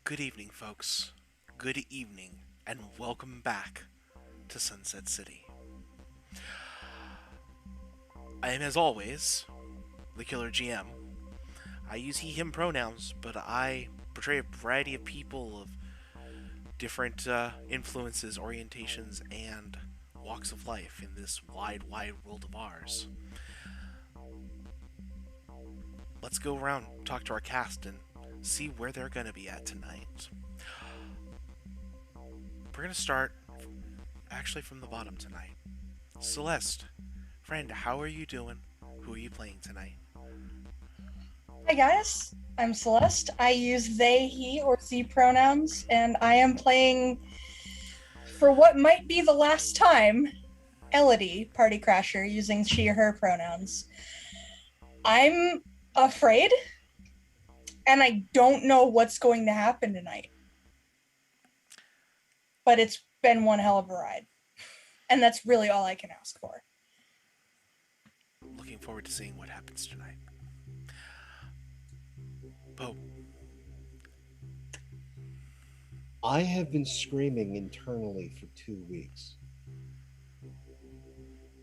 Good evening, folks. Good evening, and welcome back to Sunset City. I am, as always, the Killer GM. I use he, him pronouns, but I portray a variety of people of different influences, orientations, and walks of life in this wide, wide world of ours. Let's go around, talk to our cast, and see where they're going to be at tonight. We're going to start actually from the bottom tonight. Celeste, friend, how are you doing? Who are you playing tonight? Hi guys, I'm Celeste. I use they, he, or she pronouns, and I am playing, for what might be the last time, Elodie, Party Crasher, using she or her pronouns. I'm afraid, and I don't know what's going to happen tonight. But it's been one hell of a ride. And that's really all I can ask for. Looking forward to seeing what happens tonight. Poe. I have been screaming internally for 2 weeks.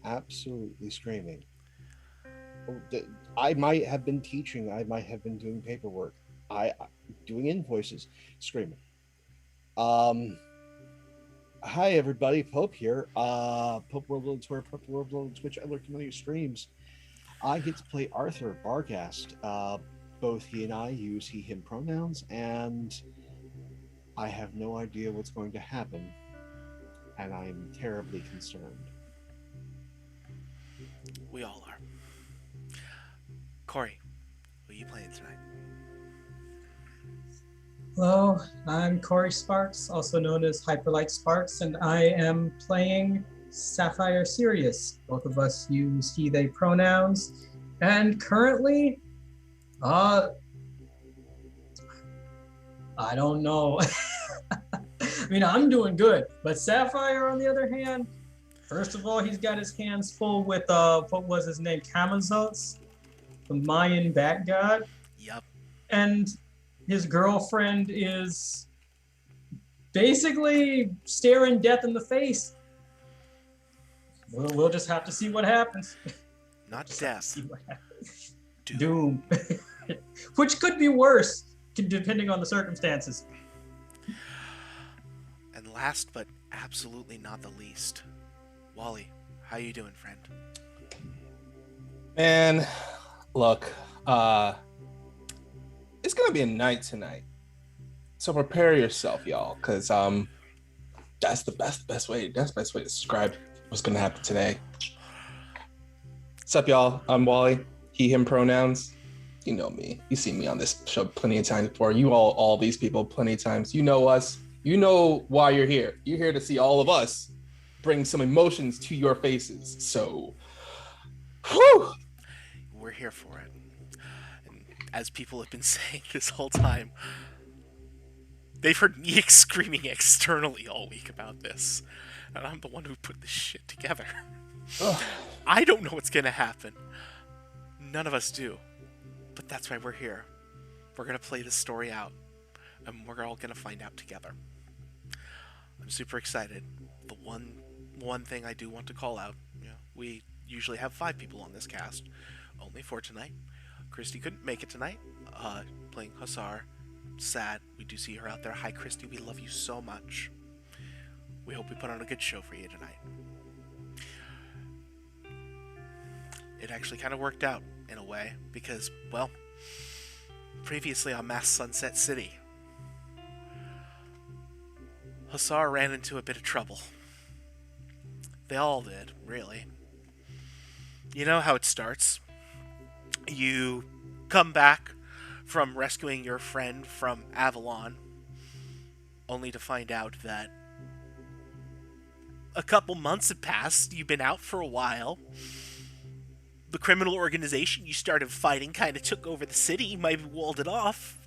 Absolutely screaming. I might have been teaching. I might have been doing paperwork. Doing invoices, screaming. Um, Hi everybody, Pope here. Pope World on Twitter, Pope World on Twitch, other community streams. I get to play Arthur Bargast. Both he and I use he/him pronouns, and I have no idea what's going to happen, and I'm terribly concerned. We all are. Corey, what are you playing tonight? Hello, I'm Corey Sparks, also known as Hyperlight Sparks, and I am playing Sapphire Sirius. Both of us use he, they pronouns, and currently, I don't know. I mean, I'm doing good, but Sapphire, on the other hand, first of all, he's got his hands full with, what was his name, Camazotz, the Mayan bat god. Yup. And his girlfriend is basically staring death in the face. We'll just have to see what happens. Not death. Doom. Which could be worse, depending on the circumstances. And last but absolutely not the least, Wally, how you doing, friend? Man, look, it's gonna be a night tonight, so prepare yourself, y'all, because that's the best way to describe what's gonna happen today. What's up, y'all? I'm Wally. He, him pronouns. You know me. You see me on this show plenty of times before. You all these people plenty of times. You know us. You know why you're here. You're here to see all of us bring some emotions to your faces. So, whew. We're here for it. And as people have been saying this whole time, they've heard me screaming externally all week about this. And I'm the one who put this shit together. I don't know what's gonna happen. None of us do. But that's why we're here. We're gonna play this story out. And we're all gonna find out together. I'm super excited. The one thing I do want to call out, we usually have 5 people on this cast. Only 4 tonight. Christy couldn't make it tonight. Playing Hussar. Sad. We do see her out there. Hi, Christy. We love you so much. We hope we put on a good show for you tonight. It actually kind of worked out in a way because, well, previously on Mass Sunset City, Hussar ran into a bit of trouble. They all did, really. You know how it starts. You come back from rescuing your friend from Avalon, only to find out that a couple months had passed, you've been out for a while. The criminal organization you started fighting kind of took over the city, maybe walled it off.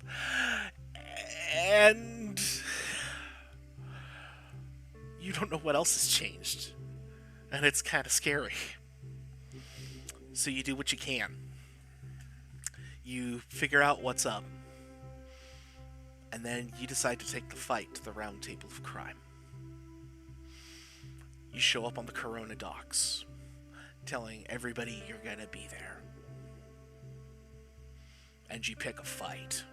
And you don't know what else has changed. And it's kind of scary. So you do what you can. You figure out what's up. And then you decide to take the fight to the Round Table of Crime. You show up on the Corona docks, telling everybody you're gonna be there. And you pick a fight.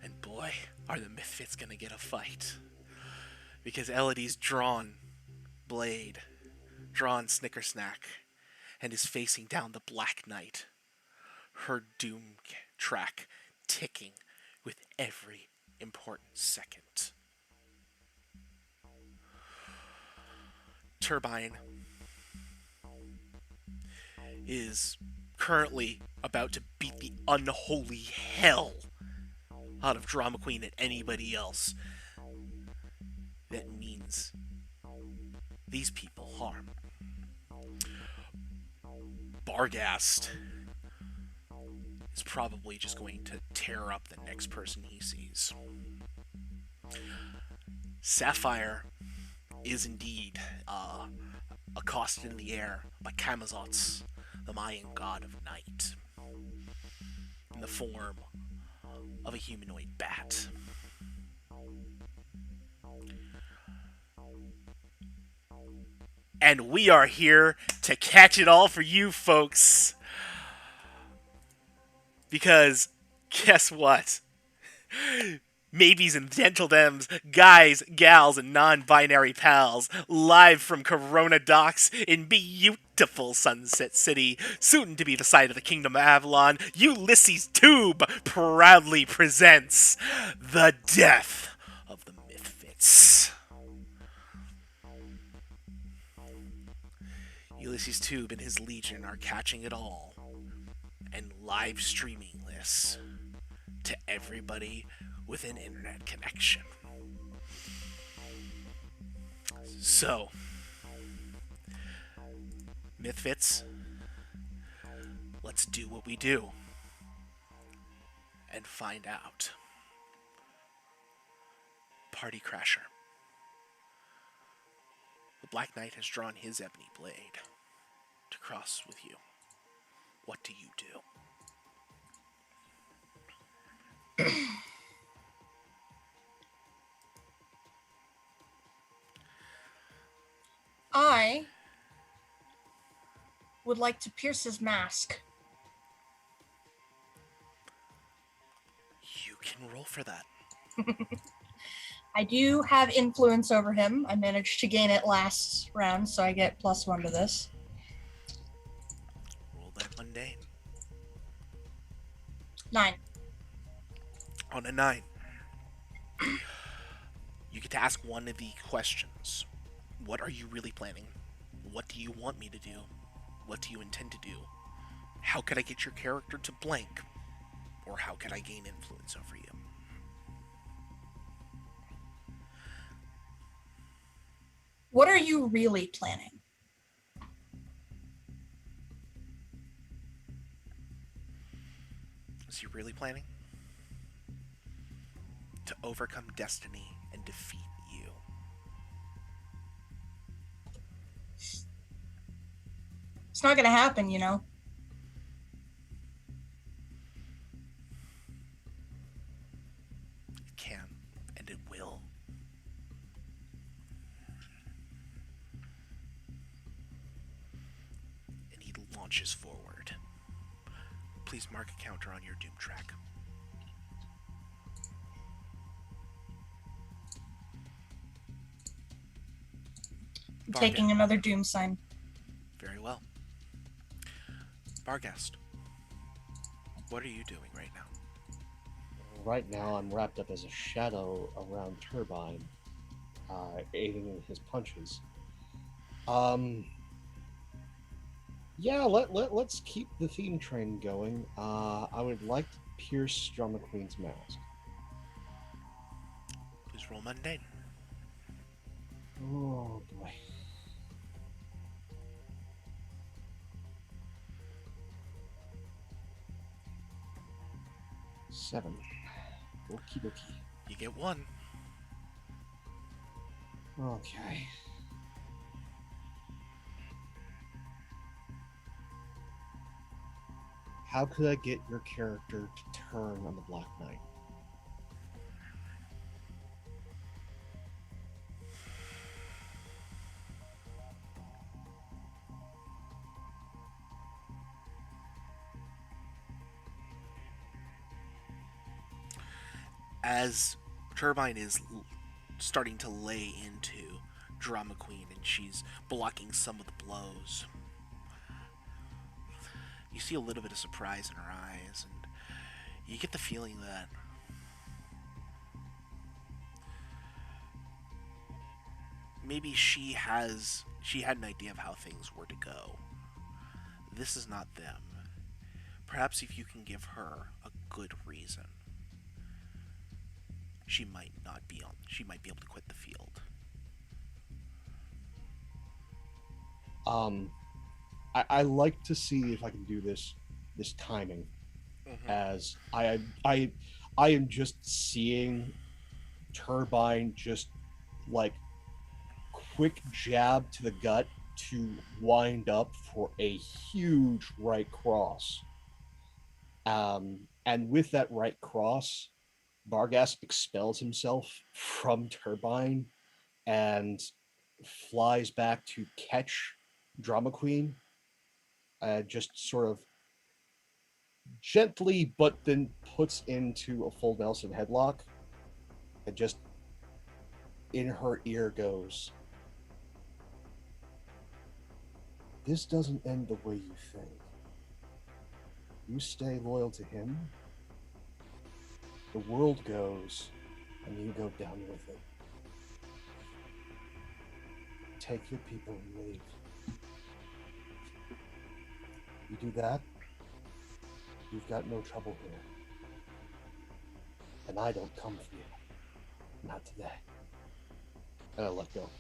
And boy, are the Misfits gonna get a fight. Because Elodie's drawn blade, drawn Snickersnack, and is facing down the Black Knight. Her doom track ticking with every important second. Turbine is currently about to beat the unholy hell out of Drama Queen and anybody else. That means these people harm. Bargast is probably just going to tear up the next person he sees. Sapphire is indeed accosted in the air by Camazotz, the Mayan god of night, in the form of a humanoid bat. and we are here to catch it all for you folks. Because guess what? Maybes and dental dems, guys, gals, and non-binary pals, live from Corona Docks in beautiful Sunset City, soon to be the site of the Kingdom of Avalon, Ulysses Tube proudly presents The Death of the Mythfits. Ulysses Tube and his legion are catching it all and live streaming this to everybody with an internet connection. So, Mythfits, let's do what we do and find out. Party Crasher. The Black Knight has drawn his ebony blade to cross with you. What do you do? I would like to pierce his mask. You can roll for that. I do have influence over him. I managed to gain it last round, so I get +1 to this. Roll that mundane. 9. On a 9, you get to ask one of the questions. What are you really planning? What do you want me to do? What do you intend to do? How could I get your character to blank? Or how could I gain influence over you? What are you really planning? Is he really planning to overcome destiny and defeat you? It's not gonna happen, you know. It can, and it will. And he launches forward. Please mark a counter on your doom track. I'm taking another doom sign. Very well. Barghast, what are you doing right now? Right now, I'm wrapped up as a shadow around Turbine, aiding in his punches. Yeah, let's keep the theme train going. I would like to pierce Drama Queen's mask. Please roll mundane. Oh boy. Seven. Okie dokie. You get 1. Okay. How could I get your character to turn on the Black Knight? As Turbine is starting to lay into Drama Queen and she's blocking some of the blows, you see a little bit of surprise in her eyes, and you get the feeling that maybe she had an idea of how things were to go. This is not them. Perhaps if you can give her a good reason, she might be able to quit the field. I like to see if I can do this timing, as I am just seeing Turbine just like quick jab to the gut to wind up for a huge right cross. And with that right cross, Barghast expels himself from Turbine, and flies back to catch Drama Queen, just sort of gently, but then puts into a full Nelson headlock, and just in her ear goes, "This doesn't end the way you think. You stay loyal to him, the world goes, and you go down with it. Take your people and leave. You do that, you've got no trouble here. And I don't come for you. Not today." And I let go.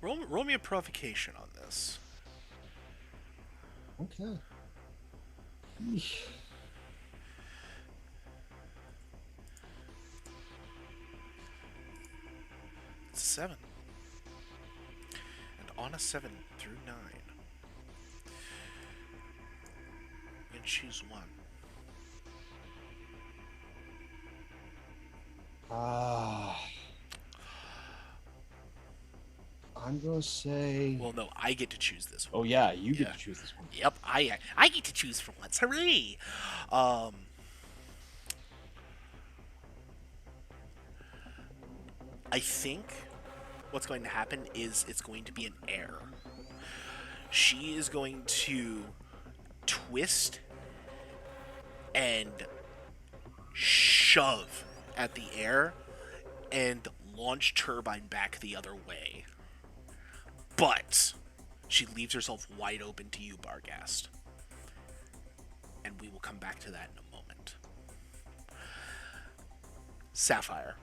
Roll me a provocation on this. Okay. It's 7. And on a 7 through 9, you can choose one. I'm gonna say. Well, no, I get to choose this one. Oh yeah, you get to choose this one. Yep, I get to choose for once. Hooray! I think what's going to happen is it's going to be an air. She is going to twist and shove at the air and launch Turbine back the other way. But she leaves herself wide open to you, Barghast. And we will come back to that in a moment. Sapphire.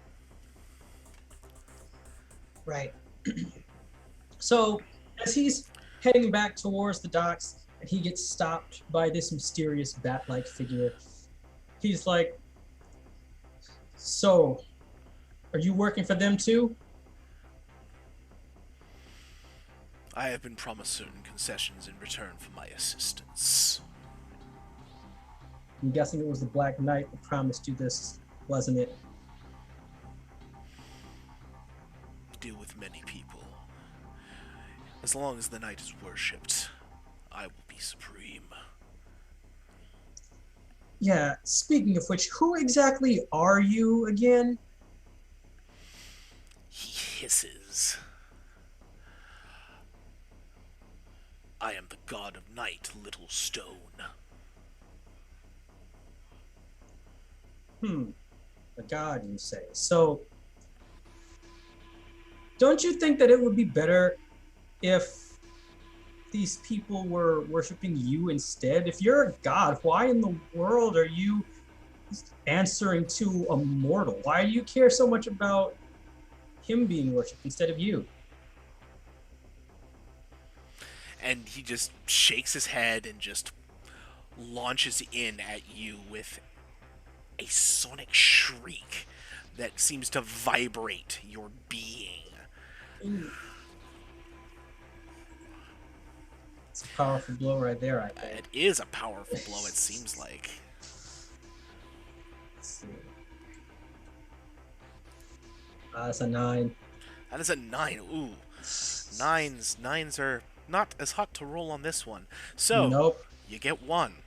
Right. So, as he's heading back towards the docks, and he gets stopped by this mysterious bat-like figure, he's like, "So, are you working for them too?" I have been promised certain concessions in return for my assistance. I'm guessing it was the Black Knight that promised you this, wasn't it? Deal with many people. As long as the night is worshipped, I will be supreme. Yeah, speaking of which, who exactly are you again? He hisses. I am the god of night, Little Stone. A god, you say. So, don't you think that it would be better if these people were worshiping you instead? If you're a god, why in the world are you answering to a mortal? Why do you care so much about him being worshipped instead of you? And he just shakes his head and just launches in at you with a sonic shriek that seems to vibrate your being. It's a powerful blow right there, I think. It is a powerful blow, it seems like. Let's see. That's a 9. That is a 9. Ooh. Nines are not as hot to roll on this one. So, Nope. you get 1.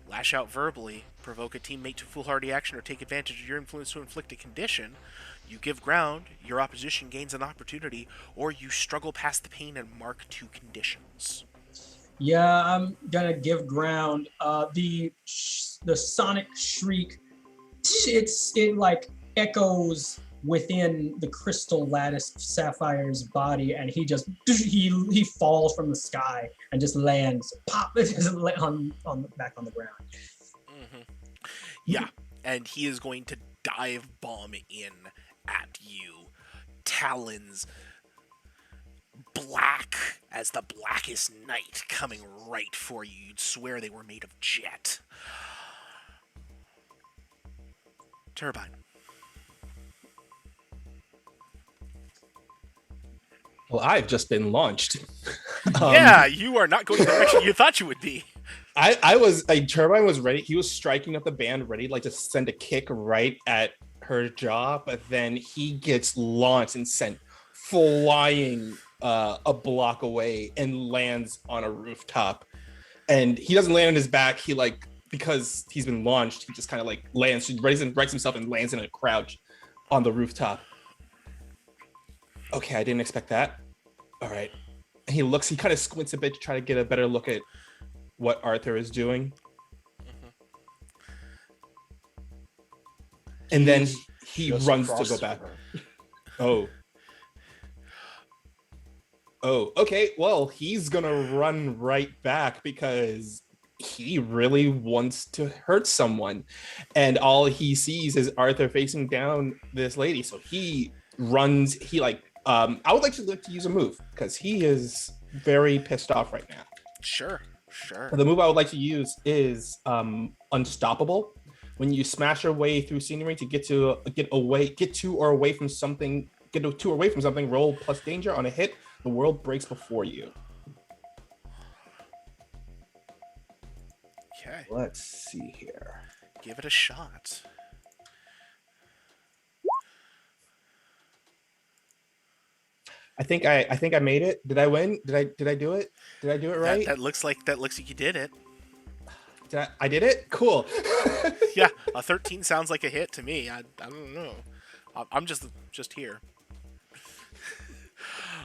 Lash out verbally, provoke a teammate to foolhardy action, or take advantage of your influence to inflict a condition. You give ground, your opposition gains an opportunity, or you struggle past the pain and mark 2 conditions. Yeah, I'm gonna give ground. The sonic shriek, it like echoes within the crystal lattice of Sapphire's body, and he he falls from the sky and just lands pop on back on the ground. Mm-hmm. Yeah, and he is going to dive bomb in at you, talons black as the blackest night coming right for you. You'd swear they were made of jet. Turbine. Well, I've just been launched. Yeah, you are not going the direction you thought you would be. I was like, Turbine was ready. He was striking up the band, ready like to send a kick right at her jaw, but then he gets launched and sent flying a block away and lands on a rooftop. And he doesn't land on his back. He because he's been launched, he just kind of lands, he rights himself and lands in a crouch on the rooftop. Okay, I didn't expect that. All right. And he kind of squints a bit to try to get a better look at what Arthur is doing. And then he runs to go back. Oh, okay. Well, he's gonna run right back because he really wants to hurt someone. And all he sees is Arthur facing down this lady. So he runs, I would like to use a move because he is very pissed off right now. Sure. The move I would like to use is Unstoppable. When you smash your way through scenery to get to or away from something, roll plus danger on a hit. The world breaks before you. Okay. Let's see here. Give it a shot. I think I made it. Did I win? Did I do it? Did I do it right? That looks like you did it. I did it? Cool. Yeah, a 13 sounds like a hit to me. I don't know. I'm just here.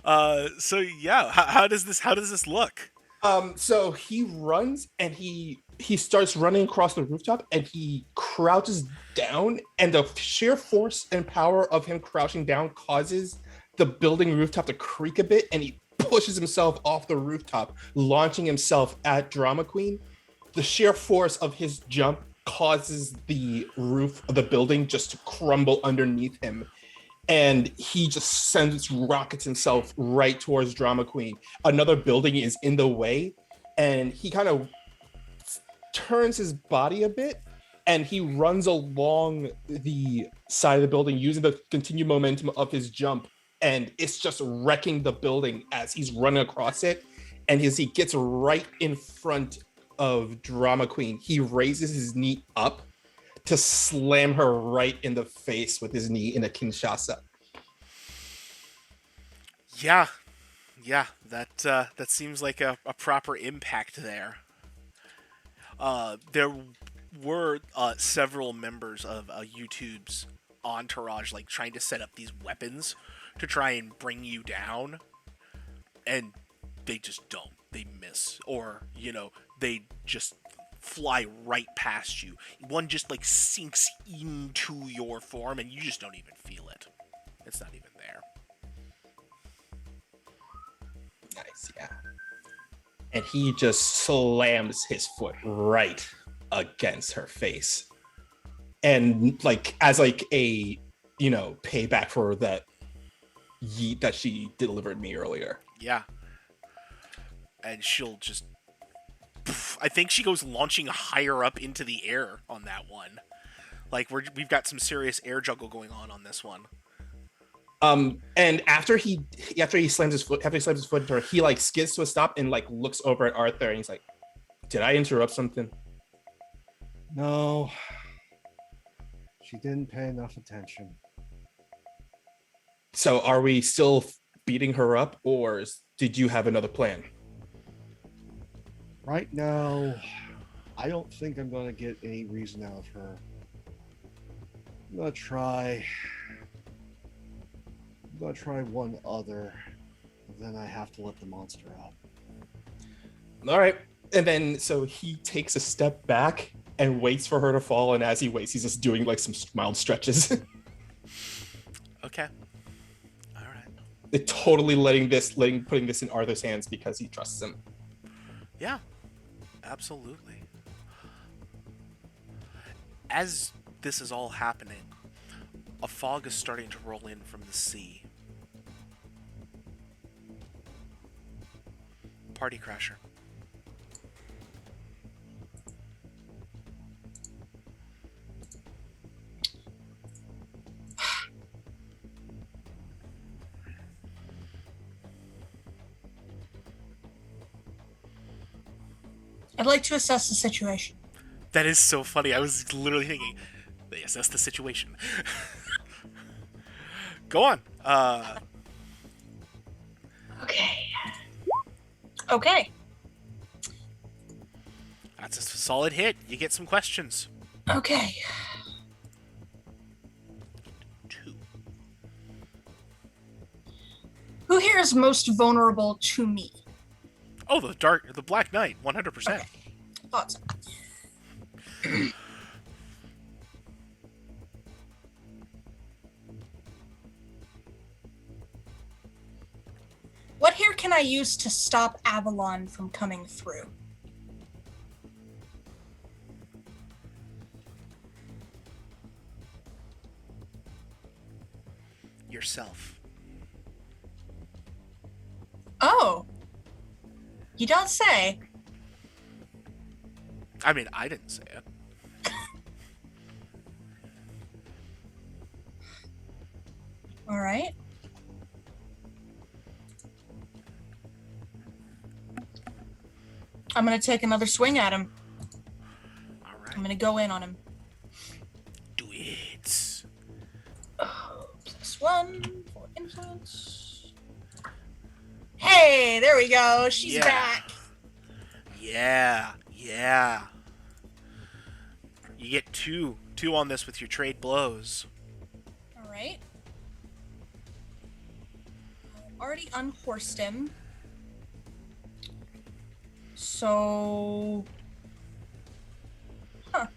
So yeah, how does this look? So he runs and he starts running across the rooftop and he crouches down, and the sheer force and power of him crouching down causes the building rooftop to creak a bit, and he pushes himself off the rooftop, launching himself at Drama Queen. The sheer force of his jump causes the roof of the building just to crumble underneath him. And he just rockets himself right towards Drama Queen. Another building is in the way, and he kind of turns his body a bit, and he runs along the side of the building using the continued momentum of his jump, and it's just wrecking the building as he's running across it. And as he gets right in front of Drama Queen, he raises his knee up to slam her right in the face with his knee in a Kinshasa. Yeah, that seems like a proper impact there. There were several members of YouTube's entourage trying to set up these weapons to try and bring you down, and they just don't. They miss, or they just fly right past you. One just sinks into your form and you just don't even feel it. It's not even there. Nice, yeah. And he just slams his foot right against her face. And as a payback for that yeet that she delivered me earlier. Yeah. And she'll just, I think she goes launching higher up into the air on that one. We've got some serious air juggle going on this one. And after he slams his foot into her, he skids to a stop and looks over at Arthur, and he's like, "Did I interrupt something?" No, she didn't pay enough attention. So are we still beating her up, or did you have another plan? Right now, I don't think I'm going to get any reason out of her. I'm going to try one other, and then I have to let the monster out. All right. And then so he takes a step back and waits for her to fall, and as he waits, he's just doing some mild stretches. Okay. All right. They're totally putting this in Arthur's hands because he trusts him. Yeah. Absolutely. As this is all happening, a fog is starting to roll in from the sea. Party Crasher. I'd like to assess the situation. That is so funny. I was literally thinking, assess the situation. Go on. Okay. Okay. That's a solid hit. You get some questions. Okay. 2. Who here is most vulnerable to me? Oh, the Black Knight, 100%. Okay. Thought so. What here can I use to stop Avalon from coming through? Yourself. Oh. You don't say. I mean, I didn't say it. All right. I'm going to take another swing at him. All I'm right. going to go in on him. Do it. Oh, +1 for influence. Hey, there we go. She's Yeah. back. Yeah. You get two on this with your trade blows. All right. I've already unhorsed him. So... Huh.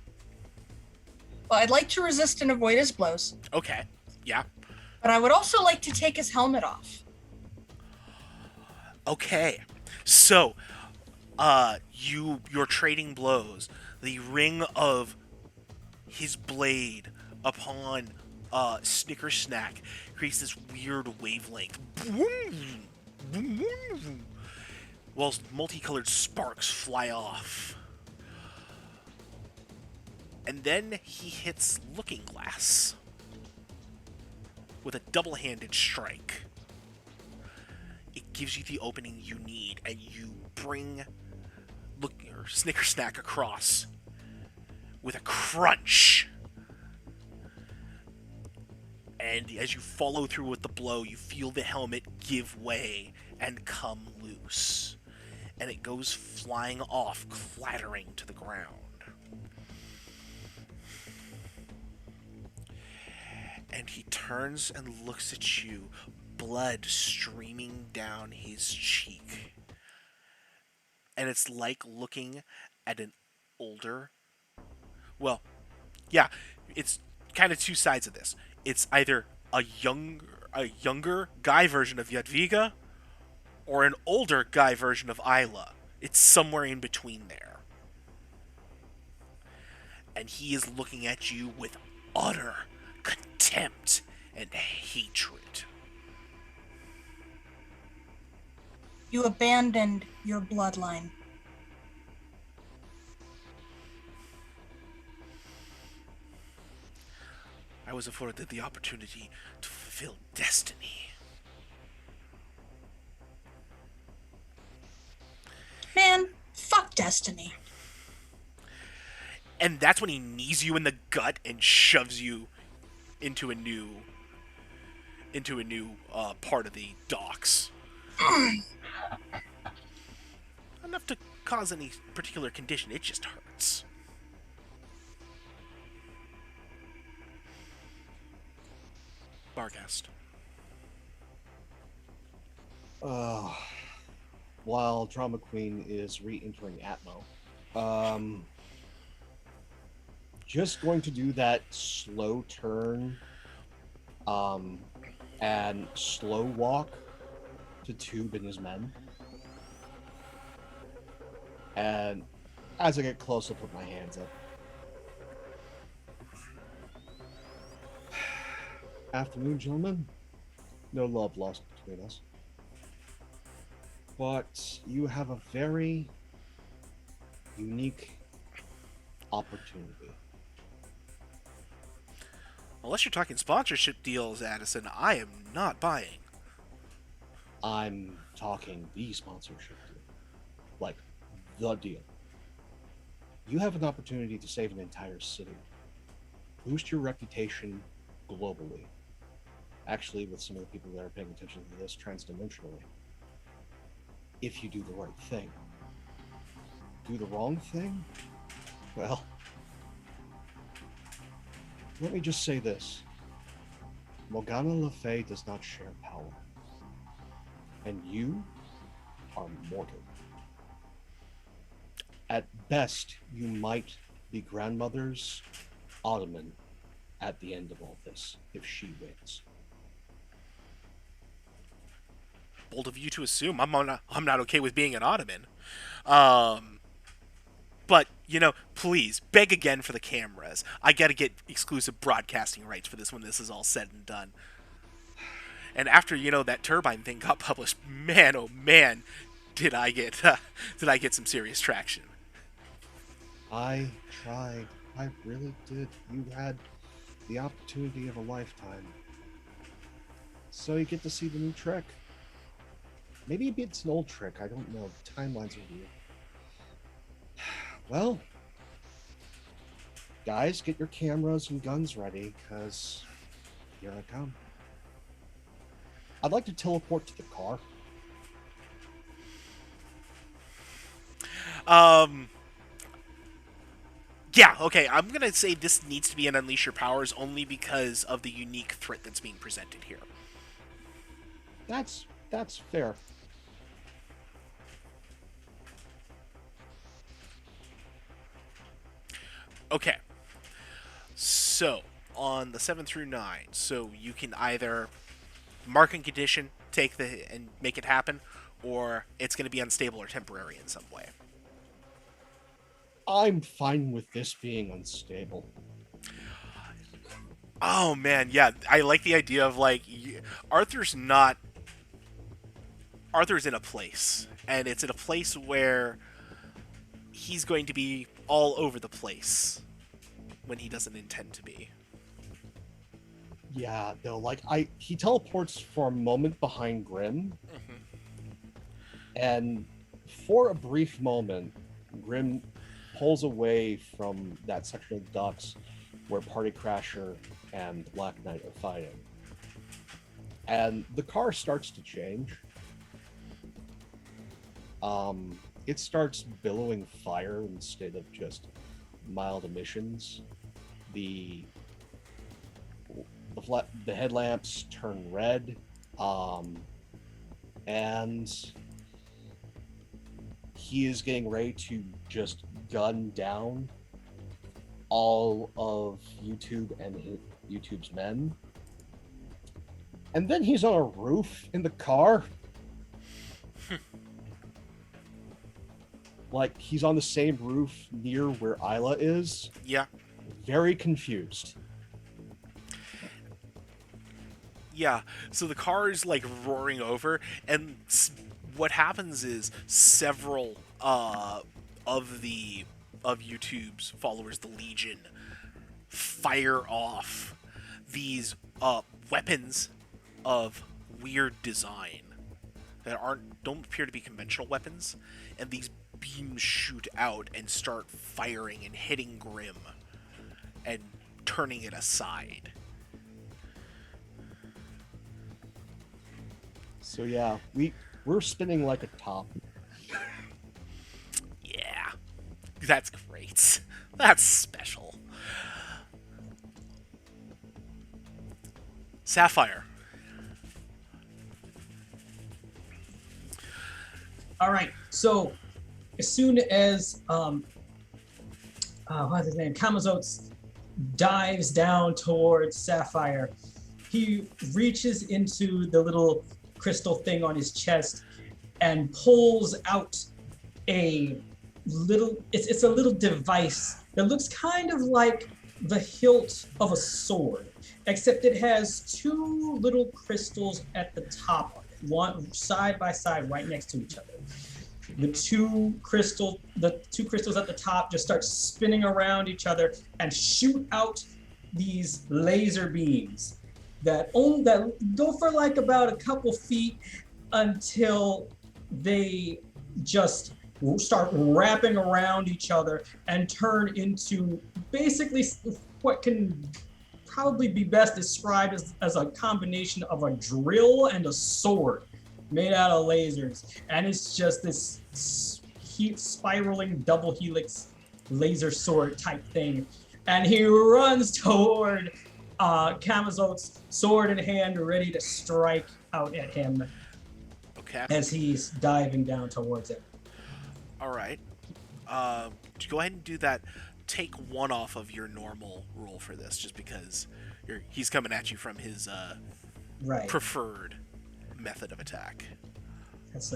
Well, I'd like to resist and avoid his blows, Okay. Yeah. but I would also like to take his helmet off. Okay. So, you're trading blows. The ring of his blade upon Snicker Snack creates this weird wavelength. While multicolored sparks fly off. And then he hits Looking Glass with a double-handed strike. It gives you the opening you need, and you bring Snicker Snack across with a crunch. And as you follow through with the blow, you feel the helmet give way and come loose. And it goes flying off, clattering to the ground. And he turns and looks at you, blood streaming down his cheek. And it's like looking at an older... Well, yeah, it's kind of two sides of this. It's either a younger guy version of Yadviga, or an older guy version of Isla. It's somewhere in between there. And he is looking at you with utter contempt and hatred. You abandoned your bloodline. I was afforded the opportunity to fulfill destiny. Man, fuck destiny. And that's when he knees you in the gut and shoves you into a new part of the docks. Enough to cause any particular condition, it just hurts. Barghast. While Drama Queen is re-entering Atmo, just going to do that slow turn, and slow walk to Tube and his men. And as I get close, I'll put my hands up. Afternoon, gentlemen. No love lost between us. But you have a very unique opportunity. Unless you're talking sponsorship deals, Addison, I am not buying. I'm talking the sponsorship deal. Like, the deal. You have an opportunity to save an entire city. boost your reputation globally. Actually, with some of the people that are paying attention to this transdimensionally. If you do the right thing. Do the wrong thing? Well, let me just say this. Morgana Le Fay does not share power. And you are mortal. At best, you might be grandmother's ottoman at the end of all this, if she wins. Bold of you to assume I'm not okay with being an ottoman. But, please, beg again for the cameras. I gotta get exclusive broadcasting rights for this when this is all said and done. And after, that turbine thing got published, man, oh man, did I get some serious traction. I tried. I really did. You had the opportunity of a lifetime. So you get to see the new trick. Maybe it's an old trick. I don't know. The timelines are weird. Well, guys, get your cameras and guns ready, because here I come. I'd like to teleport to the car. Yeah, okay, I'm gonna say this needs to be an Unleash Your Powers only because of the unique threat that's being presented here. That's fair. Okay. So, on the 7 through 9, so you can either mark and condition, and make it happen, or it's going to be unstable or temporary in some way. I'm fine with this being unstable. Oh man, yeah, I like the idea of Arthur's in a place, and it's in a place where he's going to be all over the place when he doesn't intend to be. Yeah, no, he teleports for a moment behind Grim, and for a brief moment, Grim pulls away from that section of the docks where Party Crasher and Black Knight are fighting. And the car starts to change. It starts billowing fire instead of just mild emissions. The headlamps turn red, and he is getting ready to just gun down all of YouTube and YouTube's men. And then he's on a roof in the car. He's on the same roof near where Isla is. Yeah. Very confused. Yeah, so the car is roaring over, and what happens is several of YouTube's followers, the Legion, fire off these weapons of weird design that don't appear to be conventional weapons, and these beams shoot out and start firing and hitting Grim and turning it aside. So yeah, we're spinning like a top. Yeah, that's great. That's special. Sapphire. All right. So as soon as what's his name, Kamazotes dives down towards Sapphire, he reaches into the little crystal thing on his chest and pulls out a little it's a little device that looks kind of like the hilt of a sword, except it has two little crystals at the top of it, one side by side right next to each other. The two crystals at the top just start spinning around each other and shoot out these laser beams that go for about a couple feet until they just start wrapping around each other and turn into basically what can probably be best described as a combination of a drill and a sword made out of lasers. And it's just this spiraling double helix laser sword type thing. And he runs toward Kamazo's sword in hand, ready to strike out at him. Okay. As he's diving down towards it. All right. Go ahead and do that. Take one off of your normal roll for this, just because he's coming at you from his right. preferred method of attack. That's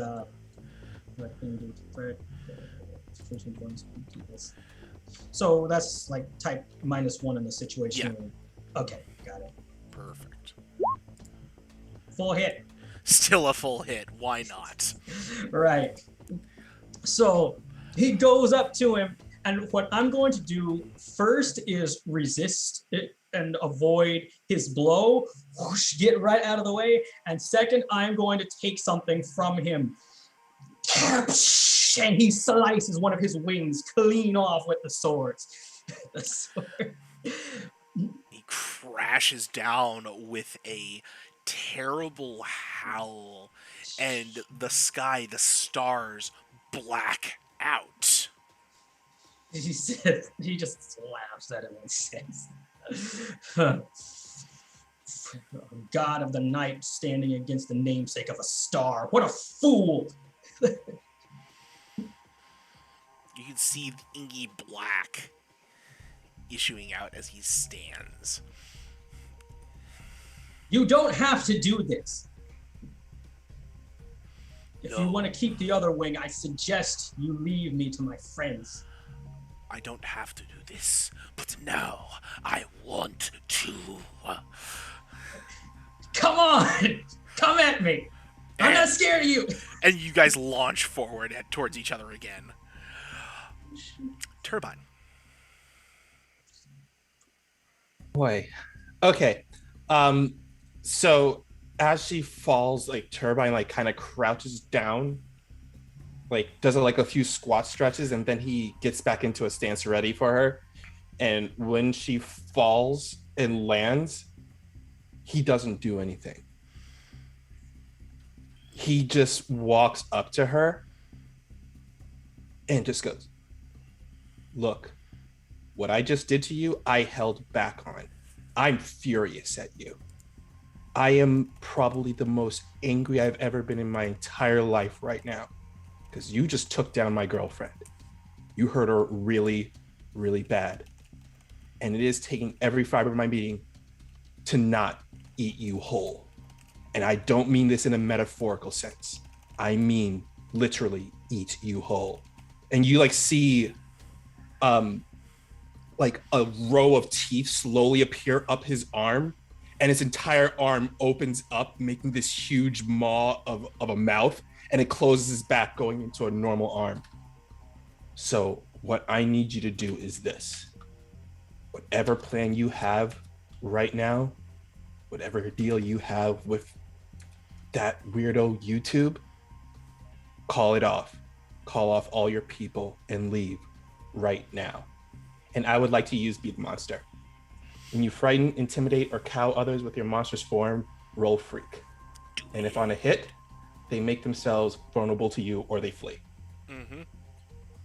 so that's like type -1 in the situation. Yeah. Okay, got it. Perfect. Full hit. Still a full hit. Why not? Right. So he goes up to him, and what I'm going to do first is resist it and avoid his blow. Whoosh, get right out of the way. And second, I'm going to take something from him. And he slices one of his wings clean off with the swords. The sword. He crashes down with a terrible howl, and the sky, the stars, black out. He says, he just laughs at him and says, God of the night standing against the namesake of a star. What a fool! You can see the inky black issuing out as he stands. You don't have to do this. If No. you want to keep the other wing, I suggest you leave me to my friends. I don't have to do this, but now I want to. Come on! Come at me! I'm not scared of you! And you guys launch forward towards each other again. Turbine. Boy. Okay. So as she falls, like Turbine like kind of crouches down, like does like a few squat stretches, and then he gets back into a stance ready for her. And when she falls and lands, he doesn't do anything. He just walks up to her and just goes, "Look, what I just did to you, I held back on. I'm furious at you. I am probably the most angry I've ever been in my entire life right now, because you just took down my girlfriend. You hurt her really, really bad. And it is taking every fiber of my being to not eat you whole. And I don't mean this in a metaphorical sense. I mean literally eat you whole." And you like see like a row of teeth slowly appear up his arm, and his entire arm opens up, making this huge maw of a mouth, and it closes back, going into a normal arm. "So what I need you to do is this. Whatever plan you have right now, whatever deal you have with that weirdo YouTube, call it off. Call off all your people and leave right now. And I would like to use Be the Monster. When you frighten, intimidate, or cow others with your monstrous form, roll Freak. And if on a hit, they make themselves vulnerable to you or they flee." Mm-hmm.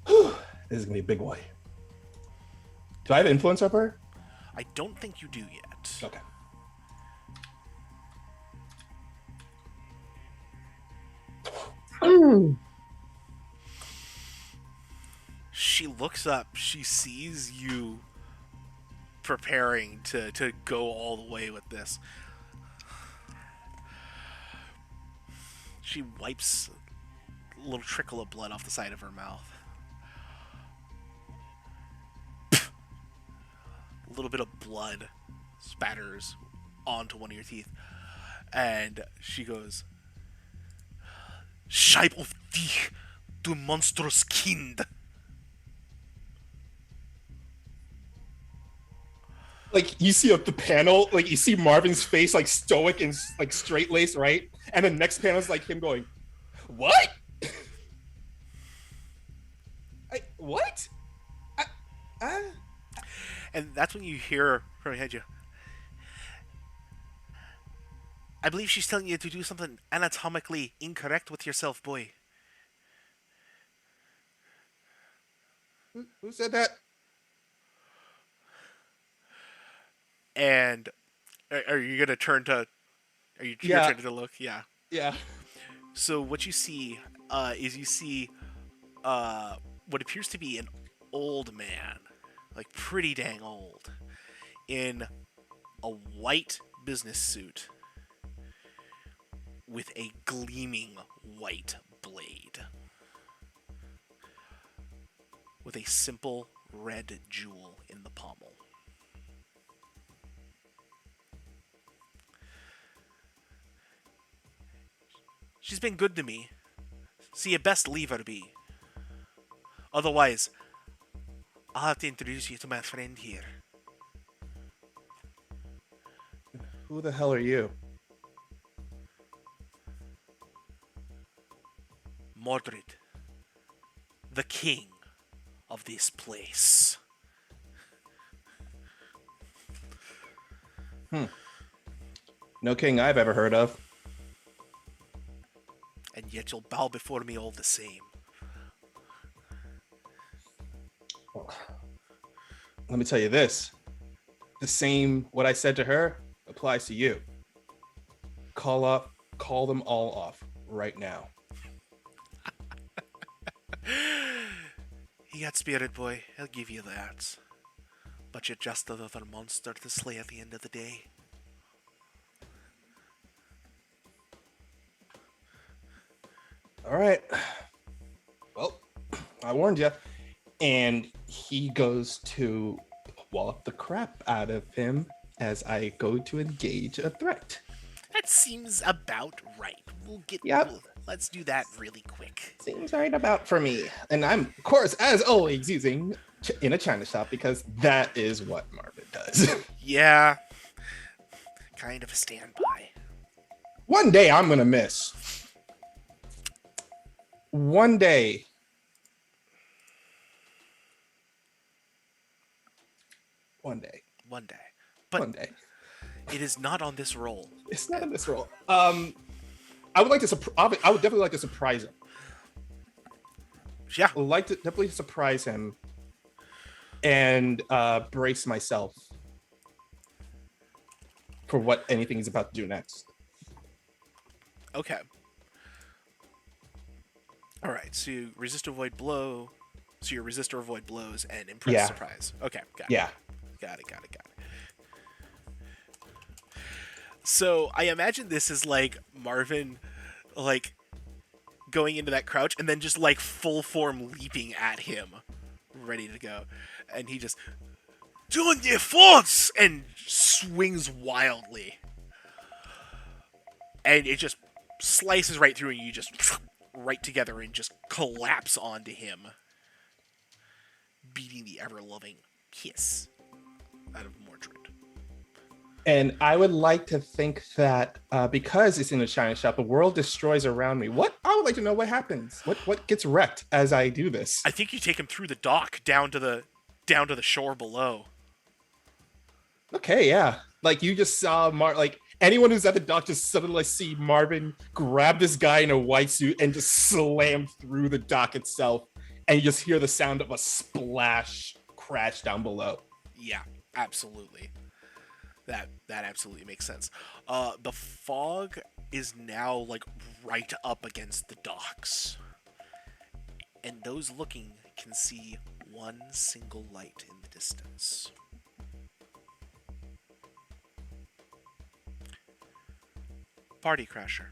Whew, this is gonna be a big boy. Do I have influence over her? I don't think you do yet. Okay. She looks up. She sees you preparing to go all the way with this. She wipes a little trickle of blood off the side of her mouth. A little bit of blood spatters onto one of your teeth. And she goes, "Scheib auf dich, du monstrous Kind." Like you see the panel, like you see Marvin's face like stoic and like straight laced, right? And the next panel is like him going, "What? What? And that's when you hear from behind you, I believe she's telling you to do something anatomically incorrect with yourself, boy. Who said that? And are you gonna turn to? Are you your Yeah, turn to look? Yeah. yeah. So what you see is you see what appears to be an old man, like pretty dang old, in a white business suit with a gleaming white blade, with a simple red jewel in the pommel. She's been good to me, so you best leave her be. Otherwise, I'll have to introduce you to my friend here. Who the hell are you? Mordred, the king of this place. No king I've ever heard of. And yet you'll bow before me all the same. Let me tell you this. The same what I said to her applies to you. Call them all off right now. You got spirit, boy. I'll give you that. But you're just another monster to slay at the end of the day. All right. Well, I warned you. And he goes to wallop the crap out of him as I go to engage a threat. That seems about right. Yep. Let's do that really quick. Seems right about for me. And I'm, of course, as always, using in a China shop because that is what Marvin does. Yeah. Kind of a standby. One day I'm going to miss. One day. One day. But One day. it is not on this roll. It's not in this roll. I would definitely like to surprise him. Yeah. I would like to definitely surprise him and brace myself for what anything he's about to do next. Okay. All right. So you resist, avoid blow. So you resist or avoid blows and impress Yeah. surprise. Okay. Got it. Yeah. Got it. So I imagine this is like Marvin, like going into that crouch and then just like full form leaping at him, ready to go, and he just doing your force and swings wildly, and it just slices right through, and you just right together and just collapse onto him, beating the ever-loving kiss out of Mordred. And I would like to think that because it's in a China shop, the world destroys around me. I would like to know what happens. What gets wrecked as I do this? I think you take him through the dock down to the shore below. Okay, yeah. Like you just saw like anyone who's at the dock just suddenly see Marvin grab this guy in a white suit and just slam through the dock itself, and you just hear the sound of a splash crash down below. Yeah, absolutely. That absolutely makes sense. The fog is now like right up against the docks, and those looking can see one single light in the distance. Party Crasher.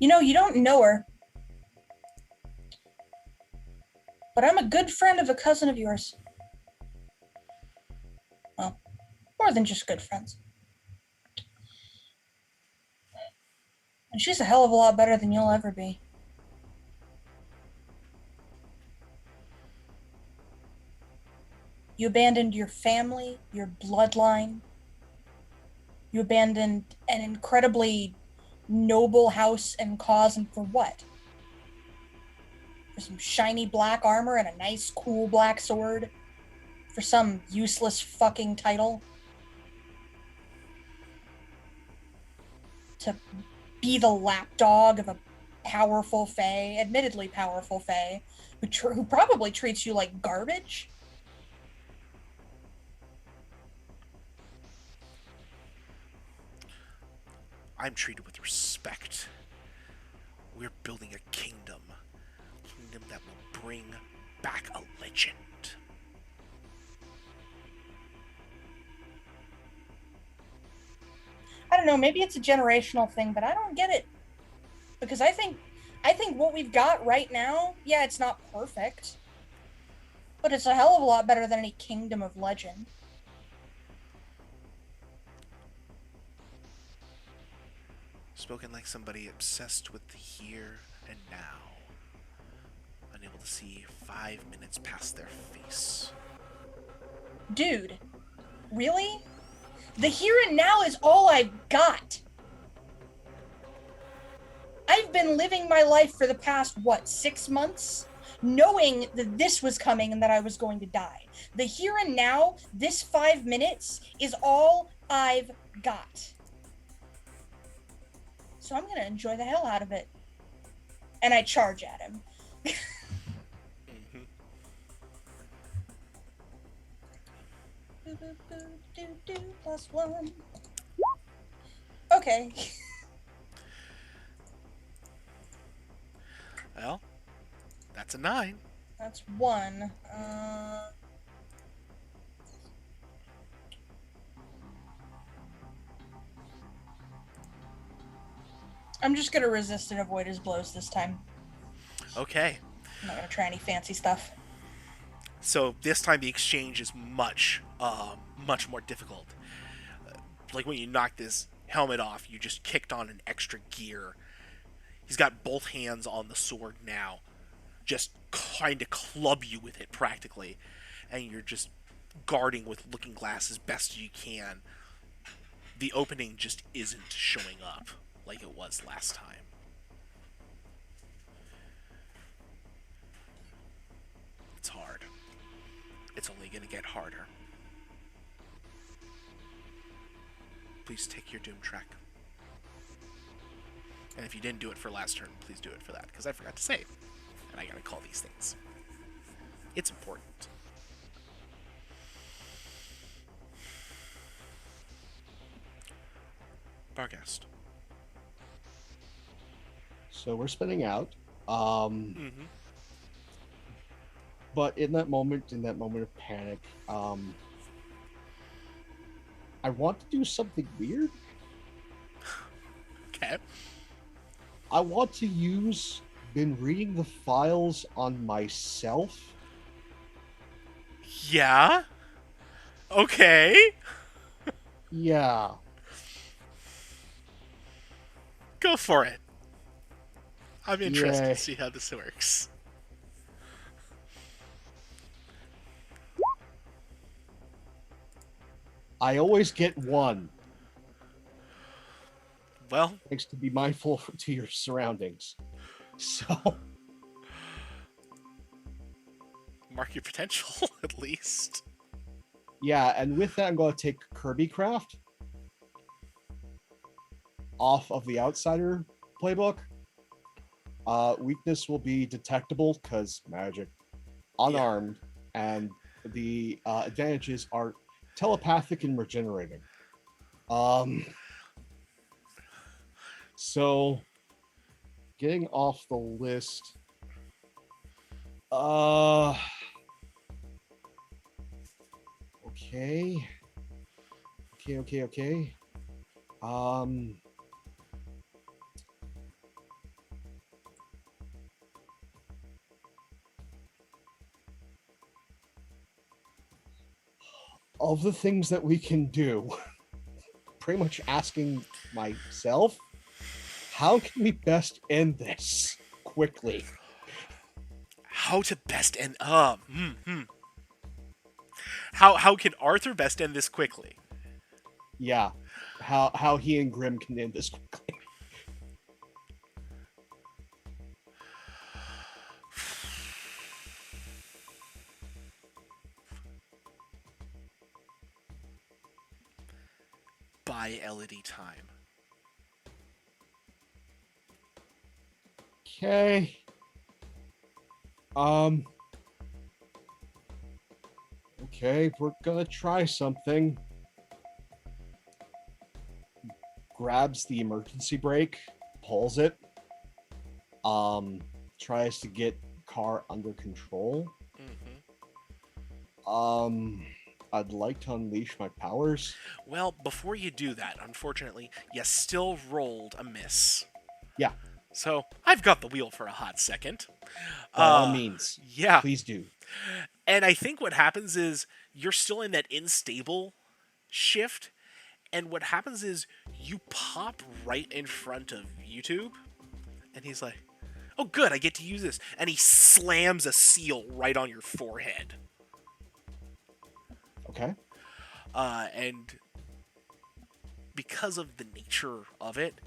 You know, you don't know her, but I'm a good friend of a cousin of yours. Well, more than just good friends. And she's a hell of a lot better than you'll ever be. You abandoned your family, your bloodline. You abandoned an incredibly noble house and cause, and for what? For some shiny black armor and a nice, cool black sword? For some useless fucking title? To be the lapdog of a powerful fae, admittedly powerful fae, who probably treats you like garbage? I'm treated with respect. We're building a kingdom that will bring back a legend. I don't know, maybe it's a generational thing, but I don't get it. Because I think what we've got right now, yeah, it's not perfect, but it's a hell of a lot better than any kingdom of legend. Spoken like somebody obsessed with the here and now, unable to see 5 minutes past their face. Dude, really? The here and now is all I've got. I've been living my life for the past, 6 months? Knowing that this was coming and that I was going to die. The here and now, this 5 minutes, is all I've got. So I'm gonna enjoy the hell out of it. And I charge at him. +1. Okay. Well, that's a 9. That's 1. I'm just gonna resist and avoid his blows this time. Okay. I'm not gonna try any fancy stuff. So this time the exchange is much more difficult. Like when you knocked this helmet off, you just kicked on an extra gear. He's got both hands on the sword now, just trying to club you with it practically, and you're just guarding with looking glass as best you can. The opening just isn't showing up like it was last time. It's hard. It's only going to get harder. Please take your doom track. And if you didn't do it for last turn, please do it for that, because I forgot to save. And I gotta call these things. It's important. Barghast. So we're spinning out. Mm-hmm. But in that moment of panic, I want to do something weird. Okay. I want to use been reading the files on myself. Yeah? Okay. Yeah. Go for it. I'm interested Yay. to see how this works. I always get 1. Well, Thanks to be mindful to your surroundings. So mark your potential, at least. yeah, and with that I'm going to take Kirby Craft off of the Outsider playbook. Weakness will be detectable because magic, unarmed, and the advantages are telepathic and regenerating. So getting off the list. Okay. Of the things that we can do, pretty much asking myself, how can we best end this quickly? How to best end How can Arthur best end this quickly? Yeah. How he and Grim can end this quickly. Buy Elodie time. Okay. Okay, we're gonna try something. Grabs the emergency brake, pulls it. Tries to get car under control. I'd like to unleash my powers. Well, before you do that, unfortunately, you still rolled a miss. Yeah. So I've got the wheel for a hot second. By all means. Yeah. Please do. And I think what happens is you're still in that unstable shift. And what happens is you pop right in front of YouTube. And he's like, oh, good, I get to use this. And he slams a seal right on your forehead. Okay. And because of the nature of it,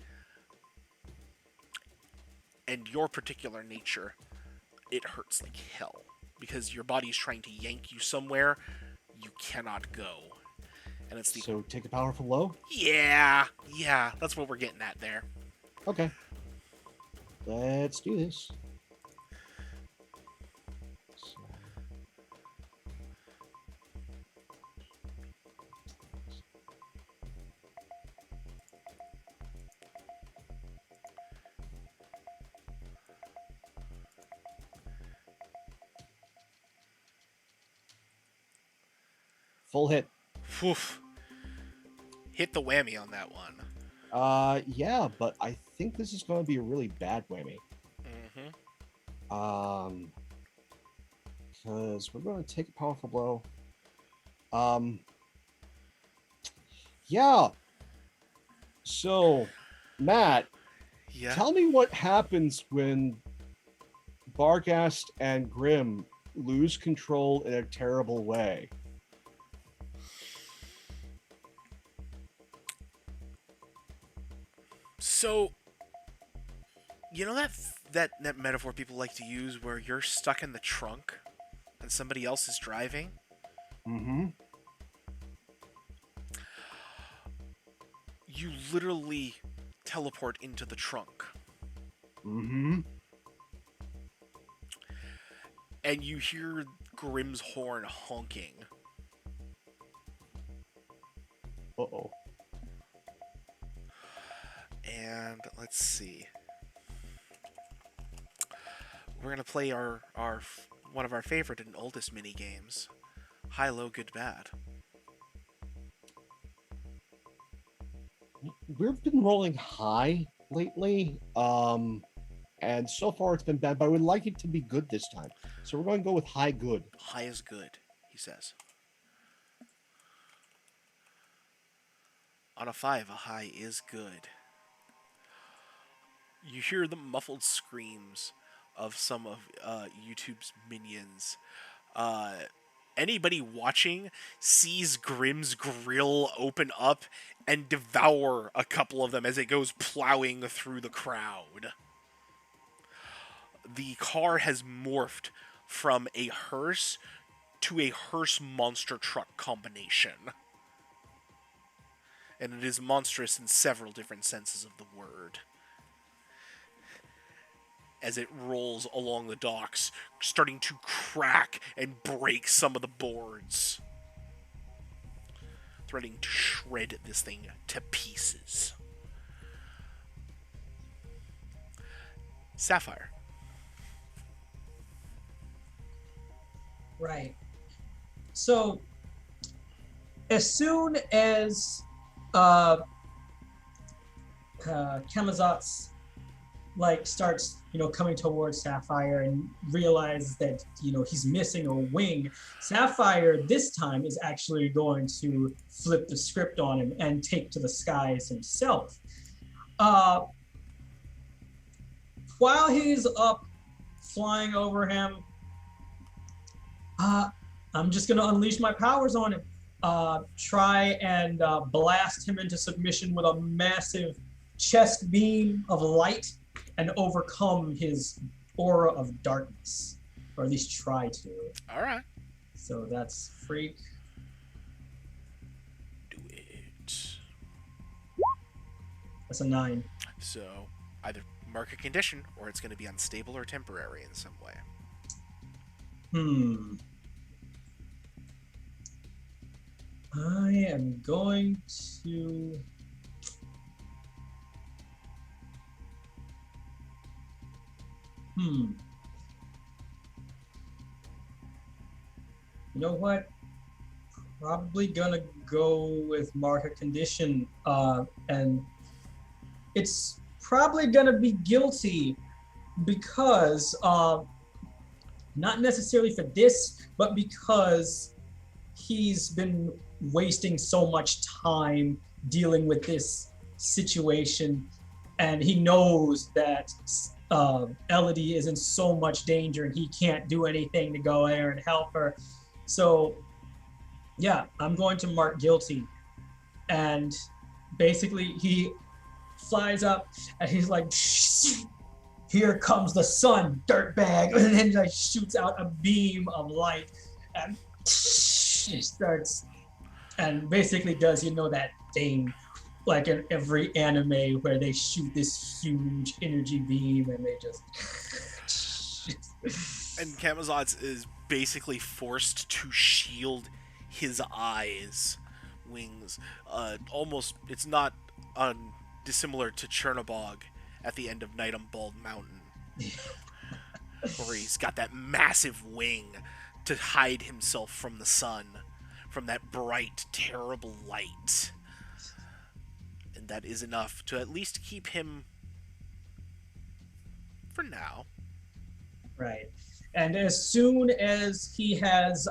and your particular nature, it hurts like hell. Because your body's trying to yank you somewhere you cannot go. And it's the... So take a powerful blow? Yeah, that's what we're getting at there. Okay. Let's do this. Full hit. Oof. Hit the whammy on that one. Yeah, but I think this is going to be a really bad whammy. Because we're going to take a powerful blow. Yeah. So, Matt, Yeah. tell me what happens when Barghast and Grim lose control in a terrible way. So, you know that metaphor people like to use where you're stuck in the trunk and somebody else is driving? Mm-hmm. You literally teleport into the trunk. Mm-hmm. And you hear Grim's horn honking. Uh-oh. And let's see. We're gonna play our one of our favorite and oldest mini games, high, low, good, bad. We've been rolling high lately, and so far it's been bad, but I would like it to be good this time. So we're going to go with high good. High is good, he says. On a 5, a high is good. You hear the muffled screams of some of YouTube's minions. Anybody watching sees Grim's grill open up and devour a couple of them as it goes plowing through the crowd. The car has morphed from a hearse to a hearse monster truck combination. And it is monstrous in several different senses of the word. As it rolls along the docks, starting to crack and break some of the boards. Threatening to shred this thing to pieces. Sapphire. Right. So, as soon as Kamazot's starts coming towards Sapphire and realizes that he's missing a wing, Sapphire this time is actually going to flip the script on him and take to the skies himself. While he's up flying over him, I'm just gonna unleash my powers on him. Try and blast him into submission with a massive chest beam of light and overcome his aura of darkness, or at least try to. All right. So that's freak. Do it. That's a 9. So either mark a condition, or it's going to be unstable or temporary in some way. I am going to. You know what? Probably gonna go with market condition, and it's probably gonna be guilty because not necessarily for this, but because he's been wasting so much time dealing with this situation, and he knows that Elodie is in so much danger and he can't do anything to go there and help her. So yeah, I'm going to mark guilty. And basically he flies up and he's like, here comes the sun, dirtbag. And then like shoots out a beam of light and he starts and basically does, that thing like in every anime where they shoot this huge energy beam and they just And Camazotz is basically forced to shield his eyes, wings. Almost, it's not dissimilar to Chernobog at the end of Night on Bald Mountain, where he's got that massive wing to hide himself from the sun, from that bright, terrible light. And that is enough to at least keep him for now. Right. And as soon as he has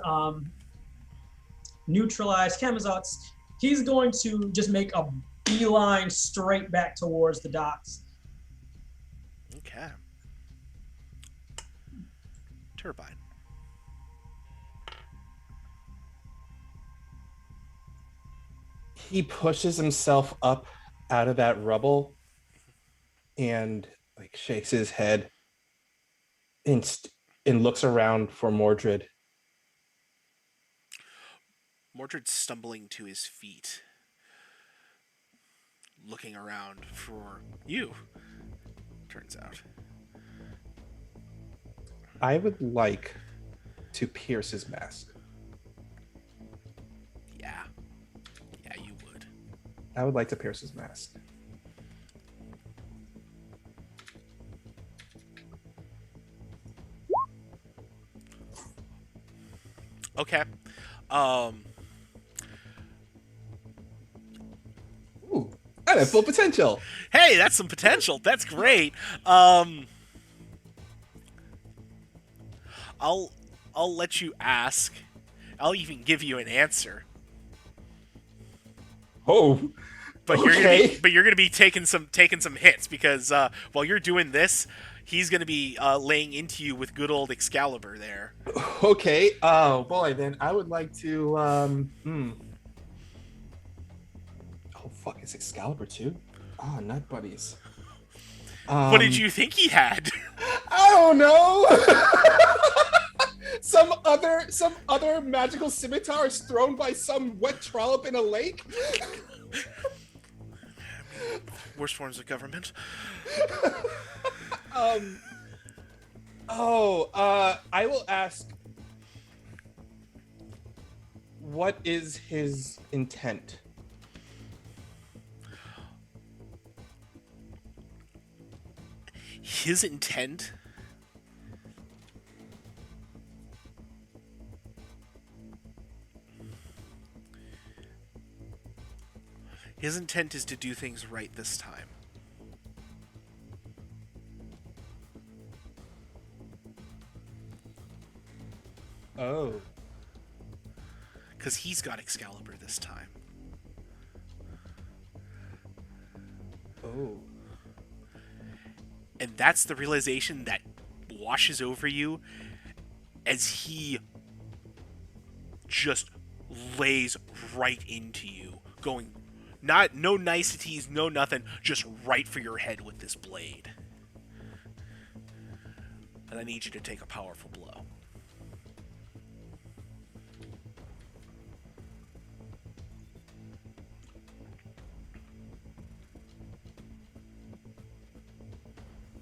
neutralized Camazotz, he's going to just make a beeline straight back towards the docks. Okay. Turbine. He pushes himself up out of that rubble and like shakes his head and looks around for Mordred. Mordred's stumbling to his feet, looking around for you, turns out. I would like to pierce his mask. Yeah. Yeah, you would. I would like to pierce his mask. Okay. Ooh, I have full potential. Hey, that's some potential. That's great. I'll let you ask. I'll even give you an answer. Oh, But okay. you're gonna be taking some hits because while you're doing this, he's gonna be laying into you with good old Excalibur there. Okay. Oh boy, then I would like to. Oh fuck, it's Excalibur too. Oh, nut buddies. What did you think he had? I don't know. some other magical scimitar is thrown by some wet trollop in a lake. Worst forms of government. I will ask, what is his intent? His intent? His intent is to do things right this time. Oh. Because he's got Excalibur this time. Oh. And that's the realization that washes over you as he just lays right into you, going no niceties, no nothing, just right for your head with this blade. And I need you to take a powerful blow.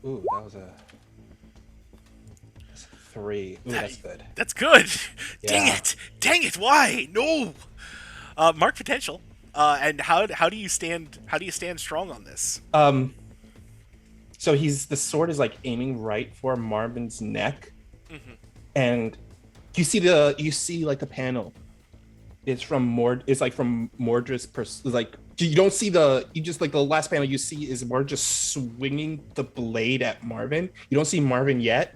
Ooh, that's a 3. Ooh, that's good. That's good. Yeah. Dang it! Why? No. Mark potential. And how do you stand? How do you stand strong on this? So the sword is like aiming right for Marvin's neck, Mm-hmm. and you see like the panel. It's from Mordra's like you don't see you just like the last panel you see is Mordra just swinging the blade at Marvin. You don't see Marvin yet,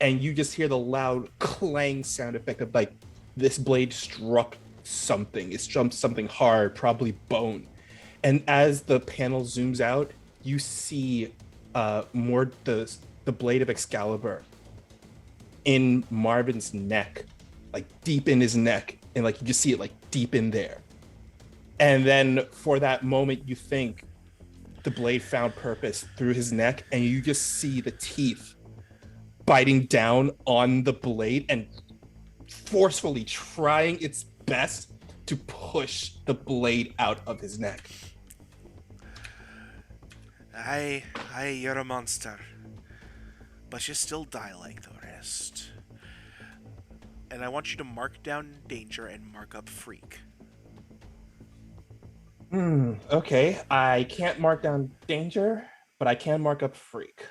and you just hear the loud clang sound effect of like this blade struck something. It struck something hard, probably bone. And as the panel zooms out, you see the blade of Excalibur in Marvin's neck, like deep in his neck, and like you just see it like deep in there. And then for that moment, you think the blade found purpose through his neck, and you just see the teeth biting down on the blade and forcefully trying its best to push the blade out of his neck. Aye, you're a monster. But you still die like the rest. And I want you to mark down danger and mark up freak. Okay. I can't mark down danger, but I can mark up freak.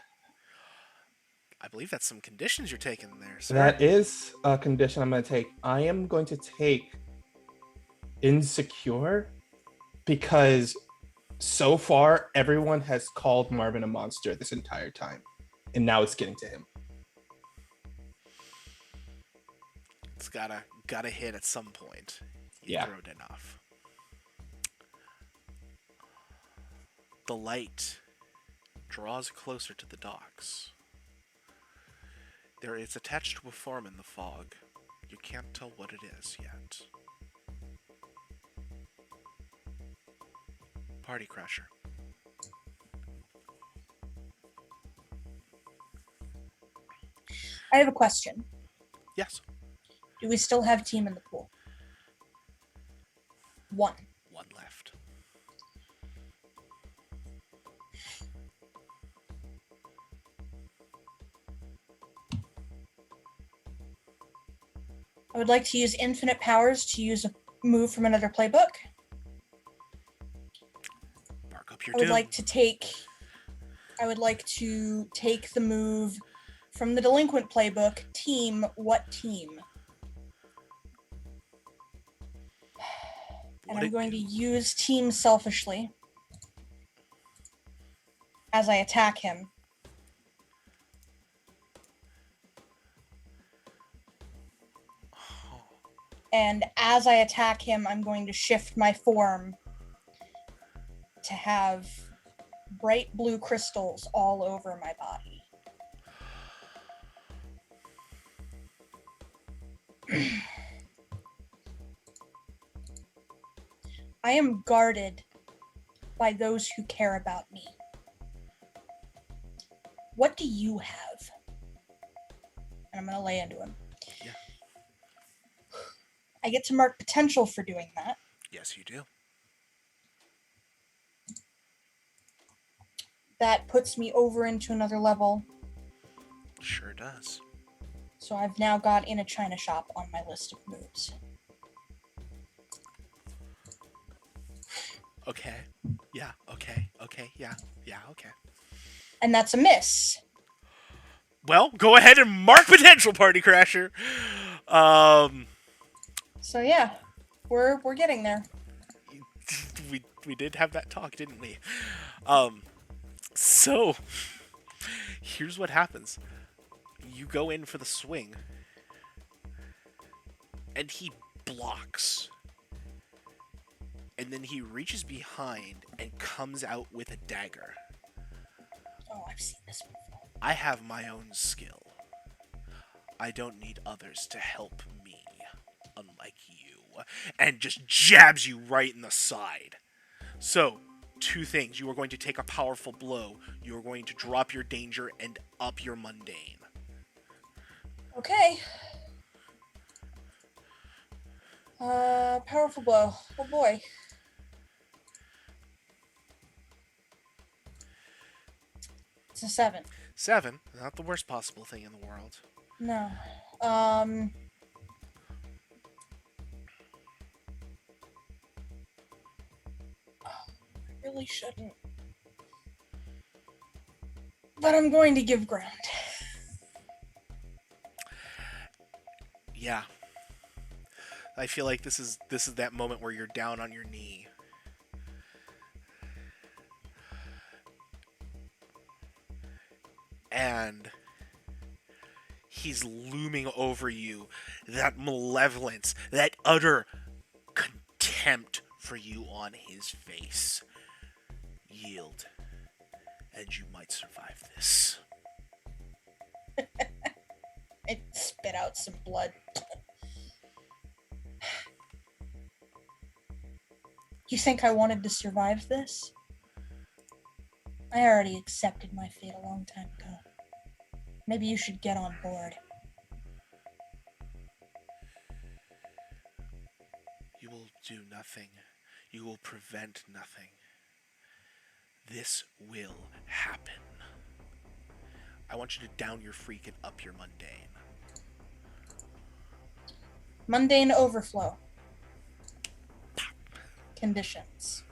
I believe that's some conditions you're taking there, sir. That is a condition I'm going to take. I am going to take insecure because so far everyone has called Marvin a monster this entire time, and now it's getting to him. It's gotta hit at some point. You Yeah. throw it enough. The light draws closer to the docks. There is attached to a form in the fog. You can't tell what it is yet. Party Crasher. I have a question. Yes. Do we still have team in the pool? One. One left. I would like to use infinite powers to use a move from another playbook. Mark up your I would doom. like to take the move from the delinquent playbook. Team, what team? And I'm going to use team selfishly as I attack him. And as I attack him, I'm going to shift my form to have bright blue crystals all over my body. I am guarded by those who care about me. What do you have? And I'm going to lay into him. Yeah. I get to mark potential for doing that. Yes, you do. That puts me over into another level. Sure does. So I've now got In a China Shop on my list of moves. Okay. Yeah. Okay. Okay. Yeah. Yeah. Okay. And that's a miss. Well, go ahead and mark potential, Party Crasher. So yeah, we're getting there. We did have that talk, didn't we? So here's what happens. You go in for the swing, and he blocks. And then he reaches behind and comes out with a dagger. Oh, I've seen this before. I have my own skill. I don't need others to help me, unlike you. and just jabs you right in the side. So, two things. You are going to take a powerful blow. You are going to drop your danger and up your mundane. Okay. Powerful blow. Oh boy. It's a 7. 7, not the worst possible thing in the world. No. I really shouldn't. But I'm going to give ground. Yeah. I feel like this is that moment where you're down on your knee. And he's looming over you. That malevolence, that utter contempt for you on his face. Yield, and you might survive this. I spit out some blood. You think I wanted to survive this? I already accepted my fate a long time ago. Maybe you should get on board. You will do nothing. You will prevent nothing. This will happen. I want you to down your freak and up your mundane. Mundane overflow. Conditions.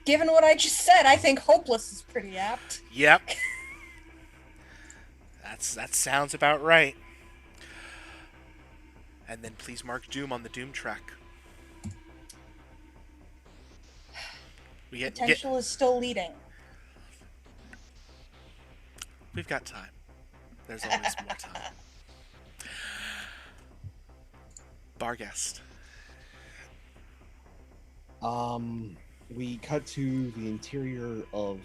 Given what I just said, I think hopeless is pretty apt. Yep. That sounds about right. And then please mark Doom on the Doom track. Potential is still leading. We've got time. There's always more time. Barguest. We cut to the interior of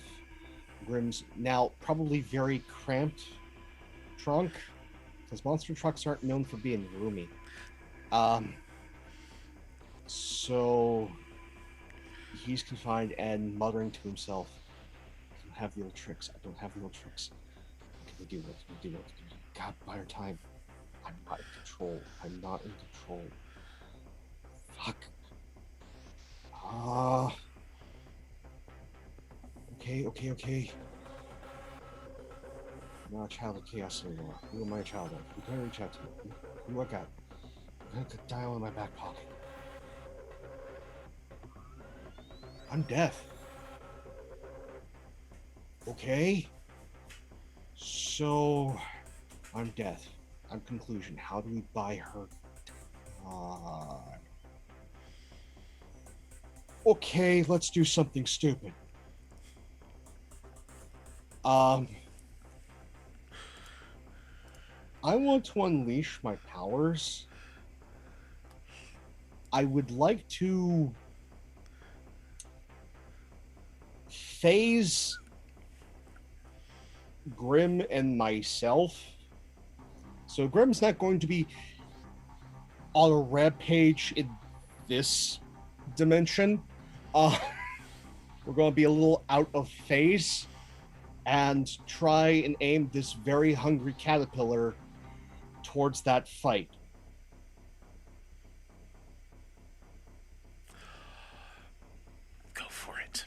Grimm's now probably very cramped trunk, because monster trucks aren't known for being roomy. So he's confined and muttering to himself, I don't have the old tricks. I don't have the old tricks. What can we do? What can we do? What can we do? God, buy our time. I'm not in control. I'm not in control. Fuck. Okay. I'm not a child of chaos anymore. Who am I a child of? Who can I reach out to? Who do I got? I got a dial in my back pocket. I'm deaf. Okay. So, I'm deaf. I'm conclusion. How do we buy her time? Okay, let's do something stupid. I want to unleash my powers. I would like to phase Grimm and myself. So Grimm's not going to be on a rampage in this dimension. We're going to be a little out of phase and try and aim this very hungry caterpillar towards that fight. Go for it.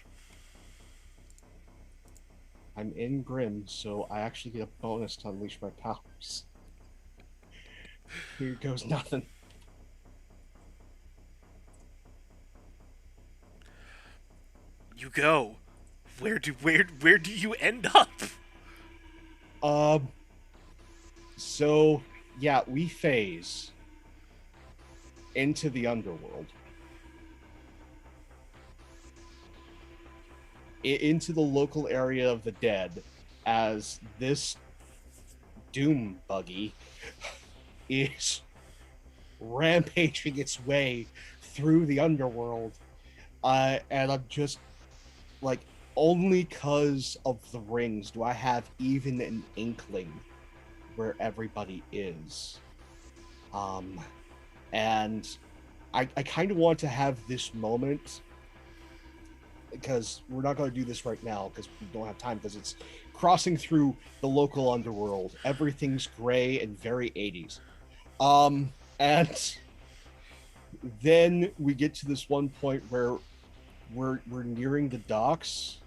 I'm in Grimm, so I actually get a bonus to unleash my powers. Here goes nothing. You go. Where do you end up? So yeah, we phase into the underworld. Into the local area of the dead, as this doom buggy is rampaging its way through the underworld. And I'm just like, only because of the rings do I have even an inkling where everybody is. And I kind of want to have this moment, because we're not going to do this right now because we don't have time, because it's crossing through the local underworld. Everything's gray and very 80s. And then we get to this one point where we're nearing the docks,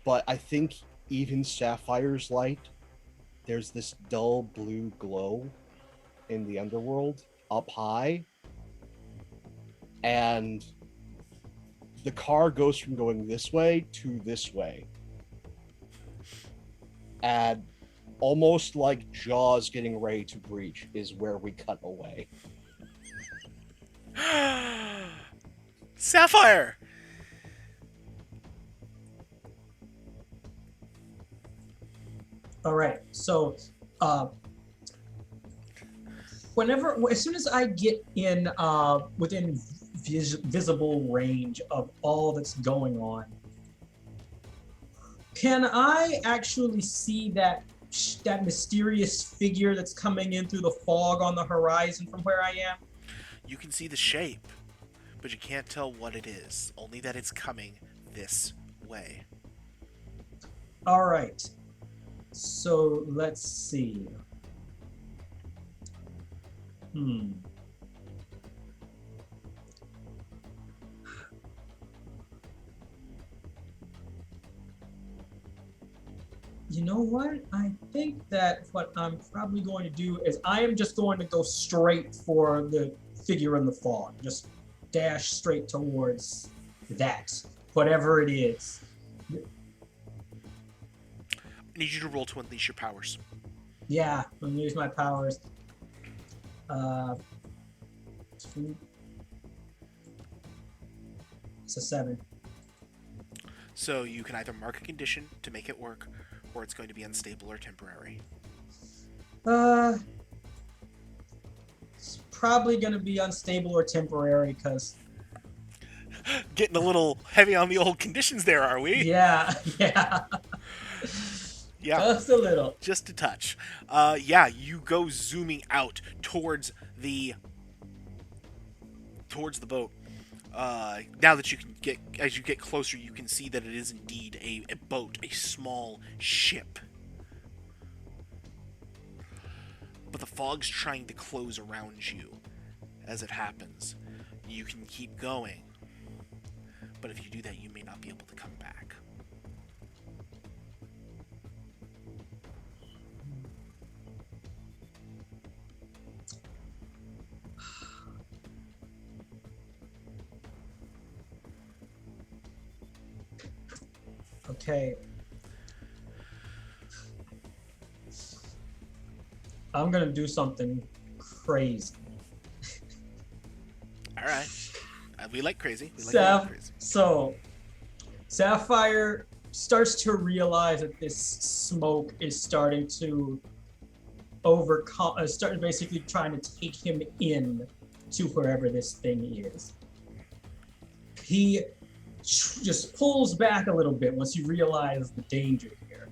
but I think even Sapphire's light, there's this dull blue glow in the underworld up high, and the car goes from going this way to this way, and almost like Jaws getting ready to breach is where we cut away. Sapphire! All right. So, as soon as I get in within visible range of all that's going on, can I actually see that mysterious figure that's coming in through the fog on the horizon from where I am? You can see the shape, but you can't tell what it is. Only that it's coming this way. All right. So let's see. You know what? I think that what I'm probably going to do is I am just going to go straight for the figure in the fog. Just dash straight towards that, whatever it is. I need you to roll to unleash your powers. Yeah, I'm gonna use my powers. It's a 7. So you can either mark a condition to make it work, or it's going to be unstable or temporary. It's probably gonna be unstable or temporary because. Getting a little heavy on the old conditions there, are we? Yeah. Yeah. Just a little. Just a touch. Yeah, you go zooming out towards the boat. Now that as you get closer, you can see that it is indeed a boat, a small ship. But the fog's trying to close around you as it happens. You can keep going, but if you do that, you may not be able to come back. Okay. I'm gonna do something crazy. All right. We like crazy. We like crazy. So, Sapphire starts to realize that this smoke is starting to start basically trying to take him in to wherever this thing is. He just pulls back a little bit once he realizes the danger here.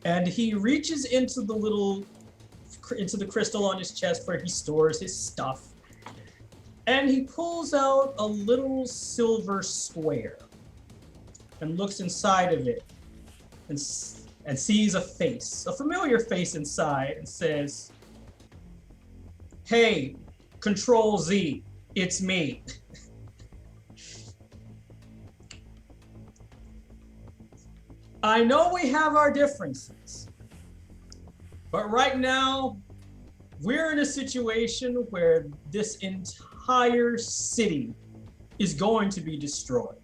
And he reaches into the crystal on his chest where he stores his stuff. And he pulls out a little silver square and looks inside of it and sees a face, a familiar face inside, and says, "Hey, Control Z, it's me." I know we have our differences, but right now, we're in a situation where this entire city is going to be destroyed.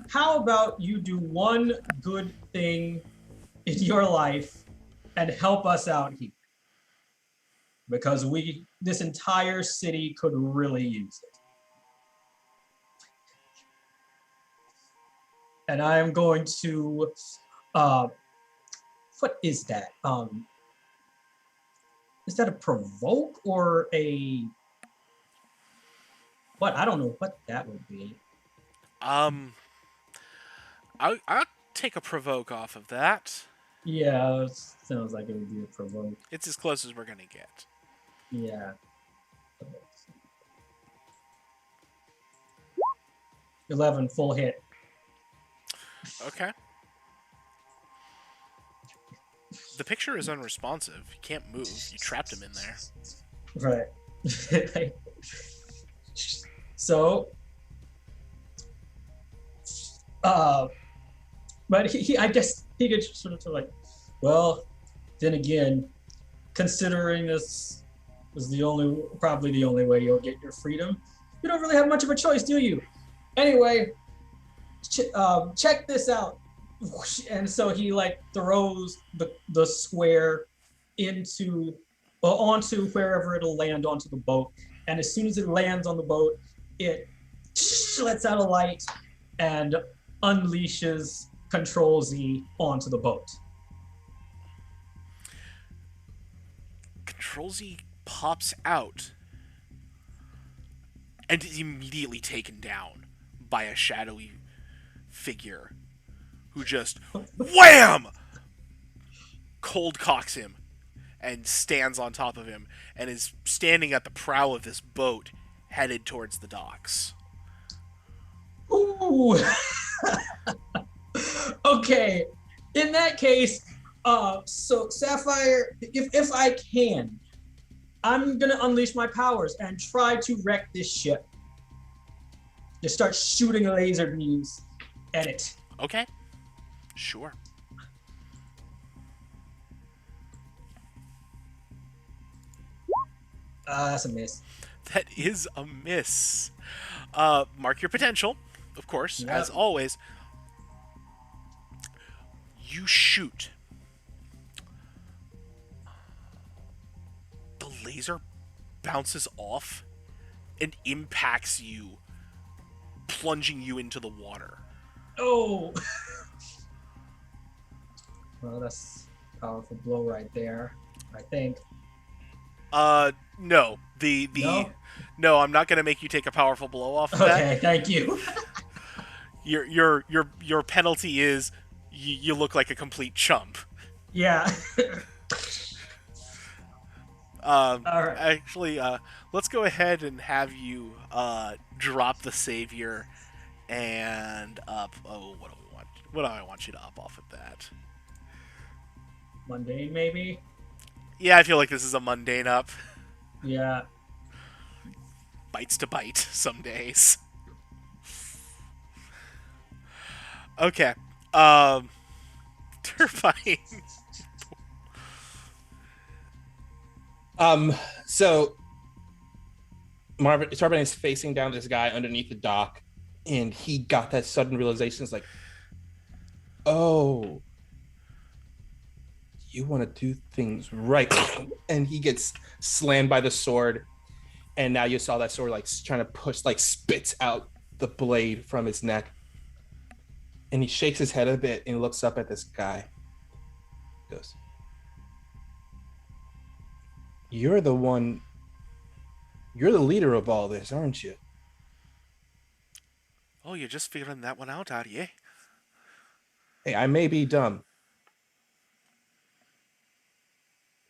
How about you do one good thing in your life and help us out here? Because this entire city could really use it. And I am going to, what is that? Is that a provoke or a, what? I don't know what that would be. I'll take a provoke off of that. Yeah, sounds like it would be a provoke. It's as close as we're gonna get. Yeah. 11 full hit. Okay. The picture is unresponsive. He can't move. You trapped him in there. Right. So, but he I guess he could sort of like, well, then again, considering this is probably the only way you'll get your freedom, you don't really have much of a choice, do you? Anyway, check this out. And so he like throws the square onto wherever it'll land onto the boat. And as soon as it lands on the boat, it lets out a light and unleashes Control Z onto the boat. Control Z pops out and is immediately taken down by a shadowy figure who just wham cold cocks him and stands on top of him and is standing at the prow of this boat headed towards the docks. Ooh. Okay. In that case, so Sapphire, if I can, I'm gonna unleash my powers and try to wreck this ship. Just start shooting laser beams at it. Okay. Sure. That's a miss. That is a miss. Mark your potential, of course, Yep. as always. You shoot. The laser bounces off and impacts you, plunging you into the water. Oh. Well, that's a powerful blow right there, I think. No. No? No, I'm not gonna make you take a powerful blow off of that. Okay, thank you. Your penalty is you look like a complete chump. Yeah. All right. Actually, let's go ahead and have you drop the savior and up. Oh, what do we want? What do I want you to up off of that? Mundane, maybe? Yeah, I feel like this is a mundane up. Yeah. Bites to bite some days. Okay. Turbine. So Turbine is facing down this guy underneath the dock, and he got that sudden realization. It's like, oh, you want to do things right. And he gets slammed by the sword, and now you saw that sword like trying to push, like spits out the blade from his neck. And he shakes his head a bit and looks up at this guy. He goes, you're the leader of all this, aren't you? Oh, you're just figuring that one out, are you? Hey, I may be dumb.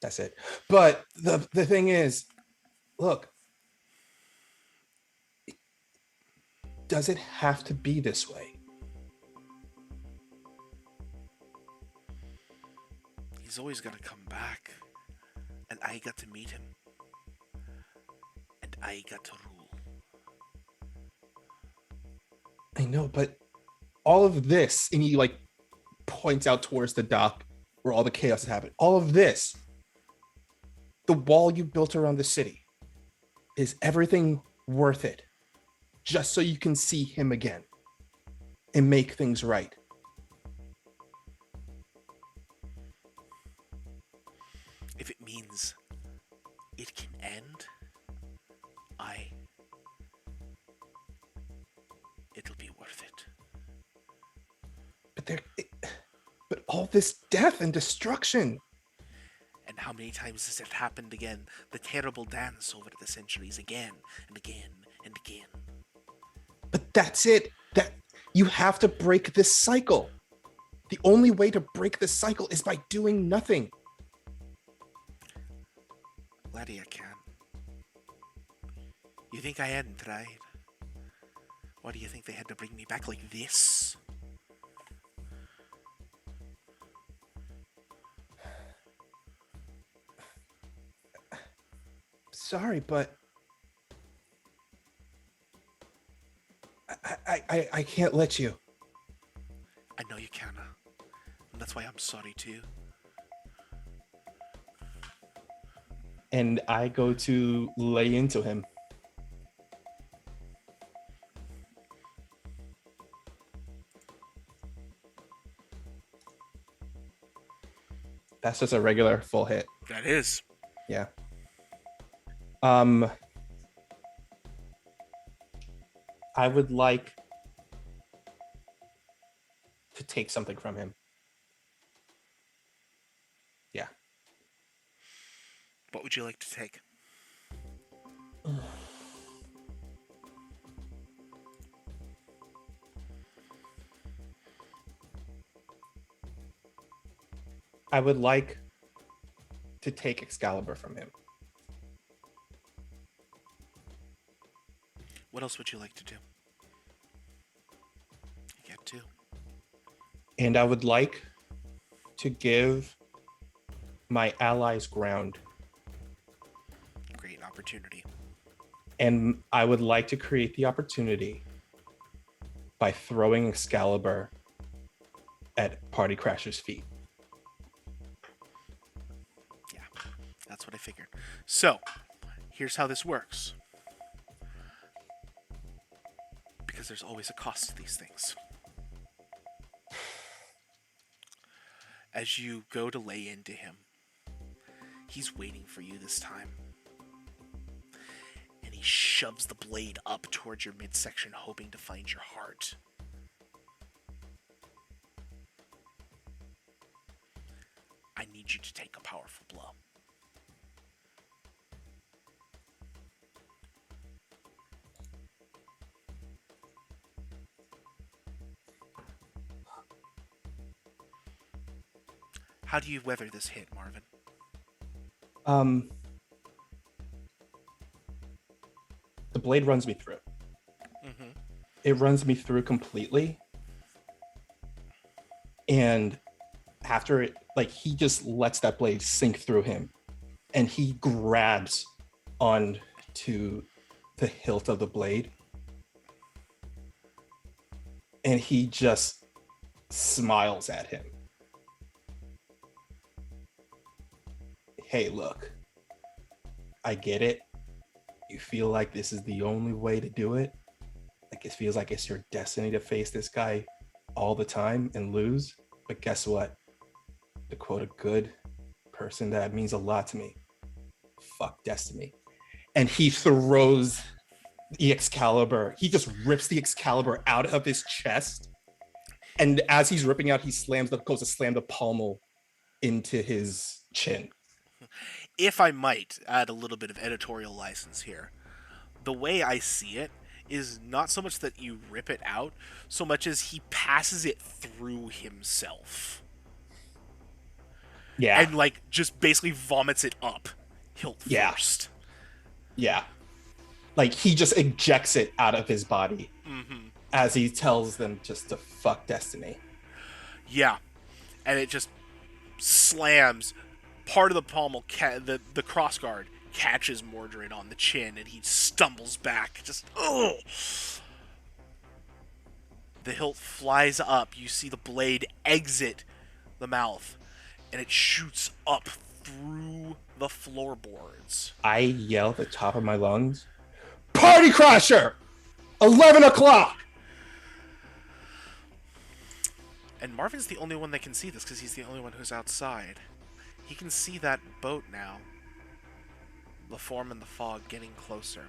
That's it. But the thing is, look, does it have to be this way? He's always gonna come back. And I got to meet him. And I got to rule. I know, but all of this, and he like points out towards the dock where all the chaos happened. All of this, the wall you built around the city, is everything worth it? Just so you can see him again and make things right. If it means it can end, it'll be worth it. But all this death and destruction. And how many times has it happened again? The terrible dance over the centuries again and again and again. But that's it. That You have to break this cycle. The only way to break this cycle is by doing nothing. Laddie, I can. You think I hadn't tried? Why do you think they had to bring me back like this? Sorry, but I can't let you. I know you can. And that's why I'm sorry too. And I go to lay into him. That's just a regular full hit. That is. Yeah. I would like to take something from him. Yeah. What would you like to take? I would like to take Excalibur from him. What else would you like to do? You get to. And I would like to give my allies ground. Great opportunity. And I would like to create the opportunity by throwing Excalibur at Party Crasher's feet. Yeah, that's what I figured. So, here's how this works. Because there's always a cost to these things. As you go to lay into him, he's waiting for you this time. And he shoves the blade up towards your midsection, hoping to find your heart. I need you to take a powerful blow. How do you weather this hit, Marvin? The blade runs me through. Mm-hmm. It runs me through completely. And after it, like, he just lets that blade sink through him. And he grabs onto the hilt of the blade. And he just smiles at him. Hey, look, I get it. You feel like this is the only way to do it. Like, it feels like it's your destiny to face this guy all the time and lose. But guess what? To quote a good person that means a lot to me, fuck destiny. And he throws the Excalibur. He just rips the Excalibur out of his chest. And as he's ripping out, he goes to slam the pommel into his chin. If I might add a little bit of editorial license here, the way I see it is not so much that you rip it out, so much as he passes it through himself. Yeah. And, like, just basically vomits it up hilt first. Yeah. Like, he just ejects it out of his body as he tells them just to fuck destiny. Yeah. And it just slams. Part of the pommel, the crossguard, catches Mordred on the chin, and he stumbles back. Just, ugh! The hilt flies up. You see the blade exit the mouth, and it shoots up through the floorboards. I yell at the top of my lungs, Party Crasher! 11 o'clock! And Marvin's the only one that can see this, because he's the only one who's outside. He can see that boat now. The form in the fog getting closer.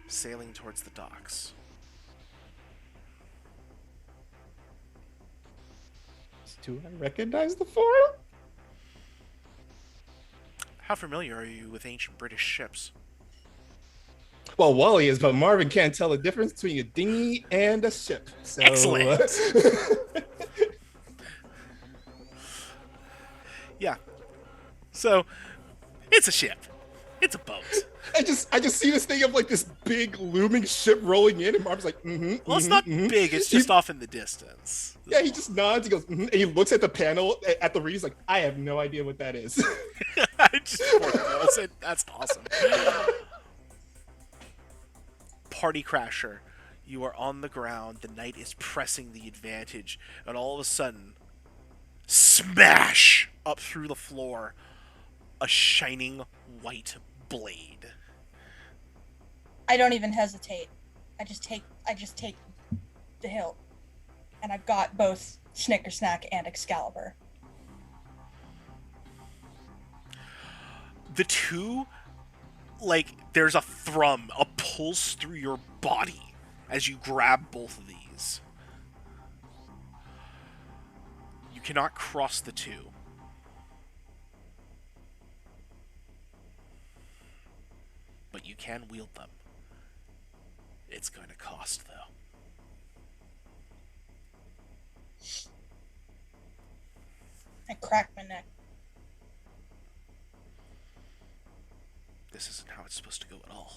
Sailing towards the docks. Do I recognize the form? How familiar are you with ancient British ships? Well, Wally is, but Marvin can't tell the difference between a dinghy and a ship. So, Excellent. Yeah. So, it's a ship. It's a boat. I just see this thing of like this big looming ship rolling in, and Marvin's like, Well, it's not big. It's just off in the distance. Yeah, he just nods. He goes, and he looks at the panel at the read. He's like, I have no idea what that is. Just foregoes it. That's awesome. Party Crasher, you are on the ground. The knight is pressing the advantage, and all of a sudden, smash up through the floor, a shining white blade. I don't even hesitate. I just take the hilt. And I've got both Snickersnack and Excalibur. The two, like, there's a thrum, a pulse through your body as you grab both of these. You cannot cross the two. But you can wield them. It's going to cost, though. I crack my neck. This isn't how it's supposed to go at all.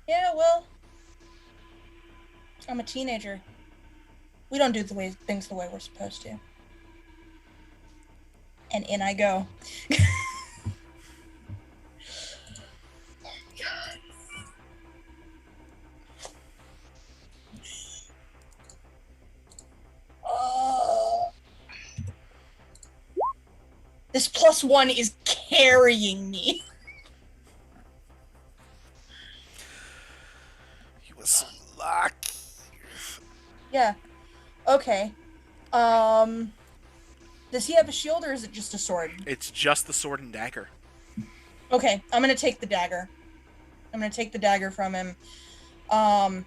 Yeah, well, I'm a teenager. We don't do things the way we're supposed to. And in I go. This +1 is carrying me. You were so lucky. Yeah. Okay. Does he have a shield or is it just a sword? It's just the sword and dagger. Okay, I'm gonna take the dagger. I'm gonna take the dagger from him. I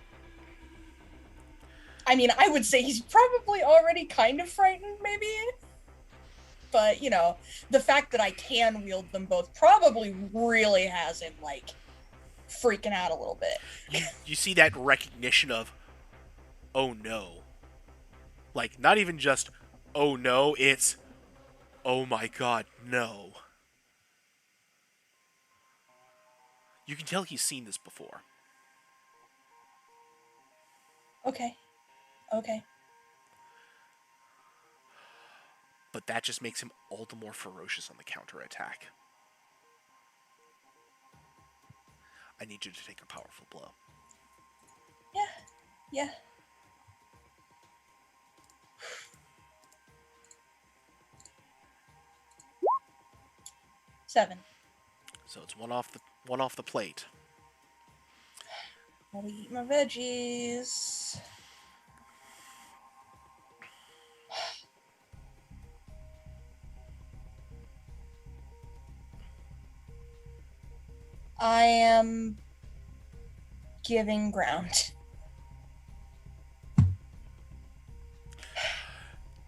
mean, I would say he's probably already kind of frightened, maybe. But, you know, the fact that I can wield them both probably really has him, like, freaking out a little bit. You see that recognition of, oh no. Like, not even just, oh no, it's, oh my god, no. You can tell he's seen this before. Okay. Okay. But that just makes him all the more ferocious on the counterattack. I need you to take a powerful blow. Yeah. Yeah. Seven. So it's one off the plate. I'll eat my veggies. I am giving ground.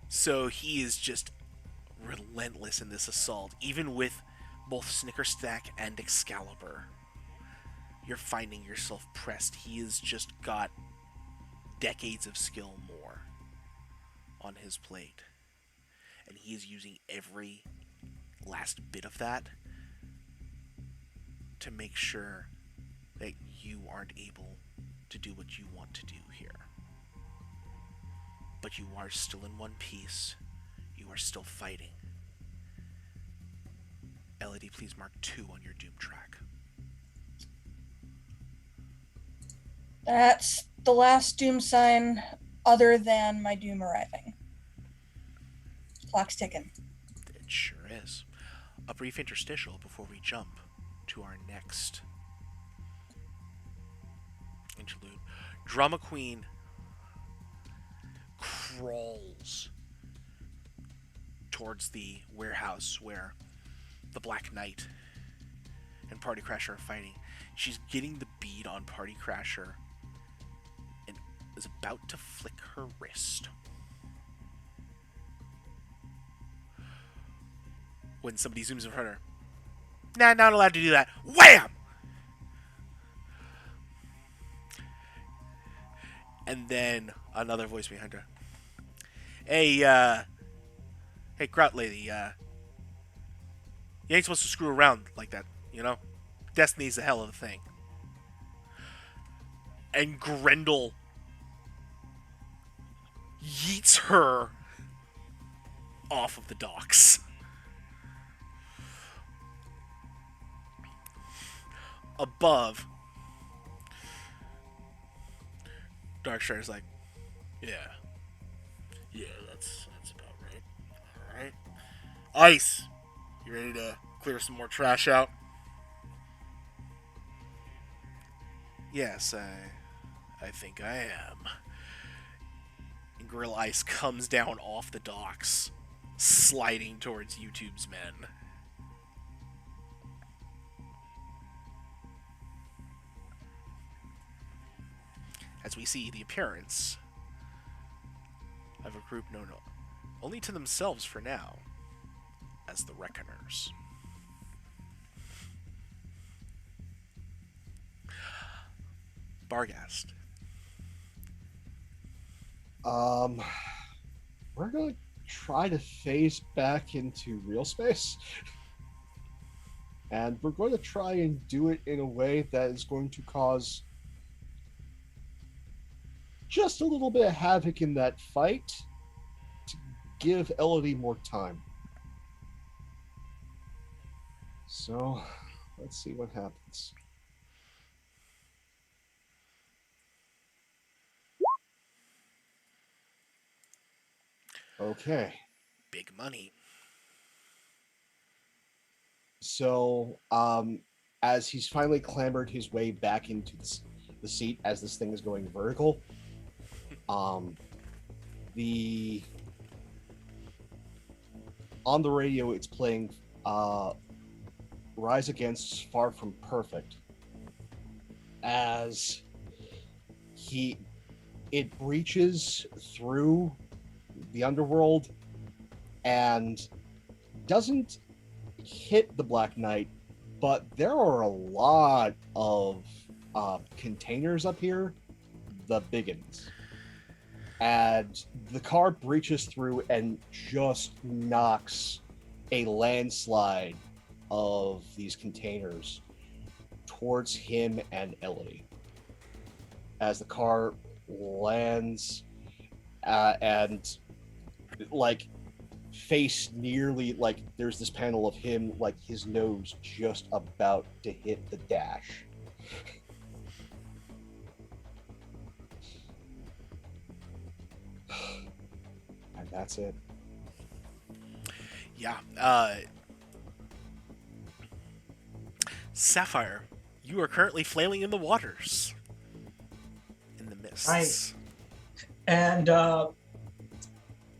So he is just relentless in this assault, even with both Snickersnack and Excalibur. You're finding yourself pressed. He has just got decades of skill more on his plate. And he is using every last bit of that to make sure that you aren't able to do what you want to do here. But you are still in one piece. You are still fighting. LED, please mark 2 on your doom track. That's the last doom sign other than my doom arriving. Clock's ticking. It sure is. A brief interstitial before we jump to our next interlude. Drama Queen crawls towards the warehouse where the Black Knight and Party Crasher are fighting. She's getting the bead on Party Crasher and is about to flick her wrist when somebody zooms in front of her. Nah, not allowed to do that. Wham! And then another voice behind her. Hey, Kraut lady, you ain't supposed to screw around like that, you know? Destiny's a hell of a thing. And Grendel yeets her off of the docks. Above, Darkstrider's like, yeah, that's about right. All right, Ice, you ready to clear some more trash out? Yes, I think I am. And Gorilla Ice comes down off the docks, sliding towards YouTube's men. As we see the appearance of a group known only to themselves for now as the Reckoners. Barghast. We're gonna try to phase back into real space. And we're going to try and do it in a way that is going to cause just a little bit of havoc in that fight to give Elodie more time. So, let's see what happens. Okay. Big money. So, as he's finally clambered his way back into the seat as this thing is going vertical, on the radio it's playing Rise Against Far From Perfect as it breaches through the underworld and doesn't hit the Black Knight, but there are a lot of containers up here, the biggins. And the car breaches through and just knocks a landslide of these containers towards him and Elodie. As the car lands and like face nearly, like there's this panel of him, like his nose just about to hit the dash. And that's it. Yeah. Sapphire, you are currently flailing in the waters. In the mists. Right. And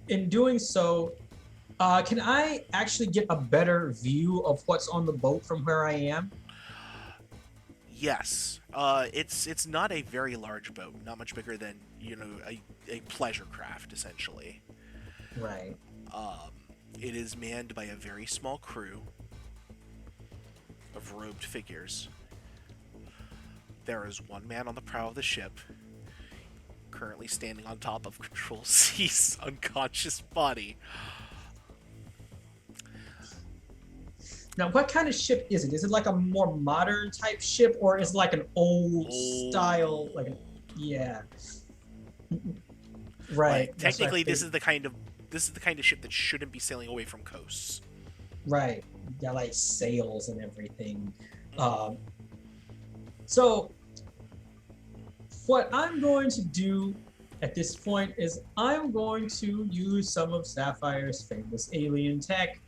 in doing so, can I actually get a better view of what's on the boat from where I am? Yes. It's not a very large boat, not much bigger than, a pleasure craft, essentially. Right. It is manned by a very small crew of robed figures. There is one man on the prow of the ship, currently standing on top of Control C's unconscious body. Now, what kind of ship is it? Is it like a more modern type ship, or is it like an old style, yeah. Right. Like, technically, this is the kind of ship that shouldn't be sailing away from coasts. Right. Got like sails and everything. So what I'm going to do at this point is I'm going to use some of Sapphire's famous alien tech.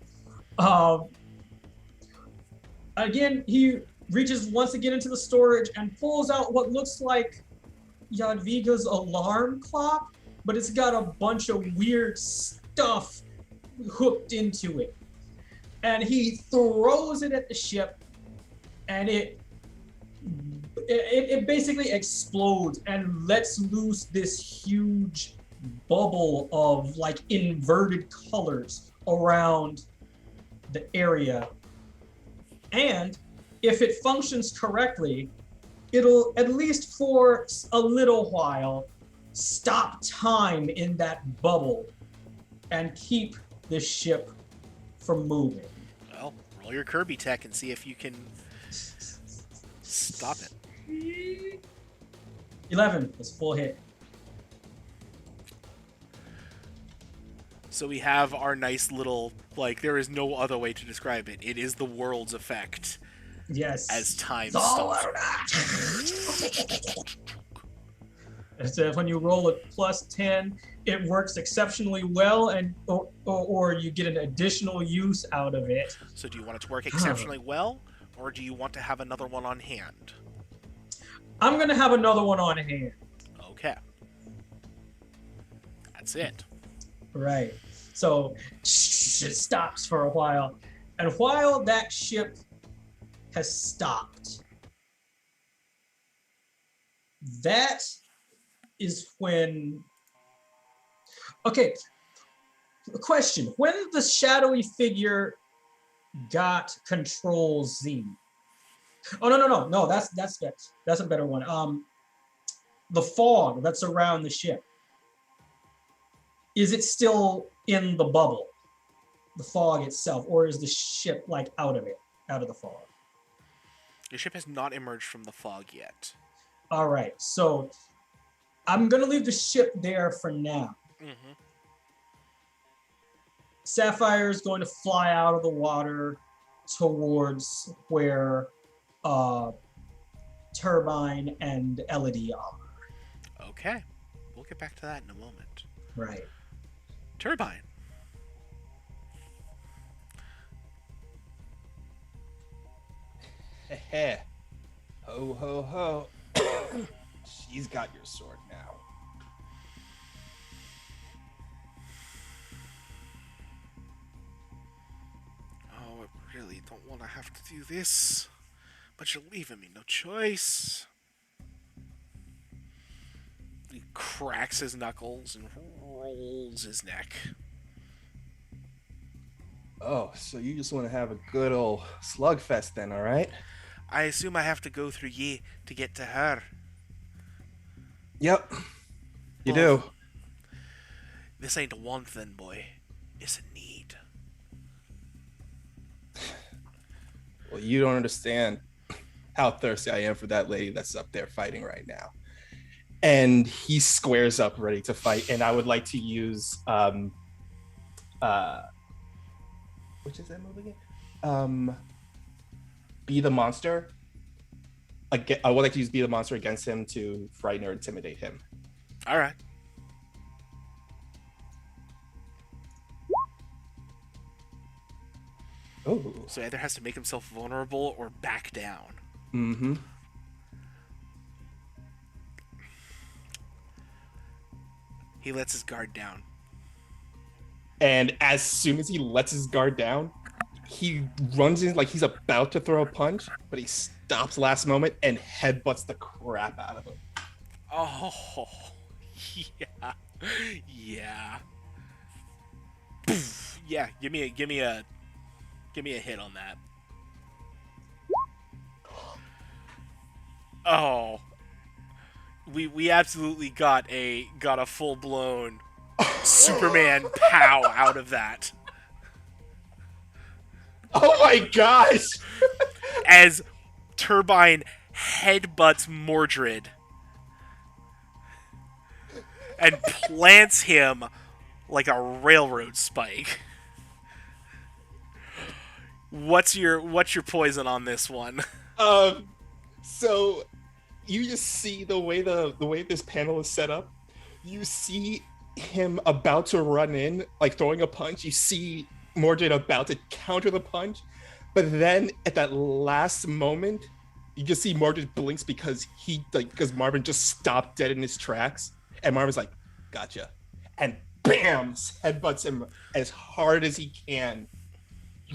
Again, he reaches once again into the storage and pulls out what looks like Jadviga's alarm clock, but it's got a bunch of weird stuff hooked into it. And he throws it at the ship, and it basically explodes and lets loose this huge bubble of like inverted colors around the area. And if it functions correctly, it'll, at least for a little while, stop time in that bubble and keep the ship from moving. Well, roll your Kirby tech and see if you can stop it. 11 is full hit. So we have our nice little, like, there is no other way to describe it. It is the world's effect Yes. as time It's all stops. So when you roll a plus 10, it works exceptionally well, and or you get an additional use out of it. So do you want it to work exceptionally well, or do you want to have another one on hand? I'm going to have another one on hand. Okay. That's it. Right. So it stops for a while. And while that ship has stopped, that is when... Okay, question. When the shadowy figure got Control Z... Oh, no, that's a better one. The fog that's around the ship. Is it still in the bubble, the fog itself, or is the ship like out of the fog? Your ship has not emerged from the fog yet. All right, so I'm gonna leave the ship there for now. Mm-hmm. Sapphire is going to fly out of the water towards where Turbine and Elodie are. Okay. We'll get back to that in a moment. Right. Turbine. Heh. Ho, ho, ho. She's got your sword now. Oh, I really don't want to have to do this, but you're leaving me no choice. He cracks his knuckles and rolls his neck. Oh, so you just want to have a good old slugfest then, all right? I assume I have to go through ye to get to her. Yep. You Well, do. This ain't a want then, boy. It's a need. Well, you don't understand how thirsty I am for that lady that's up there fighting right now. And he squares up ready to fight, and I would like to use which is that move again? Be the monster. Again, I would like to use Be the Monster against him to frighten or intimidate him. Alright. Oh. So either has to make himself vulnerable or back down. Mm-hmm. He lets his guard down. And as soon as he lets his guard down, he runs in like he's about to throw a punch, but he stops last moment and headbutts the crap out of him. Oh, yeah, yeah. Poof. Yeah, give me a hit on that. Oh, we absolutely got a full blown Superman pow out of that. Oh my gosh! As Turbine headbutts Mordred and plants him like a railroad spike. What's your poison on this one? So you just see the way this panel is set up. You see him about to run in, like throwing a punch. You see Mordred about to counter the punch, but then at that last moment, you just see Mordred blinks because Marvin just stopped dead in his tracks, and Marvin's like, "Gotcha," and bam, headbutts him as hard as he can,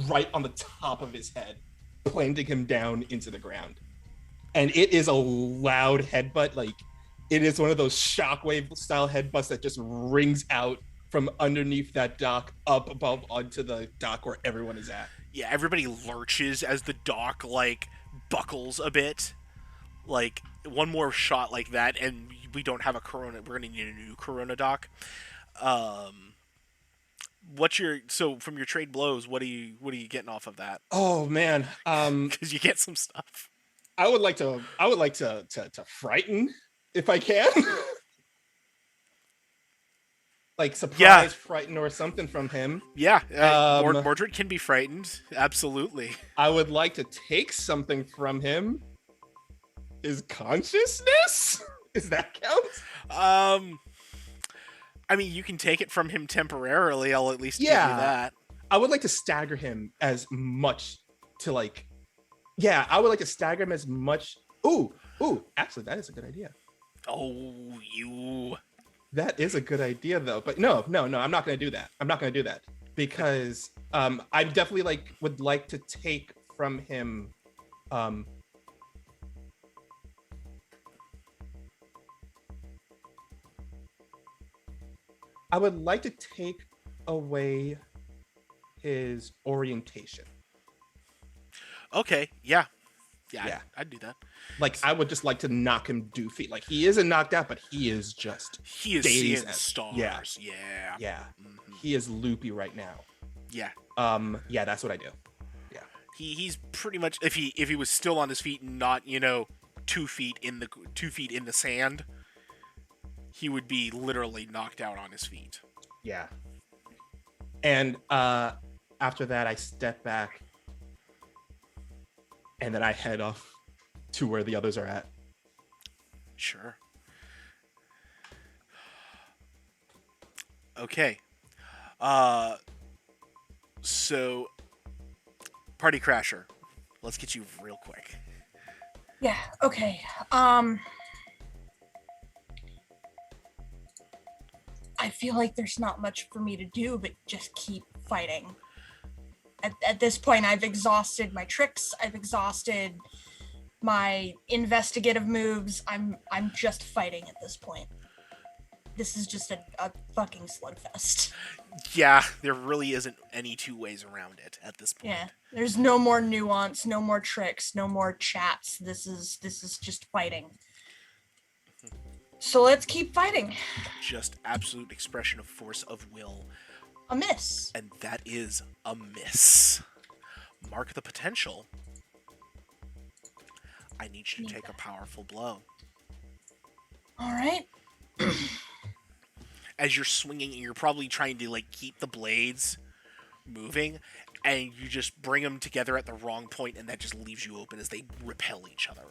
right on the top of his head, planting him down into the ground. And it is a loud headbutt, like it is one of those shockwave style headbutts that just rings out from underneath that dock up above onto the dock where everyone is at. Yeah, everybody lurches as the dock like buckles a bit. Like one more shot like that, and we don't have a Corona. We're gonna need a new Corona dock. Um, what's your from your trade blows? What are you getting off of that? Oh man, Because you get some stuff. I would like to frighten if I can. Like surprise, frighten, or something from him. Yeah, Mordred can be frightened. Absolutely. I would like to take something from him. His consciousness? Is that count? I mean, you can take it from him temporarily. I'll at least give you that. I would like to stagger him as much to like. Yeah, I would like to stagger him as much. Ooh, actually, that is a good idea. Oh, you. That is a good idea, though. But no, I'm not going to do that. I'm not going to do that because I definitely would like to take from him. I would like to take away his orientation. Okay. Yeah. I'd do that. Like, I would just like to knock him doofy. Like, he isn't knocked out, but he is just seeing stars. Yeah. Mm-hmm. He is loopy right now. Yeah. Yeah, that's what I do. Yeah. He's pretty much if he was still on his feet and not 2 feet in the sand, he would be literally knocked out on his feet. Yeah. And after that, I step back. And then I head off to where the others are at. Sure. Okay. So, Party Crasher, let's get you real quick. Yeah, okay. I feel like there's not much for me to do but just keep fighting. At this point, I've exhausted my tricks. I've exhausted my investigative moves. I'm just fighting at this point. This is just a fucking slugfest. Yeah, there really isn't any two ways around it at this point. Yeah, there's no more nuance, no more tricks, no more chats. This is just fighting. So let's keep fighting. Just absolute expression of force of will. A miss. And that is a miss. Mark the potential. I need you to take a powerful blow. All right. As you're swinging, you're probably trying to keep the blades moving, and you just bring them together at the wrong point, and that just leaves you open as they repel each other.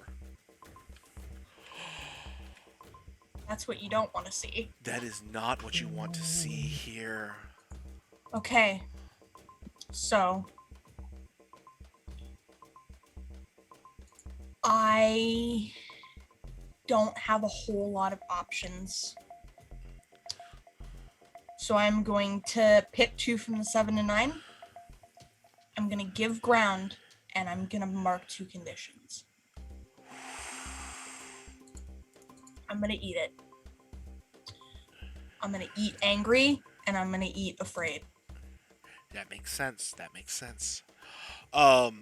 That's what you don't want to see. That is not what you want to see here. Okay. So I don't have a whole lot of options. So I'm going to pick 2 from the 7 and 9. I'm going to give ground, and I'm going to mark 2 conditions. I'm going to eat it. I'm going to eat angry, and I'm going to eat afraid. That makes sense. The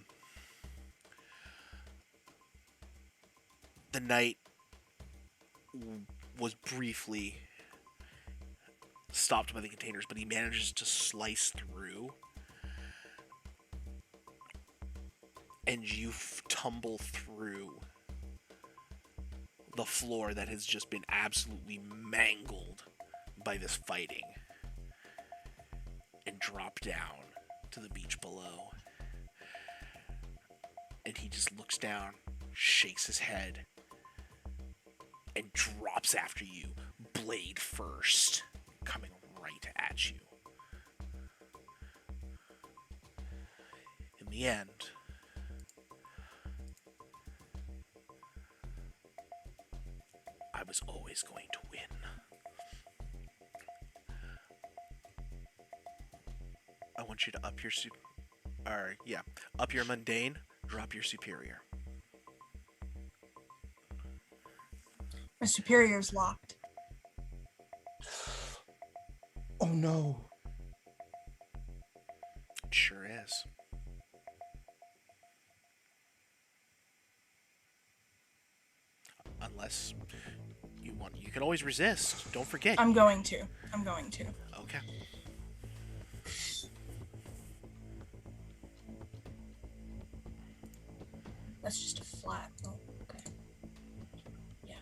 knight was briefly stopped by the containers, but he manages to slice through, and you tumble through the floor that has just been absolutely mangled by this fighting, and drop down to the beach below. And he just looks down, shakes his head, and drops after you, blade first, coming right at you. In the end, I was always going to win. I want you to up your up your mundane, drop your superior. My superior's locked. Oh no. It sure is. Unless you can always resist. Don't forget. I'm going to. I'm going to. Okay. That's just a flat. Oh, okay. Yeah.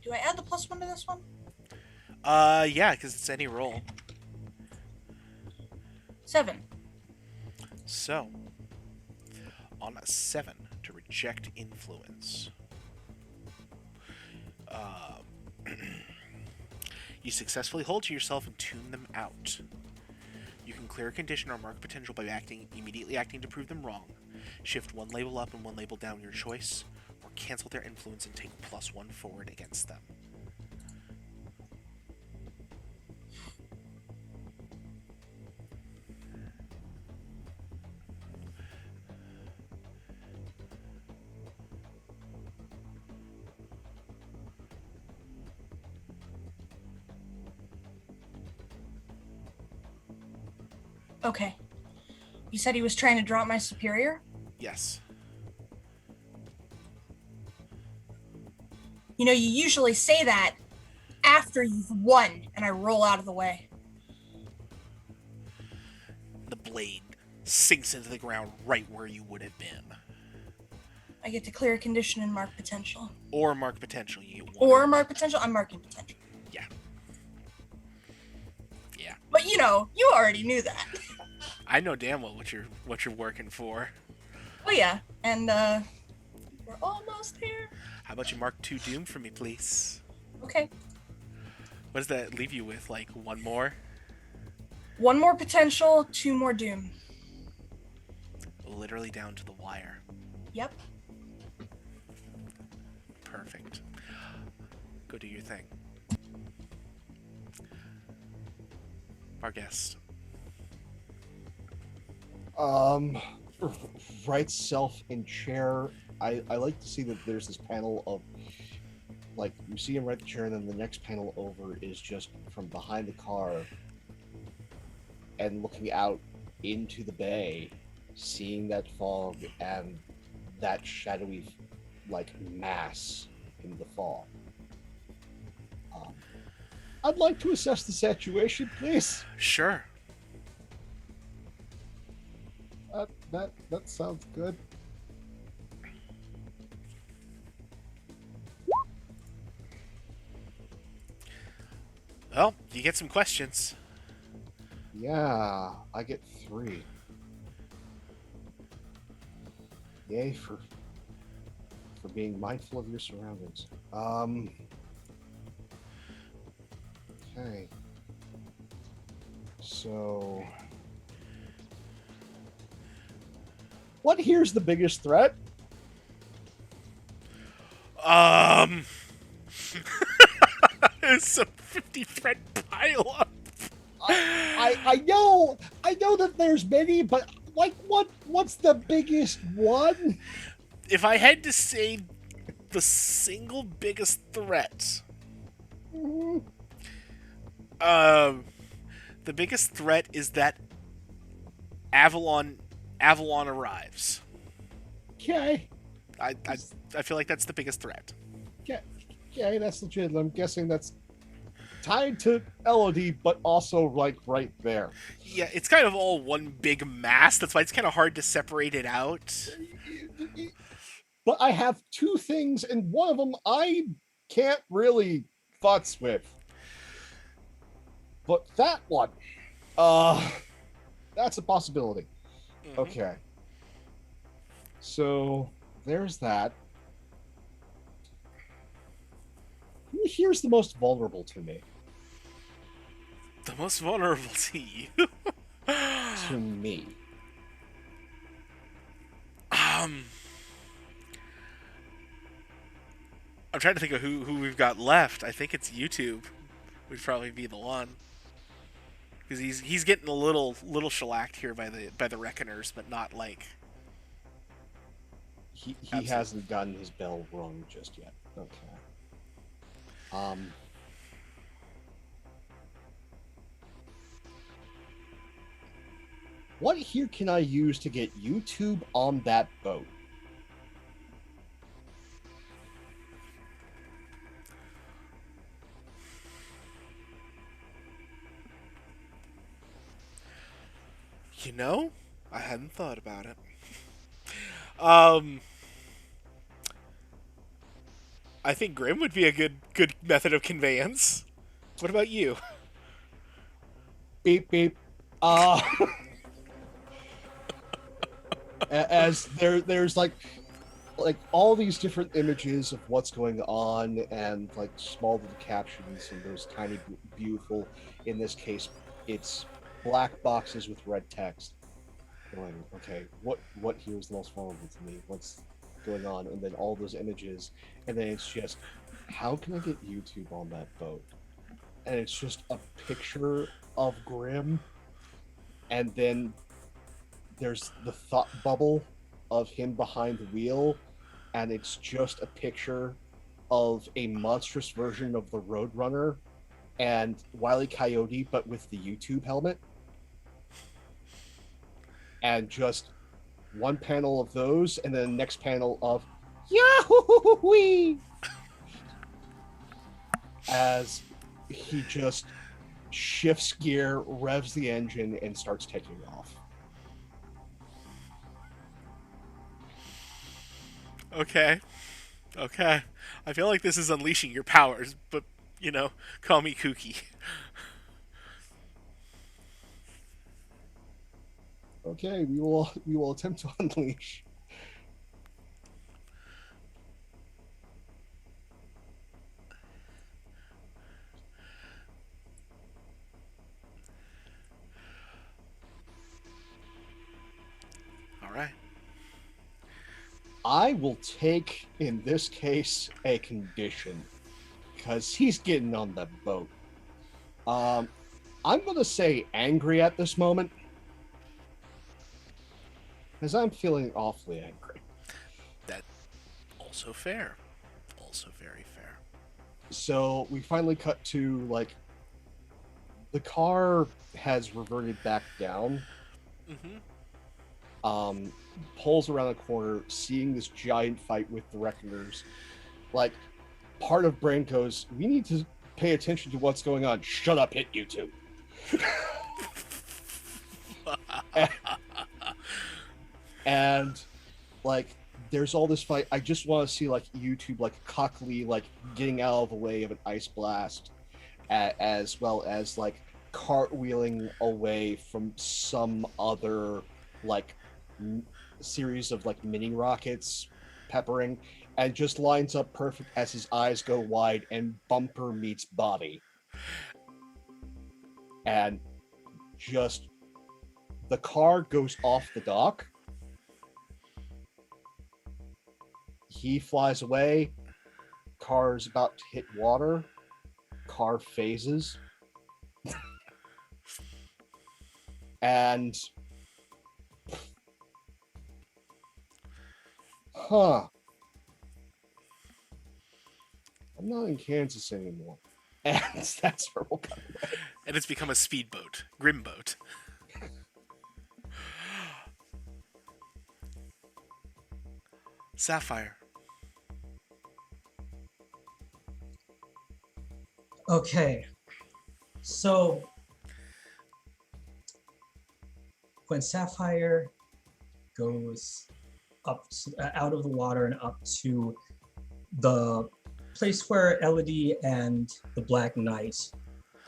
Do I add the +1 to this one? Yeah, because it's any roll. 7. So, on a 7 to reject influence, you successfully hold to yourself and tune them out. You can clear a condition or mark potential by immediately acting to prove them wrong. Shift one label up and one label down, your choice, or cancel their influence and take +1 forward against them. Okay. You said he was trying to drop my superior? Yes. You know, you usually say that after you've won, and I roll out of the way. The blade sinks into the ground right where you would have been. I get to clear a condition and mark potential. Or mark potential. You get one. Or mark potential? I'm marking potential. Yeah. Yeah. But you know, you already knew that. I know damn well what you're working for. Oh yeah, and we're almost there. How about you mark 2 doom for me, please? Okay. What does that leave you with? Like one more? 1 more potential, 2 more doom. Literally down to the wire. Yep. Perfect. Go do your thing. Our guest. Right self in chair. I like to see that there's this panel of, like, you see him right in the chair, and then the next panel over is just from behind the car and looking out into the bay, seeing that fog and that shadowy, like, mass in the fog. I'd like to assess the situation, please. Sure. That sounds good. Well, you get some questions. Yeah, I get 3. Yay for being mindful of your surroundings. Okay. So, what here's the biggest threat? It's a 50 threat pile up. I know that there's many, but like what's the biggest one? If I had to say the single biggest threat, Mhm. the biggest threat is that Avalon arrives. Okay. I feel like that's the biggest threat. Okay, that's legit. I'm guessing that's tied to LOD, but also like right there. Yeah, it's kind of all one big mass. That's why it's kind of hard to separate it out. But I have 2 things, and one of them I can't really futz with. But that one, that's a possibility. Mhm. Okay. So there's that. Who here's the most vulnerable to me? The most vulnerable to you. To me. I'm trying to think of who we've got left. I think it's YouTube would probably be the one, because he's getting a little shellacked here by the Reckoners, but not like He Absolutely. hasn't gotten his bell rung just yet. Okay. What here can I use to get YouTube on that boat? You know, I hadn't thought about it. Um, I think Grim would be a good method of conveyance. What about you? Beep beep. As there's like all these different images of what's going on, and like small little captions, and those tiny beautiful, in this case it's black boxes with red text going, okay, what here is the most vulnerable to me, what's going on, and then all those images, and then it's just, how can I get YouTube on that boat? And it's just a picture of Grim, and then there's the thought bubble of him behind the wheel, and it's just a picture of a monstrous version of the Roadrunner and Wile E. Coyote, but with the YouTube helmet. And just one panel of those, and then the next panel of Yahoo! As he just shifts gear, revs the engine, and starts taking off. Okay. Okay. I feel like this is unleashing your powers, but, call me kooky. Okay, we will attempt to unleash. All right. I will take, in this case, a condition, because he's getting on the boat. I'm going to say angry at this moment, because I'm feeling awfully angry. That also fair. Also very fair. So we finally cut to, like, the car has reverted back down. Mm-hmm. Pulls around the corner, seeing this giant fight with the Reckoners. Like, part of brain goes, we need to pay attention to what's going on. Shut up, hit YouTube. and like, there's all this fight. I just want to see like YouTube, like cockily, like getting out of the way of an ice blast, as well as like cartwheeling away from some other like series of like mini rockets peppering, and just lines up perfect as his eyes go wide and bumper meets body, and just the car goes off the dock. He flies away. Car's about to hit water. Car phases. And I'm not in Kansas anymore. And that's where we'll cut away. And it's become a speedboat. Grim boat. Sapphire. Okay. So when Sapphire goes up out of the water and up to the place where Elodie and the Black Knight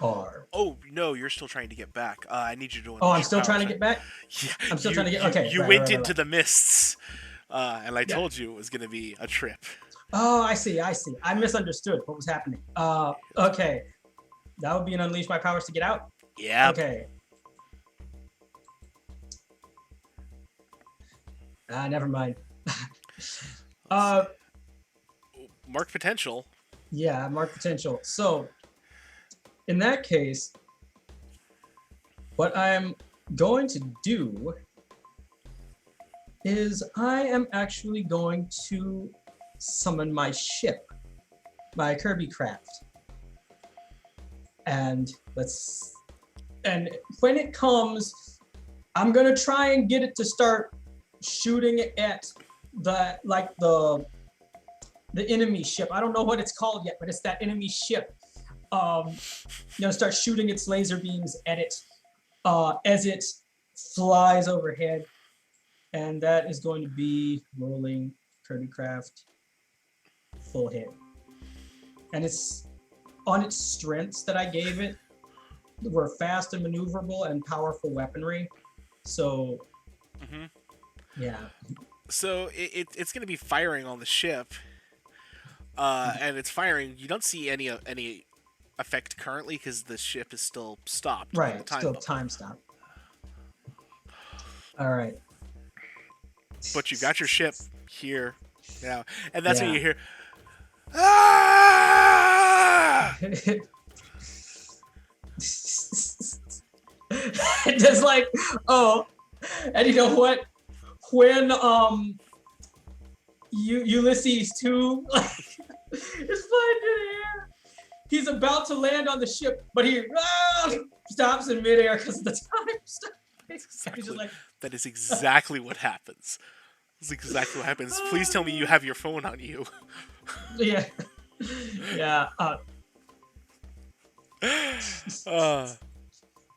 are. Oh, no, you're still trying to get back. I need you to... Oh, I'm still trying to get back? Yeah, I'm still trying to get... Okay. You went into the mists, and I told you it was going to be a trip. Oh, I see. I misunderstood what was happening. Okay. That would be an unleash my powers to get out? Yeah. Okay. Never mind. Mark potential. Yeah, mark potential. So, in that case, what I'm going to do is I am actually going to summon my ship, my Kirby craft. And when it comes, I'm gonna try and get it to start shooting at the enemy ship. I don't know what it's called yet, but it's that enemy ship. Gonna start shooting its laser beams at it as it flies overhead, and that is going to be rolling Kirby Craft full hit. And it's on its strengths that I gave it were fast and maneuverable and powerful weaponry. So, yeah. So it's going to be firing on the ship, and it's firing. You don't see any effect currently because the ship is still stopped. Right, The time still bubble. time stop. All right. But you've got your ship here now, and that's when you hear. Ah! Just like, oh, and you know what? When Ulysses 2 like is flying through the air, he's about to land on the ship, but he stops in midair because of the time stop. Exactly. Just like, that is exactly what happens. That's exactly what happens. Please tell me you have your phone on you. yeah. Yeah. All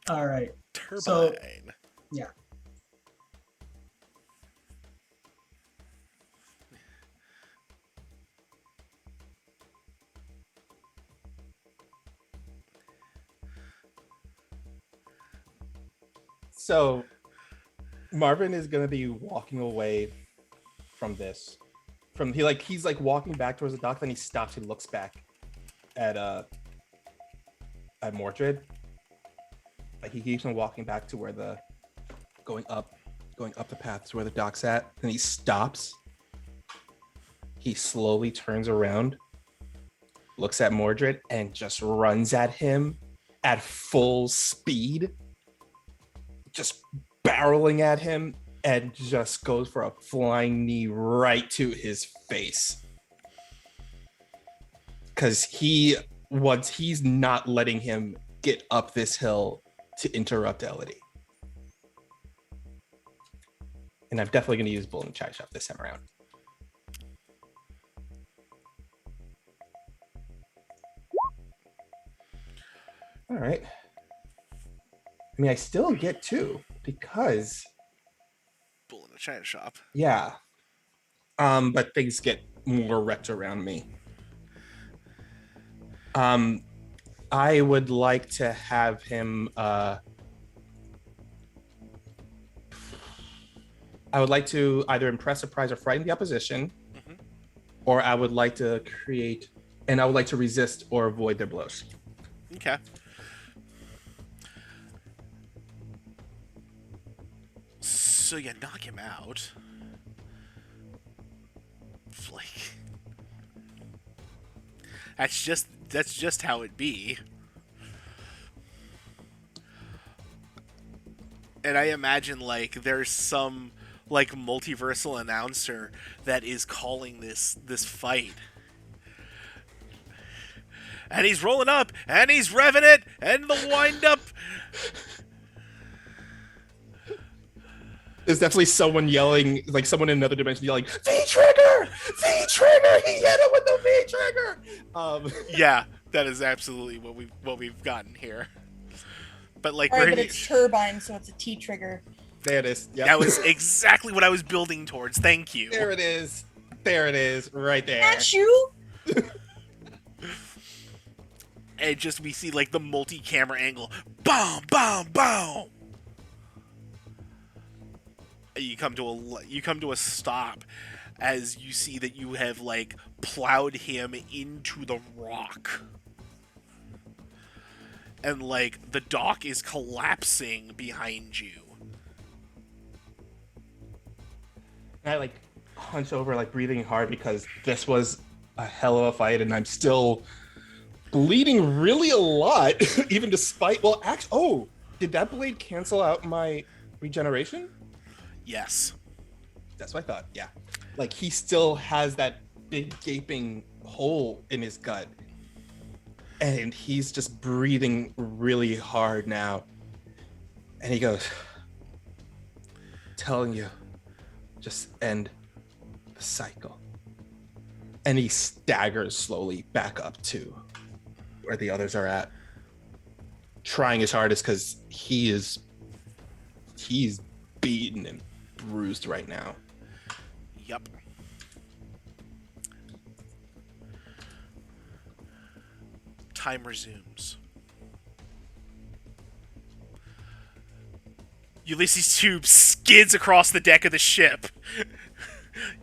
right. Turbine. So, yeah. So Marvin is gonna be walking away from this. He's walking back towards the dock, then he stops and looks back at Mordred. Like he keeps on walking back to where going up the path to where the dock's at, and he stops. He slowly turns around, looks at Mordred, and just runs at him at full speed. Just barreling at him and just goes for a flying knee right to his face. Because he's not letting him get up this hill to interrupt Elodie. And I'm definitely going to use Bull and Chai Shop this time around. All right. I mean, I still get 2 because Bull in a China shop. Yeah. But things get more wrecked around me. I would like to have him I would like to either impress, surprise, or frighten the opposition, or I would like to resist or avoid their blows. Okay. So you knock him out. Like, that's just how it be. And I imagine like there's some like multiversal announcer that is calling this fight. And he's rolling up, and he's revving it, and the wind up. There's definitely someone yelling, like someone in another dimension yelling, V-Trigger! V-Trigger! He hit it with the V-Trigger! Yeah, that is absolutely what we've gotten here. But like, but it's turbine, so it's a T-trigger. There it is. Yep. That was exactly what I was building towards. Thank you. There it is. There it is. Right there. At you? And just we see like the multi-camera angle. Boom, boom, boom. You come to a stop as you see that you have like plowed him into the rock. And like the dock is collapsing behind you. I like hunch over, like breathing hard because this was a hell of a fight, and I'm still bleeding really a lot, even despite. Well, actually, oh, did that blade cancel out my regeneration? Yes. That's what I thought. Yeah, like he still has that big gaping hole in his gut, and he's just breathing really hard now. And he goes, telling you, just end the cycle. And he staggers slowly back up to where the others are at, trying his hardest because he's beaten and bruised right now. Yup. Time resumes. Ulysses' tube skids across the deck of the ship,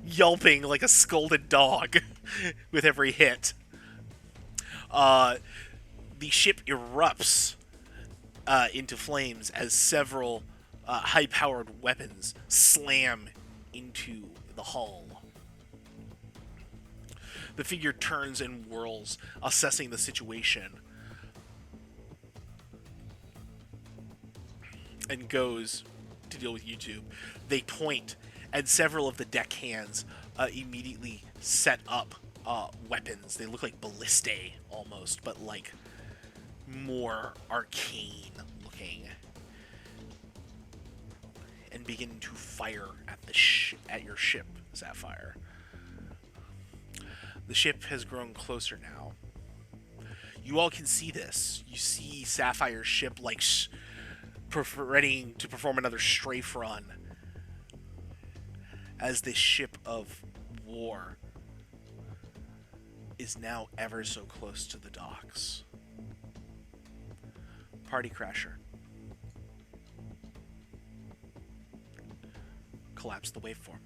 yelping like a scolded dog with every hit. The ship erupts into flames as several high-powered weapons slam into the hull. The figure turns and whirls, assessing the situation, and goes to deal with YouTube. They point, and several of the deckhands immediately set up weapons. They look like ballistae almost, but like more arcane looking, and begin to fire at at your ship, Sapphire. The ship has grown closer now. You all can see this. You see Sapphire's ship like ready to perform another strafe run as this ship of war is now ever so close to the docks. Party Crasher. Collapse the waveform.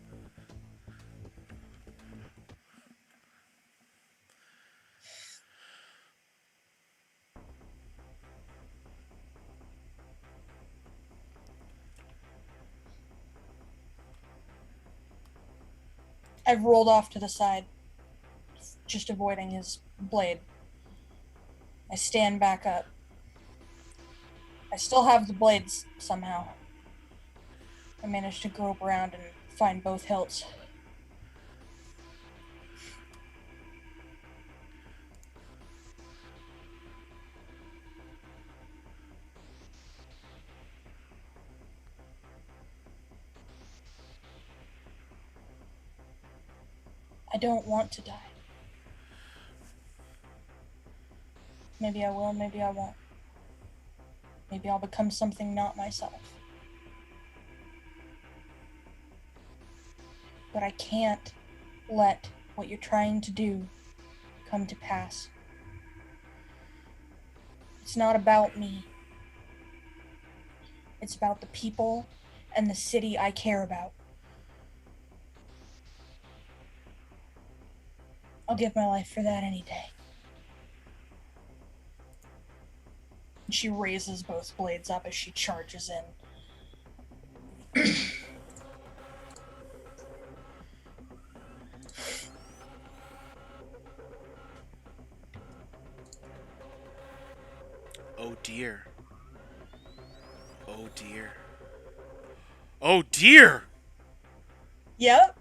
I've rolled off to the side, just avoiding his blade. I stand back up. I still have the blades somehow. I managed to grope around and find both hilts. I don't want to die. Maybe I will, maybe I won't. Maybe I'll become something not myself. But I can't let what you're trying to do come to pass. It's not about me. It's about the people and the city I care about. I'll give my life for that any day. And she raises both blades up as she charges in. Oh dear. Oh dear. Oh dear! Yep.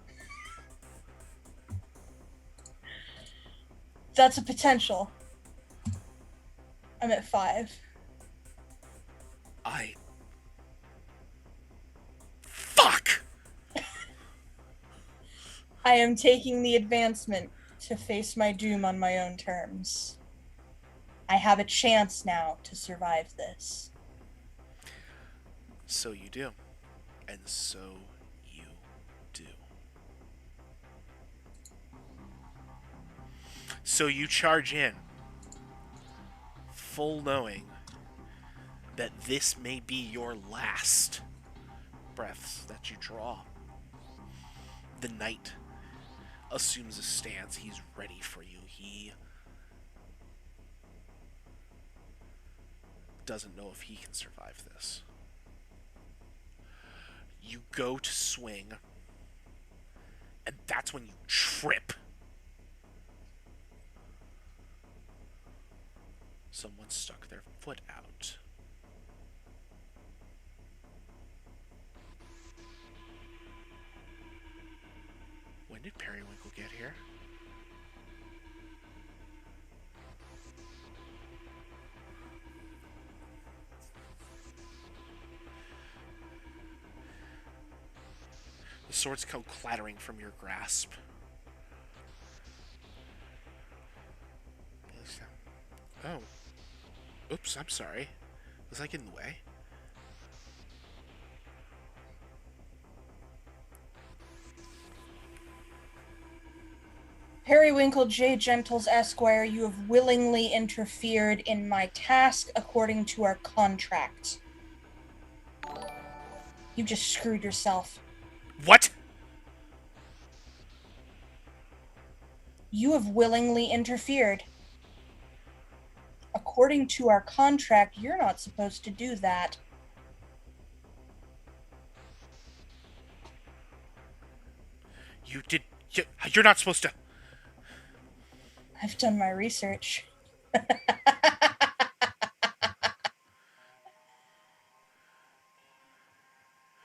That's a potential. I'm at 5. Fuck! I am taking the advancement to face my doom on my own terms. I have a chance now to survive this. So you do. And so you do. So you charge in, full knowing that this may be your last breaths that you draw. The knight assumes a stance. He's ready for you. He doesn't know if he can survive this. You go to swing, and that's when you trip. Someone stuck their foot out. When did Periwinkle get here? swords come clattering from your grasp. Oh. Oops, I'm sorry. Was I getting in the way? Periwinkle J. Gentles Esquire, you have willingly interfered in my task according to our contract. You just screwed yourself. What? You have willingly interfered. According to our contract, you're not supposed to do that. You're not supposed to. I've done my research.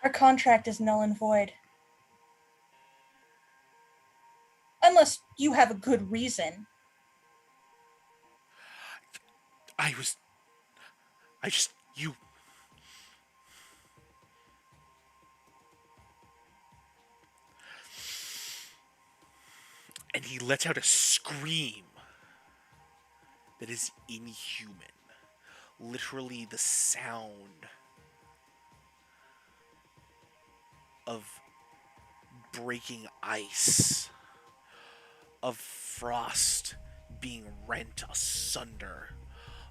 Our contract is null and void. Unless you have a good reason. You. And he lets out a scream that is inhuman. Literally the sound of breaking ice, of frost being rent asunder,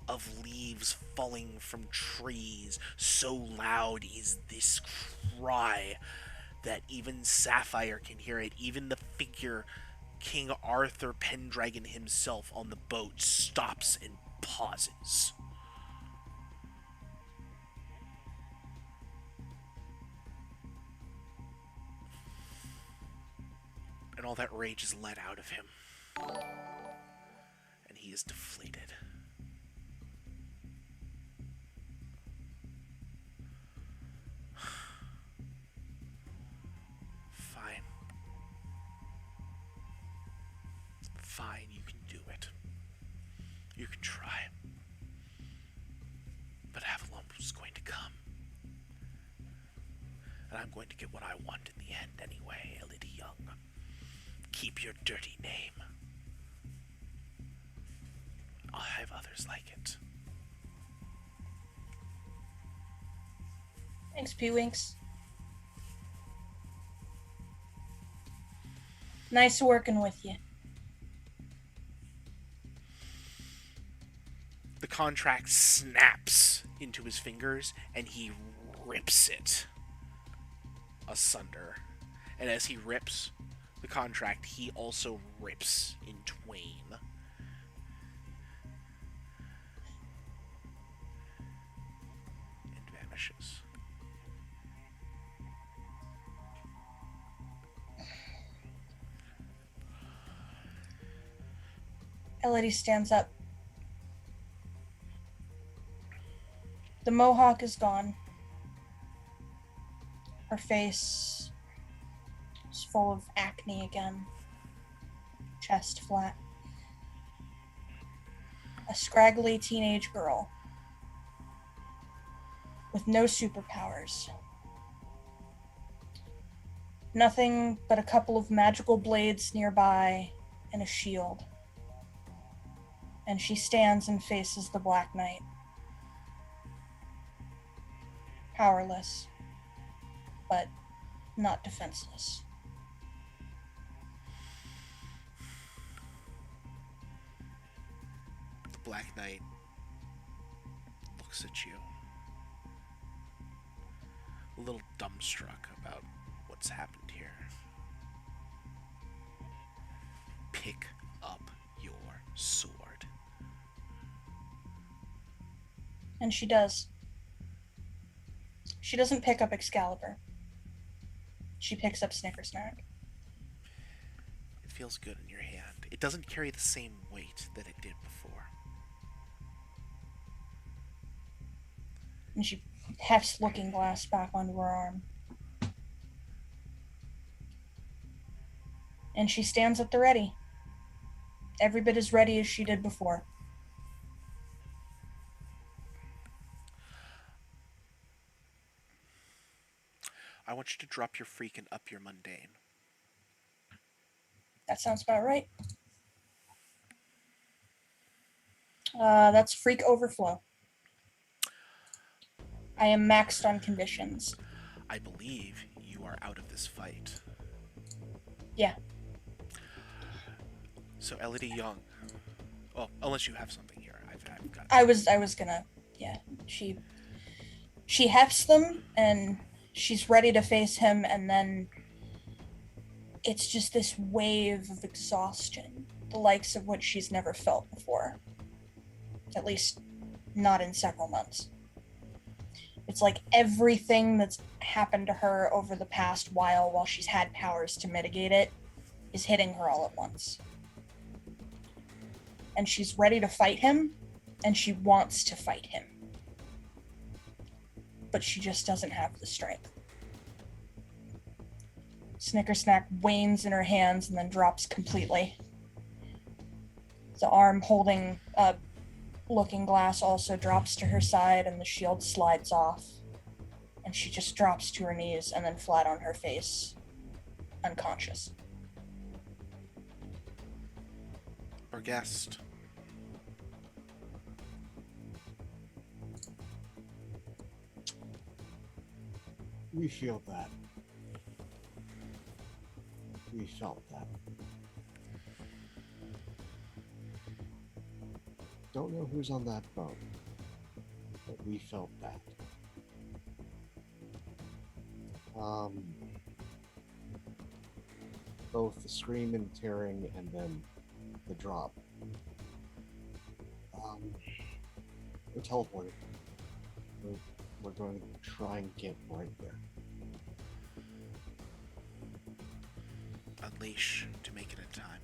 of leaves falling from trees. So loud is this cry that even Sapphire can hear it. Even the figure, King Arthur Pendragon himself on the boat, stops and pauses. And all that rage is let out of him. And he is deflated. Fine. Fine, you can do it. You can try. But Avalon was going to come. And I'm going to get what I want in the end anyway, Elodie Young. Keep your dirty name. I'll have others like it. Thanks, P-Winks. Nice working with you. The contract snaps into his fingers, and he rips it asunder. And as he rips the contract, he also rips in twain. And vanishes. Elodie stands up. The mohawk is gone. Her face is full of acne again. Chest flat. A scraggly teenage girl with no superpowers. Nothing but a couple of magical blades nearby and a shield. And she stands and faces the Black Knight. Powerless, but not defenseless. The Black Knight looks at you, a little dumbstruck about what's happened here. Pick up your sword. And she does. She doesn't pick up Excalibur. She picks up Snickersnack. It feels good in your hand. It doesn't carry the same weight that it did before. And she hefts Looking Glass back onto her arm. And she stands at the ready. Every bit as ready as she did before. I want you to drop your freak and up your mundane. That sounds about right. That's freak overflow. I am maxed on conditions. I believe you are out of this fight. Yeah. So Elodie Young. Well, unless you have something here, I've got. I was gonna. Yeah. She hefts them and she's ready to face him, and then it's just this wave of exhaustion, the likes of which she's never felt before. At least, not in several months. It's like everything that's happened to her over the past while she's had powers to mitigate it, is hitting her all at once. And she's ready to fight him, and she wants to fight him. But she just doesn't have the strength. Snickersnack wanes in her hands and then drops completely. The arm holding a looking glass also drops to her side, and the shield slides off. And she just drops to her knees and then flat on her face, unconscious. Our guest. We feel that. We felt that. Don't know who's on that boat, but we felt that. Both the scream and tearing and then the drop. We're teleported. We're going to try and get right there. Unleash to make it in time.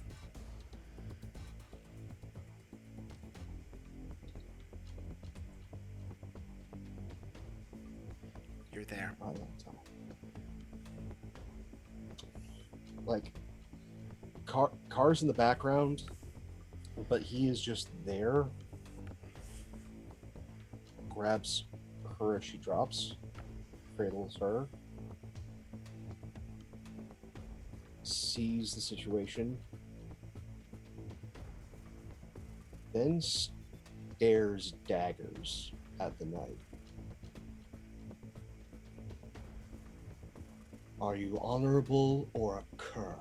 You're there. By that time. Like, cars in the background, but he is just there. Grabs her as she drops, cradles her, sees the situation, then stares daggers at the night. Are you honorable or a cur?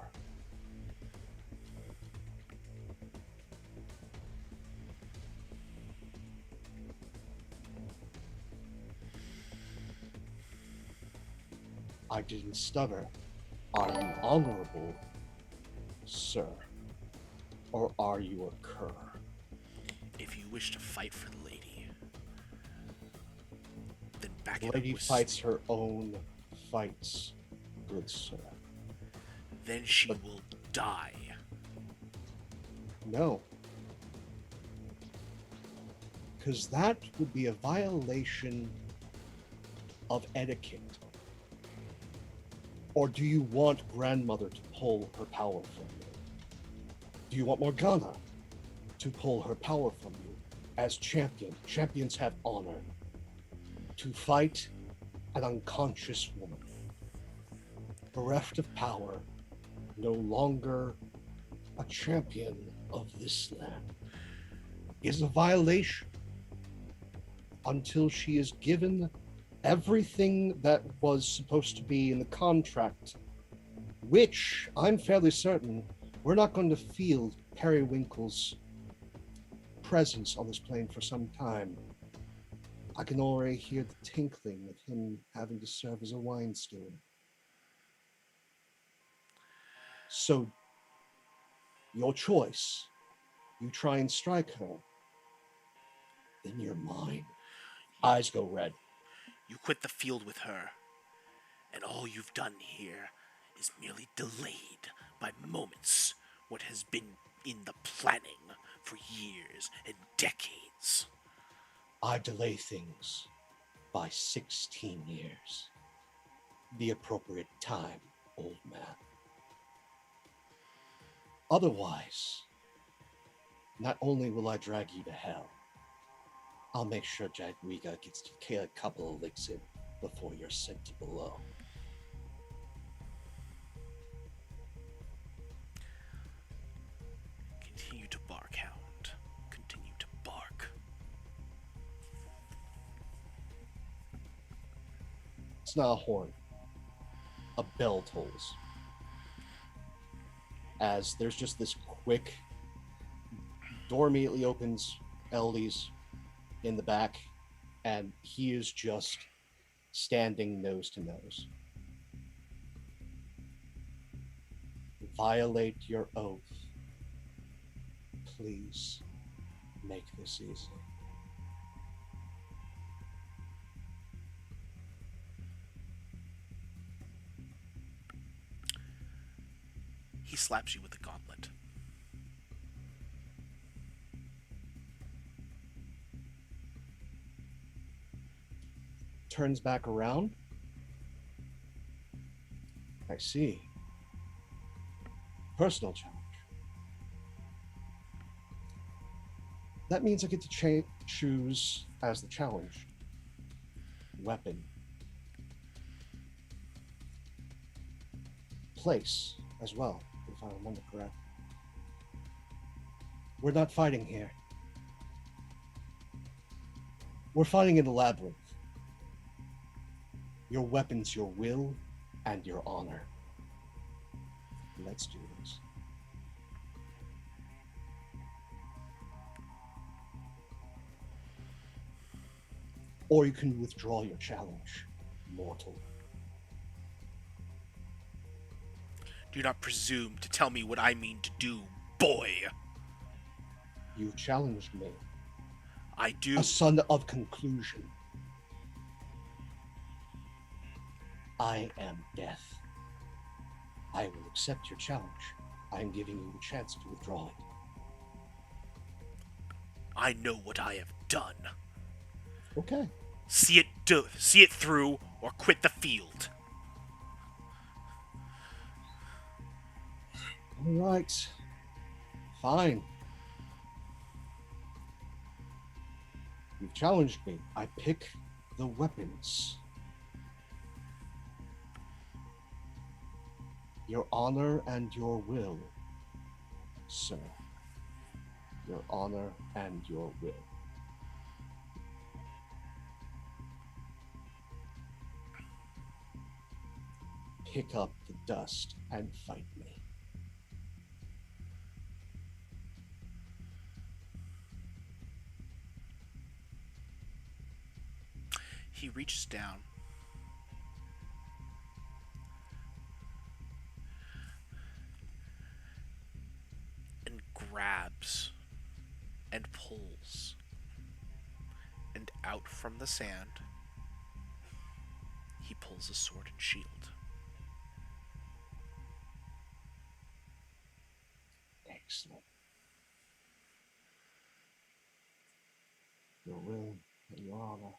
I didn't stutter. Are you honorable, sir? Or are you a cur? If you wish to fight for the lady, then back The it lady up with fights her own fights, good sir. Then she But- will die. No. Because that would be a violation of etiquette. Or do you want grandmother to pull her power from you? Do you want Morgana to pull her power from you as champion? Champions have honor. To fight an unconscious woman, bereft of power, no longer a champion of this land, is a violation until she is given everything that was supposed to be in the contract, which I'm fairly certain we're not going to feel Periwinkle's presence on this plane for some time. I can already hear the tinkling of him having to serve as a wine steward. So, your choice. You try and strike her, then you're mine. Eyes go red. You quit the field with her, and all you've done here is merely delayed by moments what has been in the planning for years and decades. I delay things by 16 years. The appropriate time, old man. Otherwise, not only will I drag you to hell, I'll make sure Jadwiga gets to a couple of licks in before you're sent to below. It's not a horn. A bell tolls. As there's just this quick door immediately opens, Eldie's in the back, and he is just standing nose to nose. Violate your oath. Please make this easy. He slaps you with the gauntlet. Turns back around. I see. Personal challenge. That means I get to choose as the challenge. Weapon. Place as well, if I remember correct. We're not fighting here. We're fighting in the labyrinth. Your weapon's your will and your honor. Let's do this. Or you can withdraw your challenge, mortal. Do not presume to tell me what I mean to do, boy. You challenged me. I do. A son of conclusion. I am death. I will accept your challenge. I am giving you a chance to withdraw it. I know what I have done. Okay. See it through, or quit the field. All right. Fine. You've challenged me. I pick the weapons. Your honor and your will, sir. Your honor and your will. Pick up the dust and fight me. He reaches down. And grabs and pulls. And out from the sand, he pulls a sword and shield. Excellent. Your will and your honor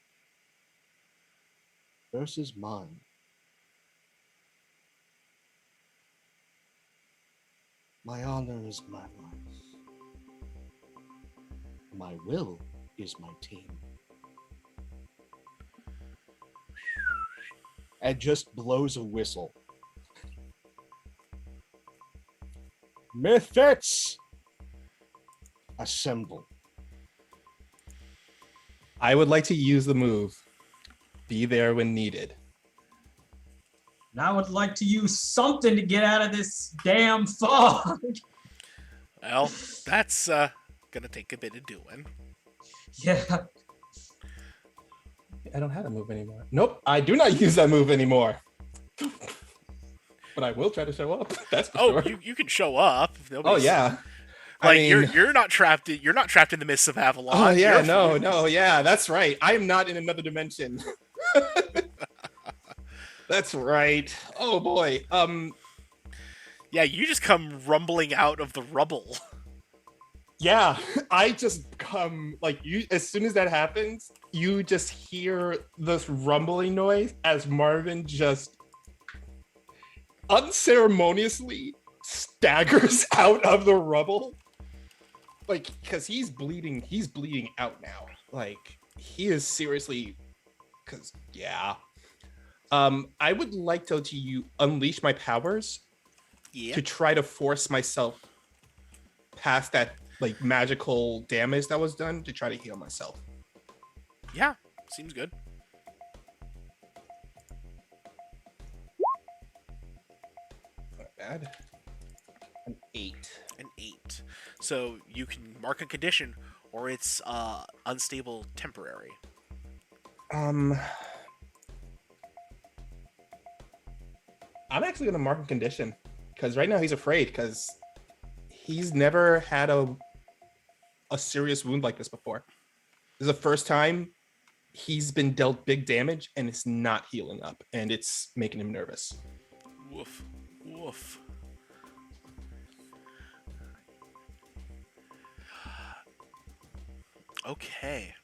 versus mine. My honor is my life. My will is my team. And just blows a whistle. Misfits! Assemble. I would like to use the move. Be there when needed. And I would like to use something to get out of this damn fog. Well, that's gonna take a bit of doing. Yeah. I don't have that move anymore. Nope, I do not use that move anymore. But I will try to show up. That's for sure. you can show up. Oh yeah. Like I mean, you're not trapped. You're not trapped in the mists of Avalon. oh yeah, You're no, yeah, that's right. I am not in another dimension. That's right. Oh boy. Yeah, you just come rumbling out of the rubble. Yeah, I just come like you. As soon as that happens, you just hear this rumbling noise as Marvin just unceremoniously staggers out of the rubble. Like, because he's bleeding out now. Like, he is seriously, because, yeah. I would like to you unleash my powers to try to force myself past that, like, magical damage that was done to try to heal myself. Yeah, seems good. bad. An 8. An 8. So you can mark a condition, or it's unstable temporary. I'm actually gonna mark a condition because right now he's afraid because he's never had a serious wound like this before. This is the first time he's been dealt big damage and it's not healing up, and it's making him nervous. Woof. Woof. Okay.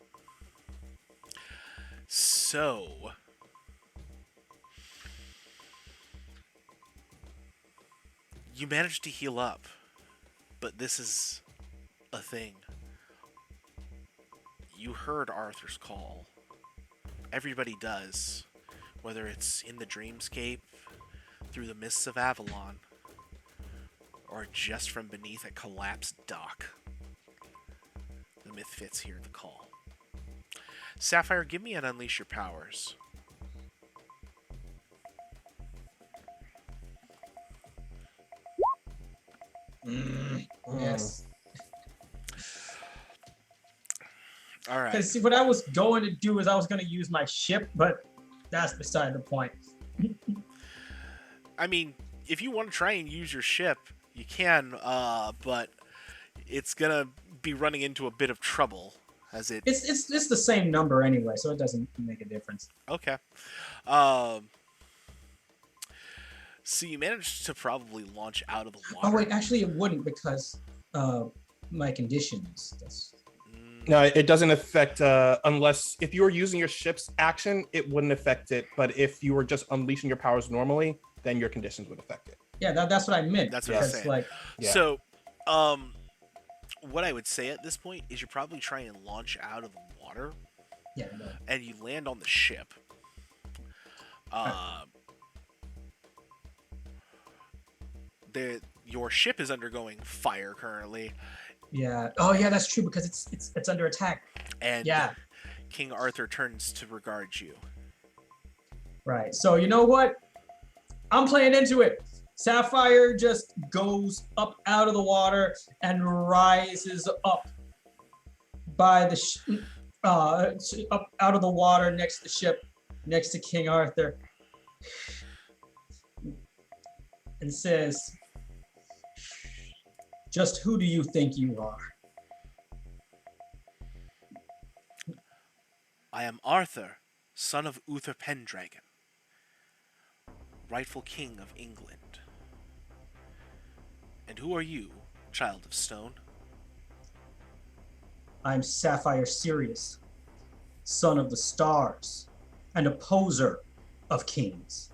So, you managed to heal up, but this is a thing. You heard Arthur's call. Everybody does, whether it's in the dreamscape, through the mists of Avalon, or just from beneath a collapsed dock. The Mythfits hear the call. Sapphire, give me an Unleash Your Powers. Yes. All right. Because what I was going to do is I was going to use my ship, but that's beside the point. I mean, if you want to try and use your ship, you can, but it's gonna be running into a bit of trouble as it. It's the same number anyway, so it doesn't make a difference. Okay. So you managed to probably launch out of the water. Oh wait, actually it wouldn't because my conditions. No, it doesn't affect unless if you were using your ship's action, it wouldn't affect it. But if you were just unleashing your powers normally, then your conditions would affect it. Yeah, that's what I meant. That's what I was saying. Like, Yeah. So, what I would say at this point is you probably try and launch out of the water, yeah, no. and you land on the ship. Your ship is undergoing fire currently, Yeah. Oh yeah, that's true because it's under attack. and Yeah. King Arthur turns to regard you. Right. So you know what? I'm playing into it. Sapphire just goes up out of the water and rises up by the up out of the water next to the ship, next to King Arthur, and says, "Just who do you think you are?" I am Arthur, son of Uther Pendragon, rightful king of England. And who are you, child of stone? I'm Sapphire Sirius, son of the stars, and opposer of kings.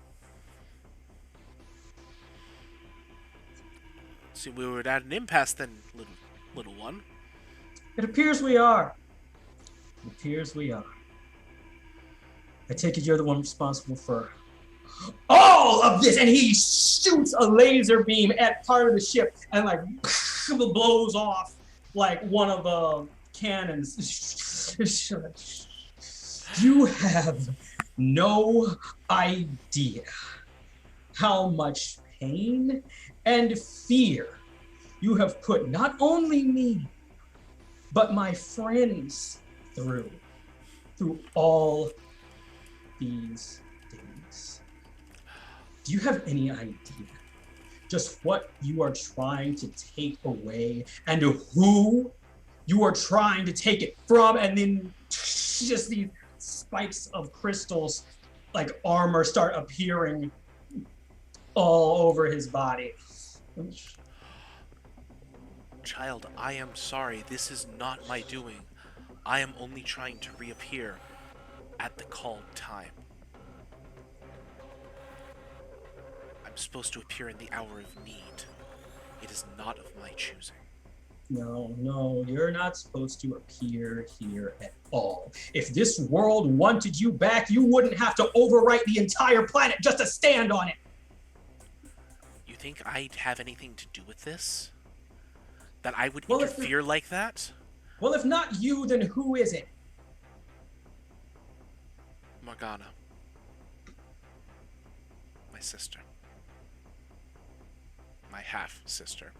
See, we were at an impasse then, little one. It appears we are. It appears we are. I take it you're the one responsible for all of this, and he shoots a laser beam at part of the ship and like blows off like one of the cannons. You have no idea how much pain and fear you have put not only me, but my friends through all these days. Do you have any idea just what you are trying to take away and who you are trying to take it from? And then just these spikes of crystals like armor start appearing all over his body. Child, I am sorry. This is not my doing. I am only trying to reappear at the called time. I'm supposed to appear in the hour of need. It is not of my choosing. No, you're not supposed to appear here at all. If this world wanted you back, you wouldn't have to overwrite the entire planet just to stand on it. You think I'd have anything to do with this? That I would Well, interfere like that? Well, if not you, then who is it? Morgana. My sister. my half sister.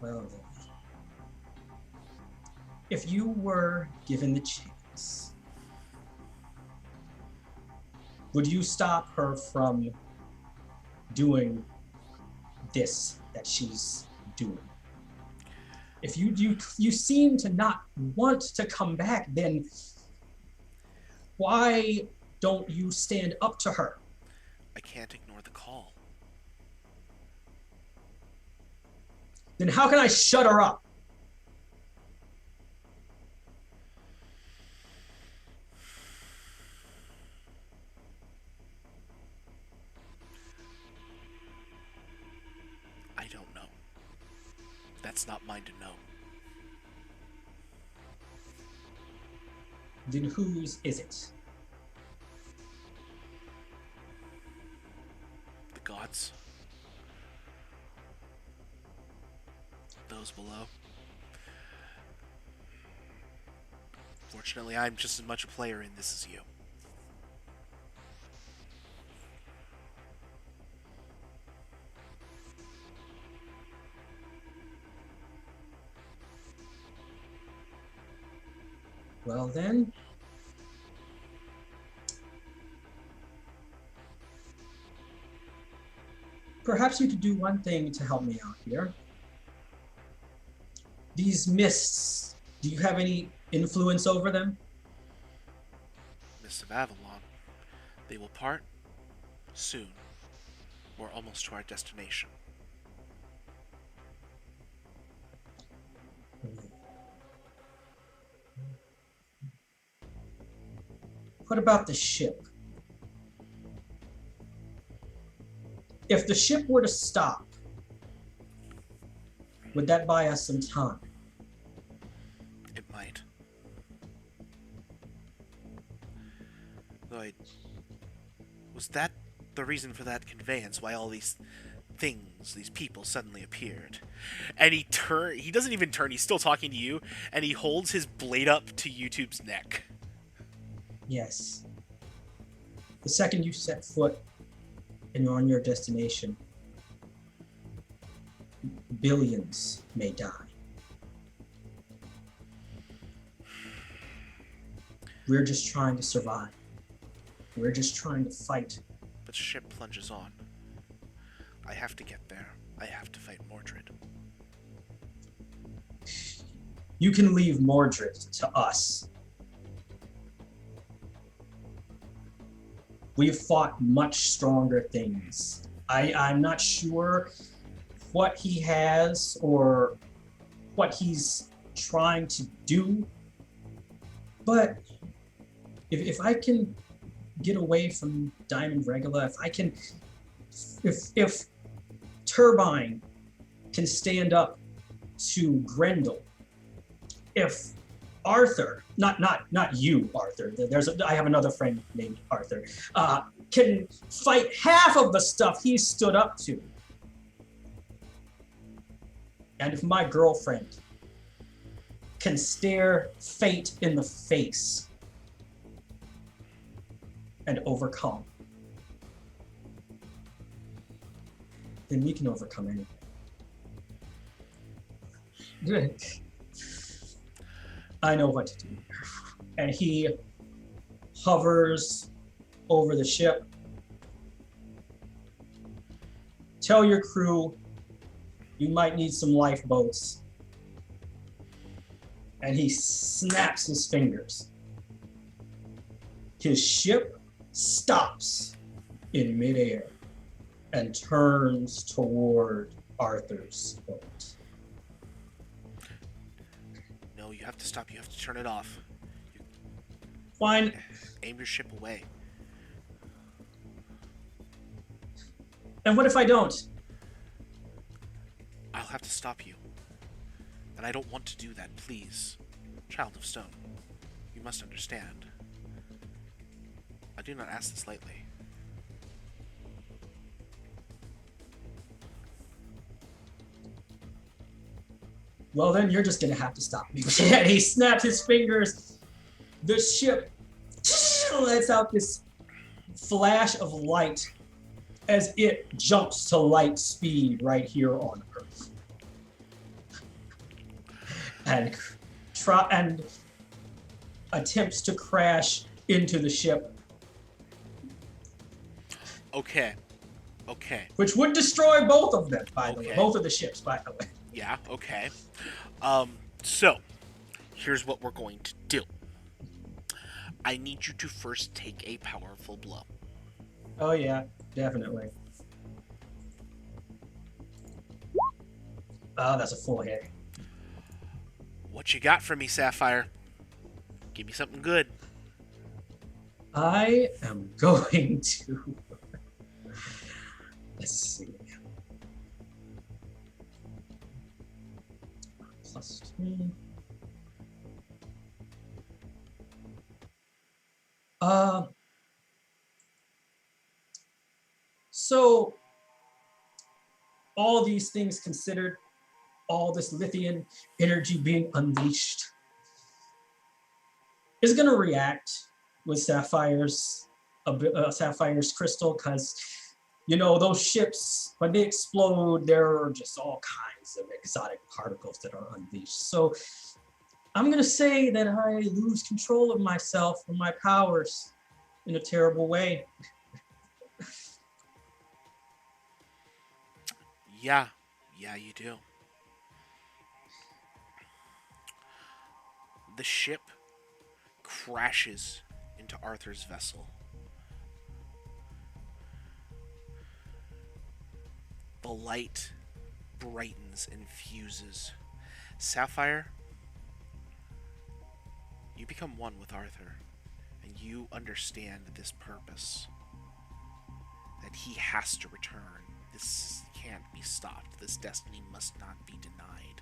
Well, then. If you were given the chance, would you stop her from doing this that she's doing? If you seem to not want to come back, then why don't you stand up to her? I can't ignore the call. Then how can I shut her up? I don't know. That's not mine to know. Then whose is it? The gods. Those below. Fortunately, I'm just as much a player in this as you. Well then, perhaps you could do one thing to help me out here. These mists, do you have any influence over them? Mists of Avalon. They will part soon. We're almost to our destination. What about the ship? If the ship were to stop, would that buy us some time? It might. Was that the reason for that conveyance? Why all these things, these people suddenly appeared? And he doesn't even turn, he's still talking to you, and he holds his blade up to YouTube's neck. Yes. The second you set foot and you're on your destination, billions may die. We're just trying to survive. We're just trying to fight. But ship plunges on. I have to get there. I have to fight Mordred. You can leave Mordred to us. We've fought much stronger things. I'm not sure what he has or what he's trying to do, but if I can get away from Diamond Regula, if Turbine can stand up to Grendel, if Arthur, not you, Arthur. I have another friend named Arthur. Can fight half of the stuff he stood up to. And if my girlfriend can stare fate in the face and overcome, then we can overcome anything. Good. I know what to do. And he hovers over the ship. Tell your crew you might need some lifeboats. And he snaps his fingers. His ship stops in midair and turns toward Arthur's boat. No, you have to stop. You have to turn it off. Fine. Aim your ship away. And what if I don't? I'll have to stop you. And I don't want to do that, please. Child of Stone, you must understand. I do not ask this lightly. Well, then you're just gonna have to stop me. And he snapped his fingers. The ship lets out this flash of light as it jumps to light speed right here on Earth. And attempts to crash into the ship. Okay. Which would destroy both of them, by the way. Okay. Both of the ships, by the way. Yeah, okay. So, here's what we're going to do. I need you to first take a powerful blow. Oh yeah, definitely. Oh, that's a full hit. What you got for me, Sapphire? Give me something good. I am going to... Let's see. +3. So, all these things considered, all this lithium energy being unleashed is going to react with Sapphire's crystal, because you know those ships, when they explode, there are just all kinds of exotic particles that are unleashed. So I'm going to say that I lose control of myself and my powers in a terrible way. Yeah, you do. The ship crashes into Arthur's vessel. The light brightens and fuses. Sapphire, you become one with Arthur, and you understand this purpose. That he has to return. This can't be stopped. This destiny must not be denied.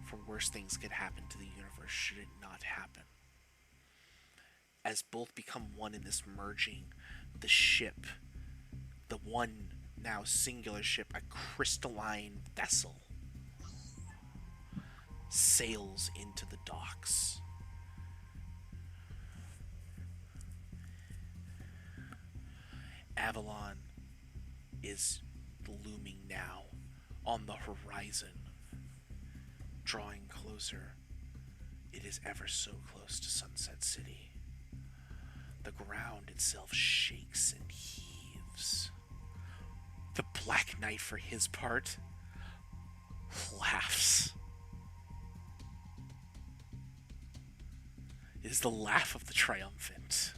For worse things could happen to the universe should it not happen. As both become one in this merging, the ship, the one now singular ship, a crystalline vessel, sails into the docks. Avalon is looming now on the horizon, drawing closer. It is ever so close to Sunset City. The ground itself shakes and heaves. The Black Knight, for his part, laughs. It is the laugh of the triumphant.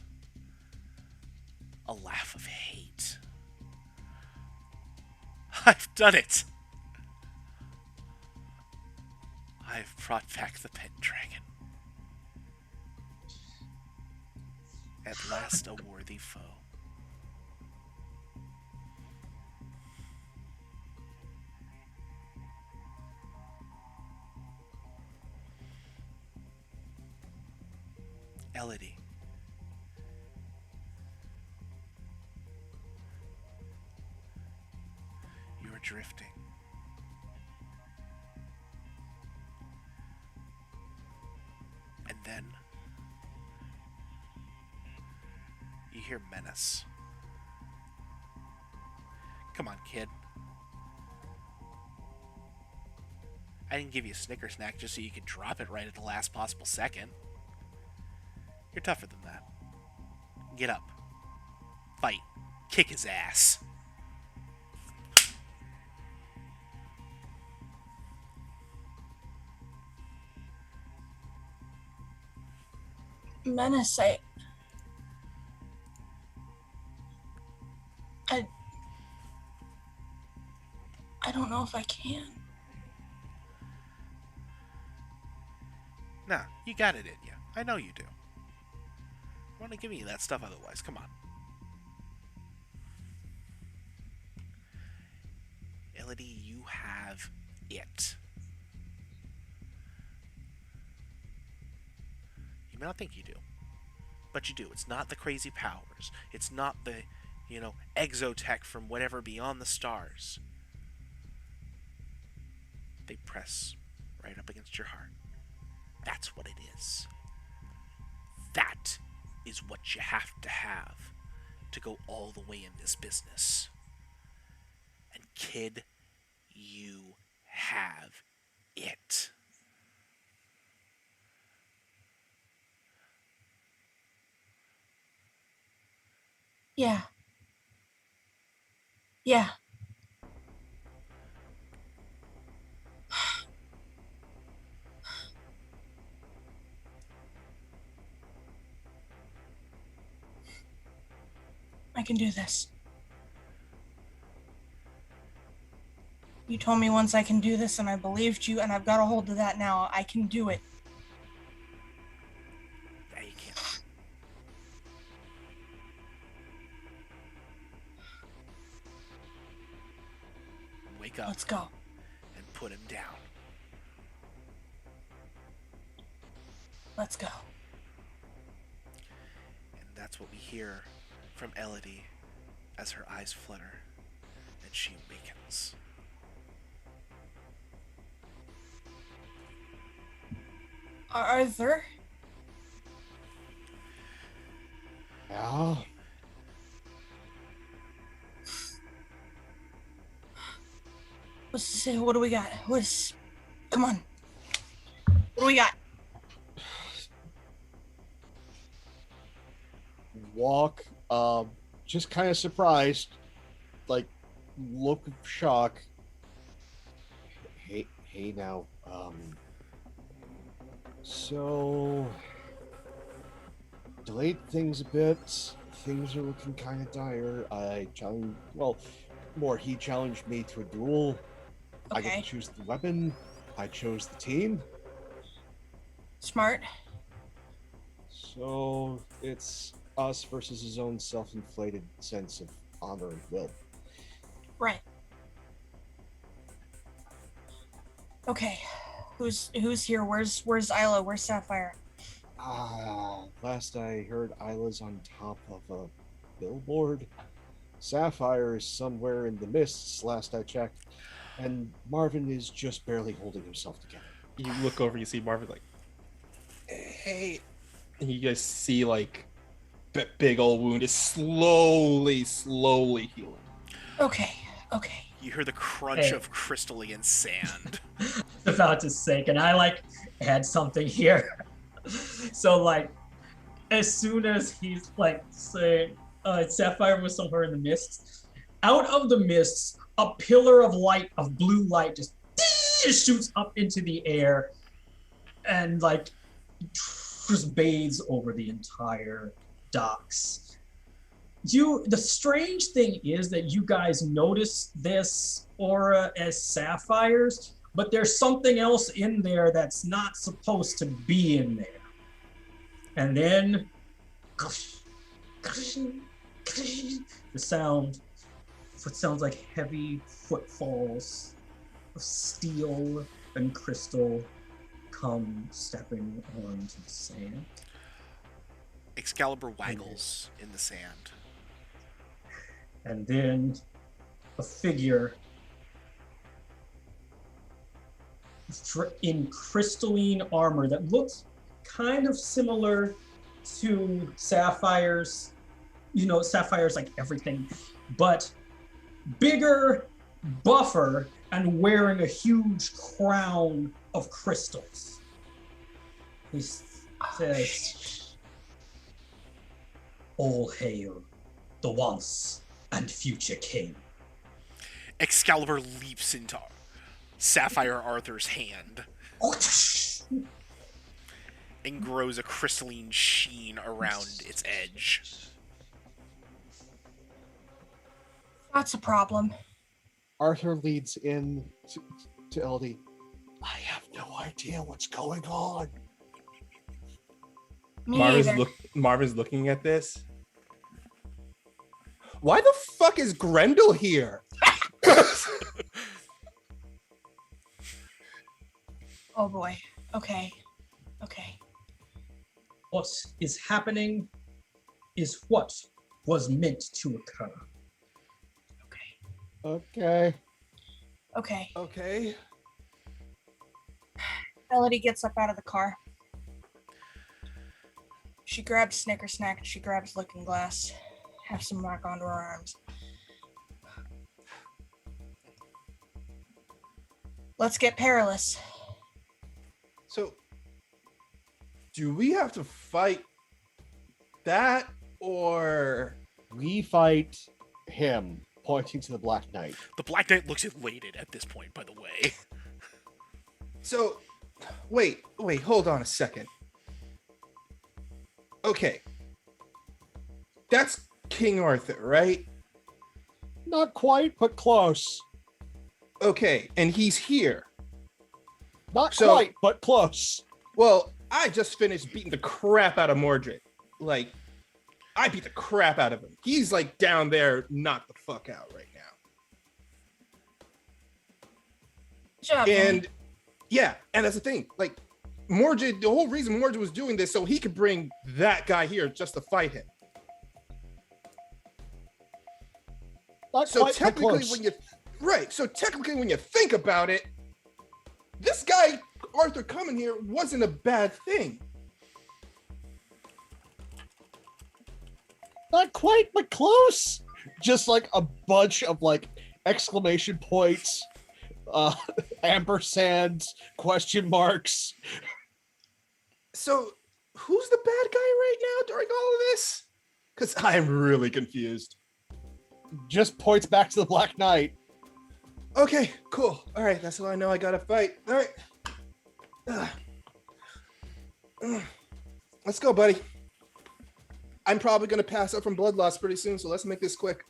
A laugh of hate. I've done it! I've brought back the pet dragon. At last a worthy foe. Elodie. You are drifting. And then you hear menace. Come on, kid. I didn't give you a Snicker snack just so you could drop it right at the last possible second. You're tougher than that. Get up. Fight. Kick his ass. Menace, I don't know if I can. Nah, you got it in you. I know you do. Want to give me that stuff otherwise. Come on. Elodie, you have it. You may not think you do, but you do. It's not the crazy powers. It's not the, exotech from whatever beyond the stars. They press right up against your heart. That's what it is. That is what you have to have. to go all the way in this business. And kid, you have it. Yeah. Yeah. I can do this. You told me once I can do this, and I believed you, and I've got a hold of that now. I can do it. Yeah, you can. Wake up Let's go. and put him down. Let's go. And that's what we hear from Elodie as her eyes flutter and she awakens. Arthur? Yeah. What do we got? Come on. What do we got? Walk, just kind of surprised, like, look of shock. Hey now, so delayed things a bit. Things are looking kind of dire. He challenged me to a duel. I get Okay. to choose the weapon. I chose the team. Smart. So it's us versus his own self-inflated sense of honor and will. Right. Okay. Who's here? Where's Isla? Where's Sapphire? Last I heard, Isla's on top of a billboard. Sapphire is somewhere in the mists, last I checked. And Marvin is just barely holding himself together. You look over, you see Marvin like, hey. And you guys see like big old wound is slowly healing. Okay. You hear the crunch Hey. of crystal against sand. About to say, can I like add something here? So like, as soon as he's like saying Sapphire was somewhere in the mists, out of the mists, a pillar of light, of blue light, just shoots up into the air, and like just bathes over the entire docks. The strange thing is that you guys notice this aura as Sapphires, but there's something else in there that's not supposed to be in there. And then the sound, what sounds like heavy footfalls of steel and crystal come stepping onto the sand. Excalibur waggles in the sand. And then a figure in crystalline armor that looks kind of similar to Sapphire's. You know, Sapphire's like everything, but bigger, buffer, and wearing a huge crown of crystals. He says, "All hail the once and future king." Excalibur leaps into Sapphire Arthur's hand and grows a crystalline sheen around its edge. That's a problem. Arthur leads in to Eldie. I have no idea what's going on. Me either. Marvin's looking at this. Why the fuck is Grendel here? Oh boy. Okay. What is happening is what was meant to occur. Okay. Okay. Melody gets up out of the car. She grabs Snicker Snack, she grabs Looking Glass, have some rock onto our arms. Let's get perilous. So, do we have to fight that, or We fight him, pointing to the Black Knight. The Black Knight looks elated at this point, by the way. so? Wait, hold on a second. Okay, that's King Arthur, right? Not quite, but close. Okay, and he's here. Not So- quite, but close. Well, I just finished beating the crap out of Mordred. Like, I beat the crap out of him. He's like down there, knocked the fuck out right now. Good job, man. And yeah, and that's the thing. Like, Mordred, the whole reason Mordred was doing this so he could bring that guy here just to fight him. Not So quite, but technically, close. when you think about it, this guy Arthur coming here wasn't a bad thing. Not quite, but close. Just like a bunch of like exclamation points, ampersands, question marks. So who's the bad guy right now during all of this? Because I'm really confused. Just points back to the Black Knight. Okay, cool. All right, that's all I know. I gotta fight. All right. Let's go, buddy. I'm probably gonna pass out from blood loss pretty soon, so let's make this quick.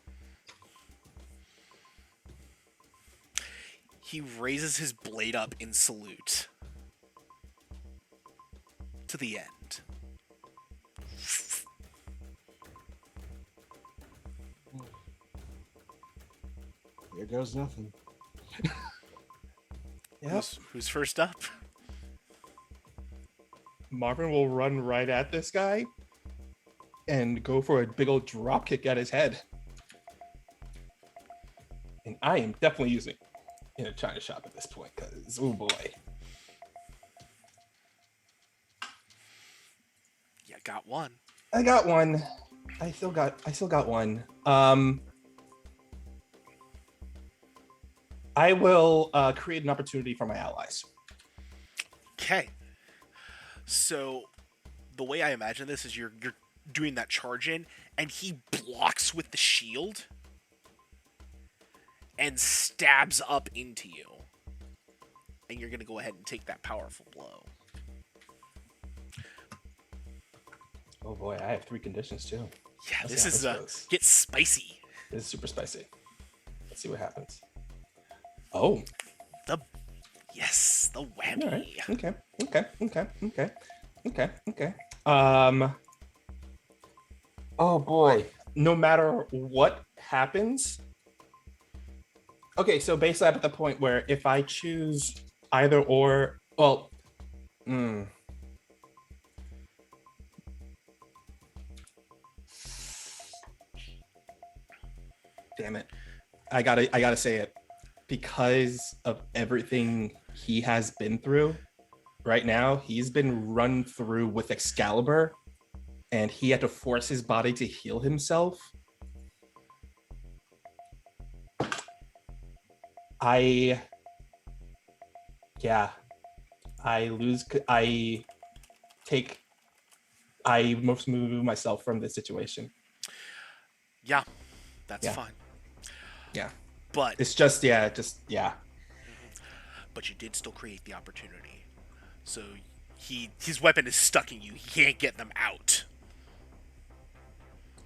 He raises his blade up in salute. To the end. Here goes nothing. Yeah. Who's first up? Marvin will run right at this guy and go for a big old drop kick at his head. And I am definitely using in a China shop at this point, because oh boy. Yeah, got one. I got one. I still got one. I will create an opportunity for my allies. Okay. So, the way I imagine this is you're doing that charge in, and he blocks with the shield and stabs up into you. And you're going to go ahead and take that powerful blow. Oh boy, I have 3 conditions too. Yeah, Let's this see how is this goes. gets spicy. This is super spicy. Let's see what happens. Oh, Yes, the whammy. all right. Okay. Oh boy. No matter what happens. Okay, so basically I'm at the point where if I choose either or, well, damn it. I gotta say it. Because of everything he has been through right now, he's been run through with Excalibur and he had to force his body to heal himself. I most move myself from this situation. Yeah, that's Yeah. fine. Yeah. But It's just. but you did still create the opportunity. So his weapon is stuck in you. He can't get them out.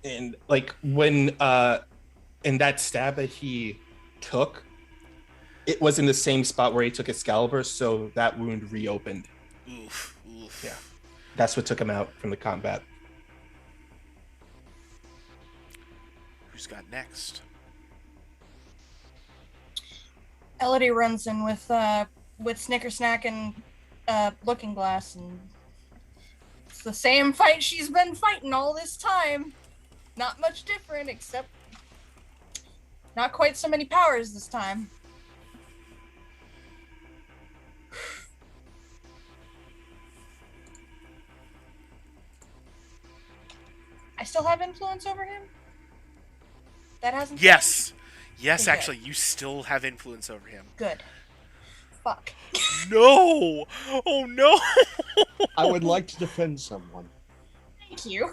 And like when in that stab that he took, it was in the same spot where he took Excalibur, so that wound reopened. Oof. Yeah. That's what took him out from the combat. Who's got next? Elodie runs in with Snickersnack and Looking Glass, and it's the same fight she's been fighting all this time. Not much different, except not quite so many powers this time. I still have influence over him? That hasn't Yes. Yes, Okay. actually, you still have influence over him. Good. Fuck. No! Oh no! I would like to defend someone. Thank you.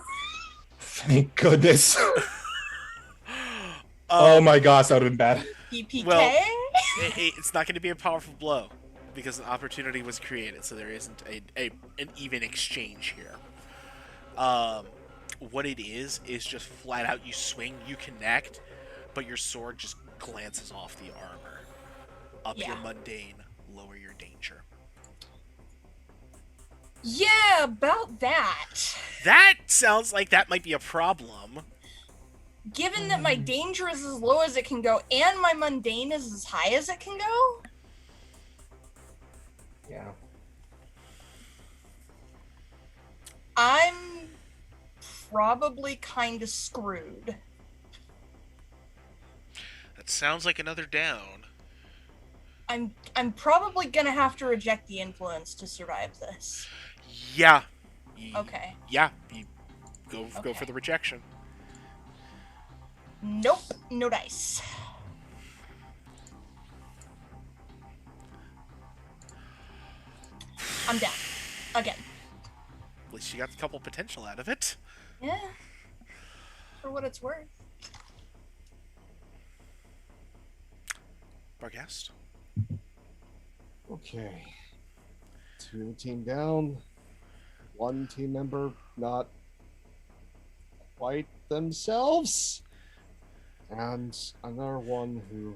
Thank goodness. Oh Um, my gosh, that would have been bad. PPK? Well, it's not going to be a powerful blow because an opportunity was created, so there isn't an even exchange here. What it is just flat out you swing, you connect, but your sword just glances off the armor. Up your Yeah. mundane, lower your danger. Yeah, about that. That sounds like that might be a problem. Given that my danger is as low as it can go and my mundane is as high as it can go, Yeah. I'm probably kind of screwed. That sounds like another down. I'm probably gonna have to reject the influence to survive this. Yeah. Okay. Yeah, you go Okay. for the rejection. Nope, no dice. I'm down. Again. At least you got a couple potential out of it. Yeah. For what it's worth. Barghast. Okay. 2 of the team down. 1 team member not quite themselves. And another one who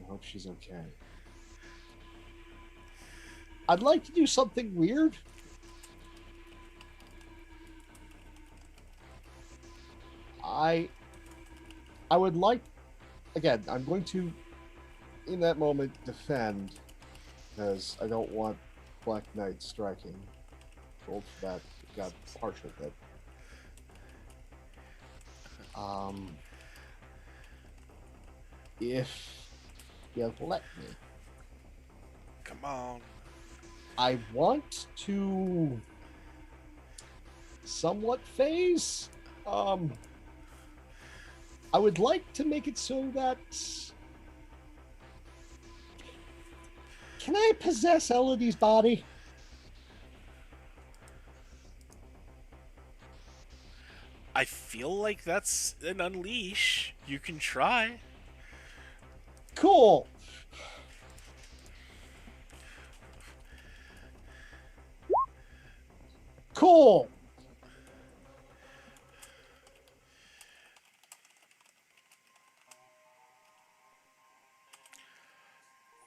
I hope she's okay. I'd like to do something weird. I would like, again, I'm going to, in that moment, defend, because I don't want Black Knight striking. Rolled for that, got partial hit. If you'll let me. Come on. I want to somewhat phase. I would like to make it so that can I possess Elodie's body? I feel like that's an unleash. You can try. Cool. Cool.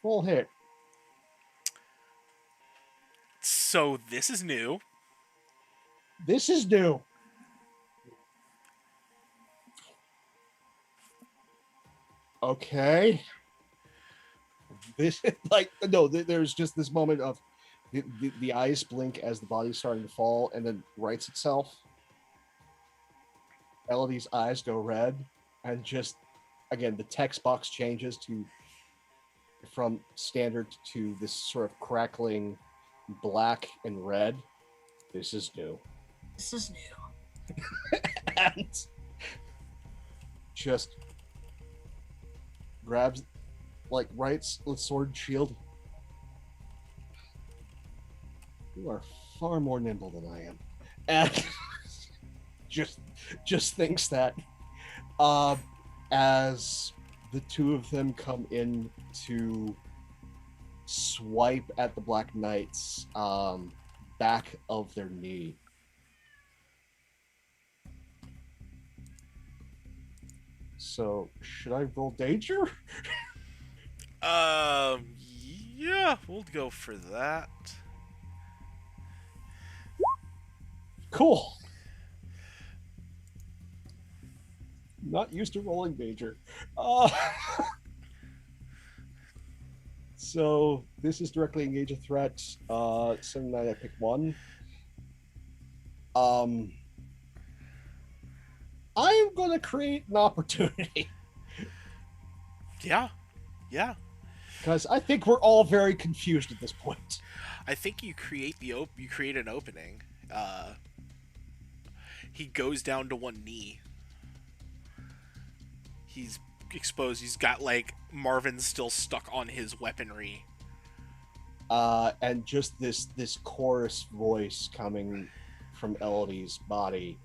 Full hit. So this is new. This is new. Okay. This like no. There's just this moment of the eyes blink as the body's starting to fall, and then rights itself. Elodie's eyes go red, and just again the text box changes to from standard to this sort of crackling black and red. This is new. This is new. And just grabs, like, rights with sword and shield. You are far more nimble than I am, and just thinks that as the two of them come in to swipe at the Black Knight's back of their knee. So, should I roll danger? Yeah, we'll go for that. Cool. Not used to rolling danger. So this is directly engage a threat. 7-9, I pick 1. I'm gonna create an opportunity Yeah. because I think we're all very confused at this point. I think you create you create an opening. He goes down to one knee. He's exposed. He's got like Marvin still stuck on his weaponry. And just this chorus voice coming from Elodie's body.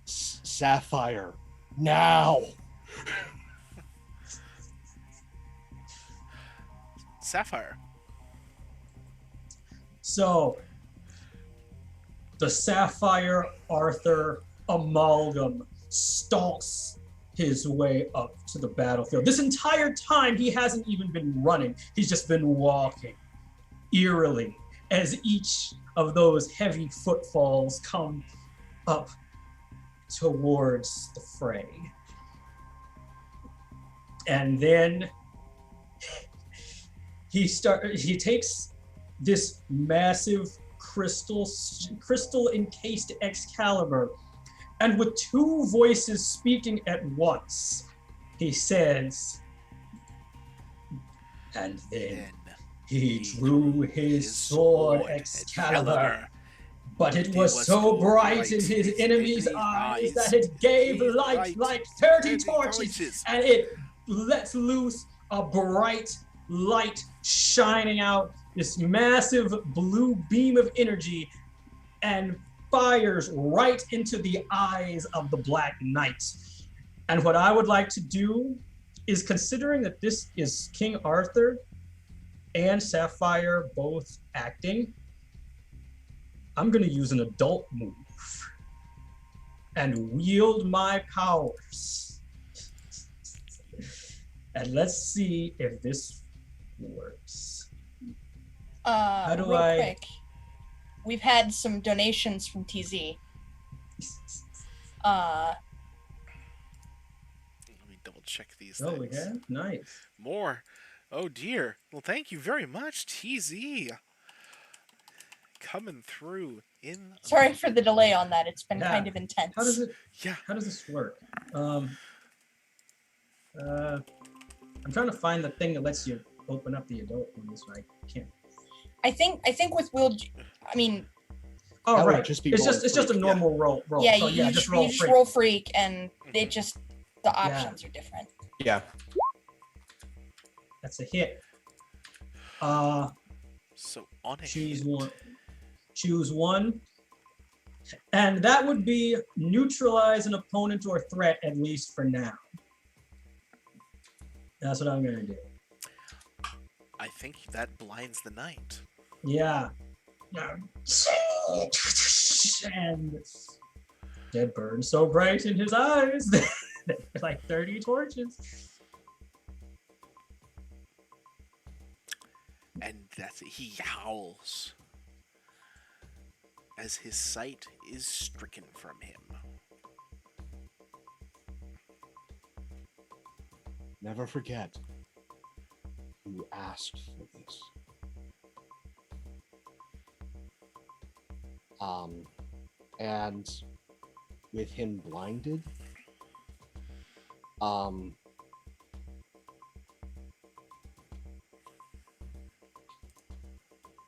Sapphire, now! Sapphire. So, the Sapphire Arthur amalgam stalks his way up to the battlefield. This entire time, he hasn't even been running. He's just been walking eerily as each of those heavy footfalls come up towards the fray. And then he takes this massive crystal encased Excalibur, and with two voices speaking at once, he says, and then he drew his sword Excalibur, but it was so bright in his enemy's eyes that it gave light like 30 torches, and it lets loose a bright light shining out, this massive blue beam of energy, and fires right into the eyes of the Black Knight. And what I would like to do is, considering that this is King Arthur and Sapphire both acting, I'm going to use an adult move and wield my powers. And let's see if this works. How do real I- quick, we've had some donations from TZ. Let me double check these Oh, we things. have? Nice. More. Oh dear. Well, thank you very much, TZ. Coming through in. Sorry for the delay on that. It's been Yeah. kind of intense. How does it? Yeah. How does this work? I'm trying to find the thing that lets you open up the adult ones. I can't. I think with Will, I mean, Oh, That would right. just be It's rolling just a freak, normal roll. yeah, So, you just just freak. roll freak, and they just the options are different. Yeah. That's a hit. So on a Choose hit. one. Choose one. And that would be neutralize an opponent or threat, at least for now. That's what I'm gonna do. I think that blinds the knight. Yeah. And it burns so bright in his eyes. Like 30 torches. And that's it. He howls as his sight is stricken from him. Never forget who asked for this. And with him blinded,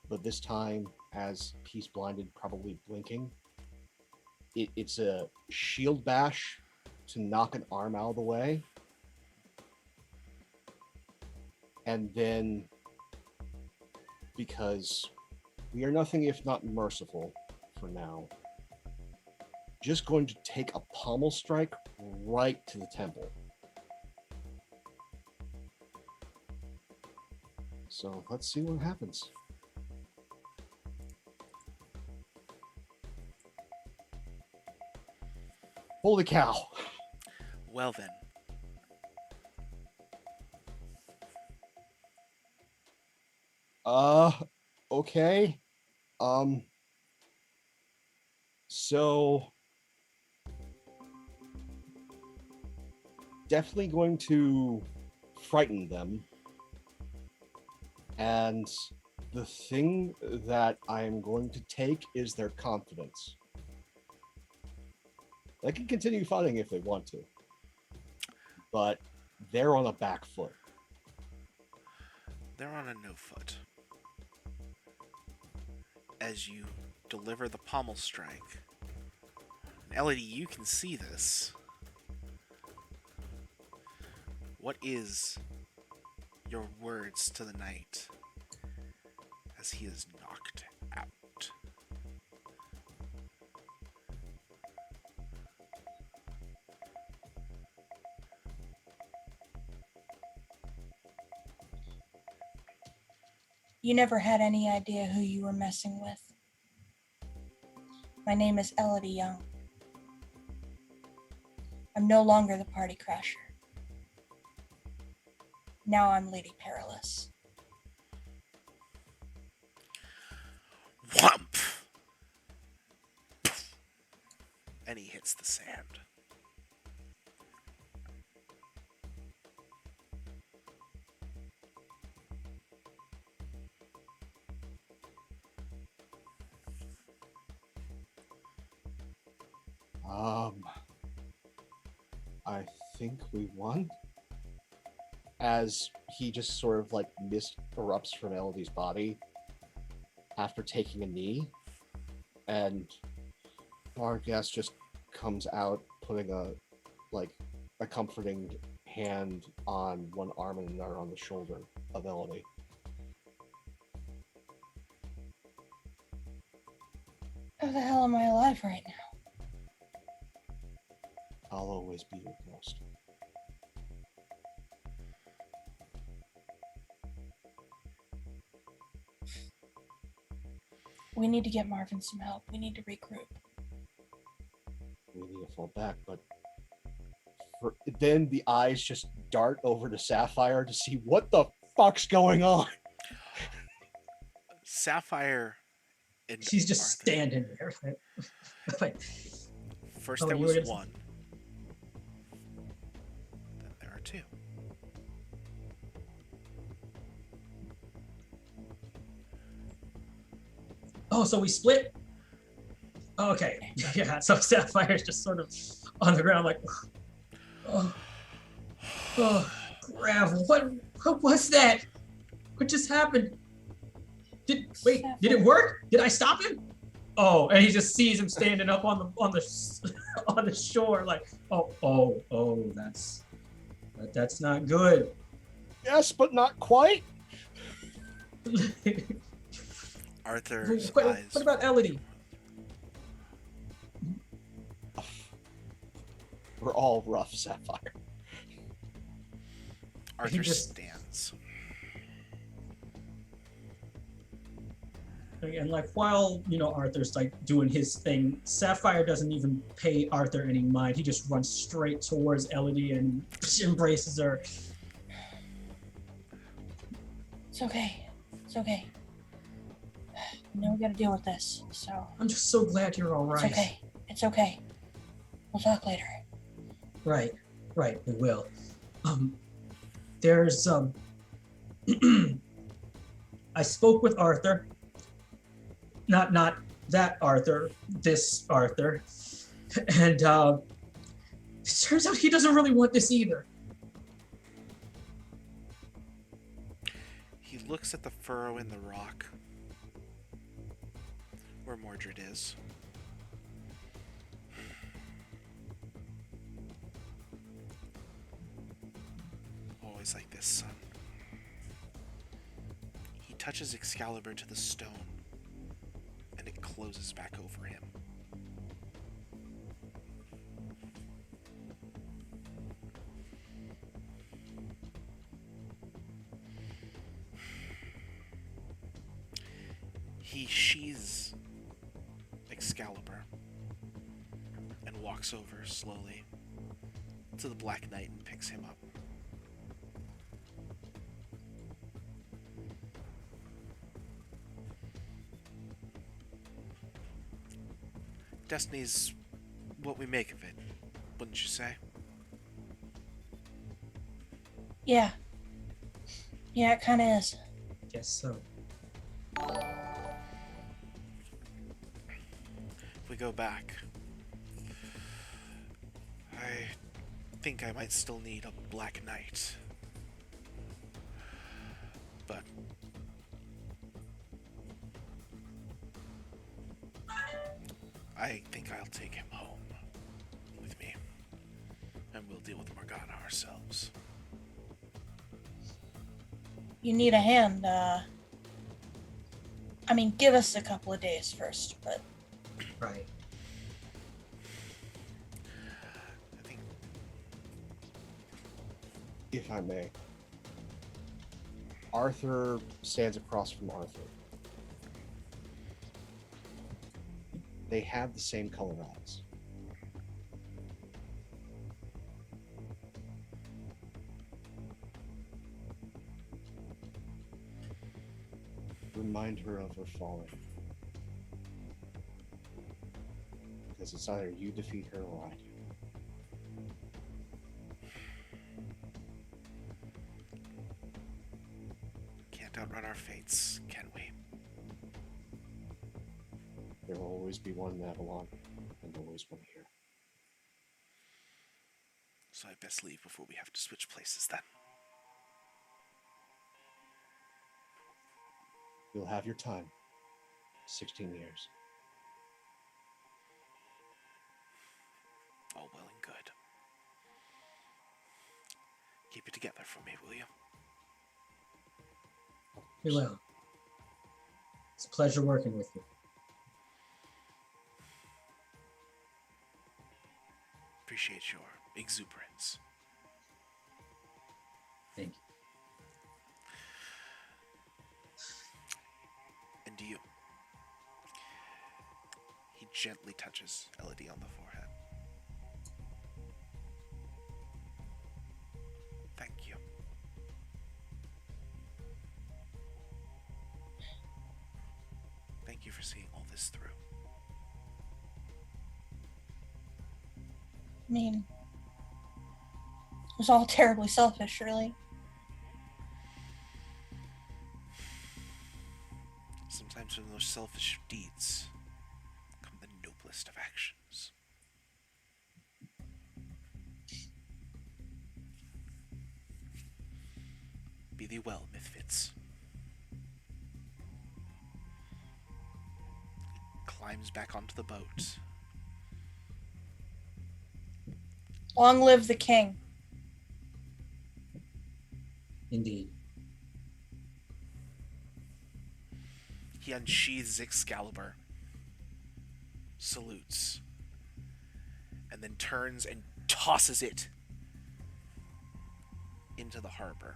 but this time as he's blinded, probably blinking, it's a shield bash to knock an arm out of the way. And then, because we are nothing if not merciful for now, just going to take a pommel strike right to the temple. So let's see what happens. Holy cow. Well then. Okay. So definitely going to frighten them. And the thing that I am going to take is their confidence. They can continue fighting if they want to, but they're on a back foot. They're on a no foot. As you deliver the pommel strike. And Elodie, you can see this. what is your words to the night as he is knocked out? You never had any idea who you were messing with. My name is Elodie Young. I'm no longer the party crasher. Now I'm Lady Perilous. Whump! And he hits the sand. I think we won. As he just sort of like mist erupts from Elodie's body after taking a knee, and Bargas just comes out, putting a comforting hand on one arm and another on the shoulder of Elodie. How the hell am I alive right now? I'll always be your ghost. We need to get Marvin some help. We need to regroup. We need to fall back, but then the eyes just dart over to Sapphire to see what the fuck's going on. Sapphire and She's just Arthur. standing there. Like, First Oh, there you was were gonna- one. Then there are two. oh, so we split? Okay. Yeah, so Sapphire's just sort of on the ground like, oh, gravel. What was that? What just happened? Did it work? Did I stop him? Oh, and he just sees him standing up on the on the shore, like, oh, that's not good. Yes, but not quite. Arthur's what eyes. about Elodie? We're all rough, Sapphire. Arthur just- stands. And like while Arthur's like doing his thing, Sapphire doesn't even pay Arthur any mind. He just runs straight towards Elodie and embraces her. It's okay. It's okay. You know we gotta deal with this, so I'm just so glad you're all right. it's okay. It's okay. We'll talk later. Right, we will. There's I spoke with Arthur. Not that Arthur, this Arthur. And it turns out he doesn't really want this either. He looks at the furrow in the rock where Mordred is. Always like this, son. He touches Excalibur to the stone, and it closes back over him. He sheathes Excalibur and walks over slowly to the Black Knight and picks him up. Destiny's what we make of it, wouldn't you say? Yeah. Yeah, it kinda is. Guess so. If we go back, I think I might still need a Black Knight. But I think I'll take him home with me, and we'll deal with Morgana ourselves. you need a hand, I mean, give us a couple of days first, but... Right. I think If I may. Arthur stands across from Arthur. They have the same color eyes. Remind her of her falling. Because it's either you defeat her or I do. can't outrun our fates, can we? There will always be one in Avalon, and always one here. So I best leave before we have to switch places then. You'll have your time. 16 years. All well and good. Keep it together for me, will you? We will. It's a pleasure working with you. Appreciate your exuberance. Thank you. And do you? He gently touches Elodie on the forehead. Thank you. Thank you for seeing all this through. I mean, it was all terribly selfish, really. Sometimes from those selfish deeds come the noblest of actions. Be thee well, Misfits. Climbs back onto the boat. Long live the king. Indeed. He unsheathes Excalibur, salutes, and then turns and tosses it into the harbor.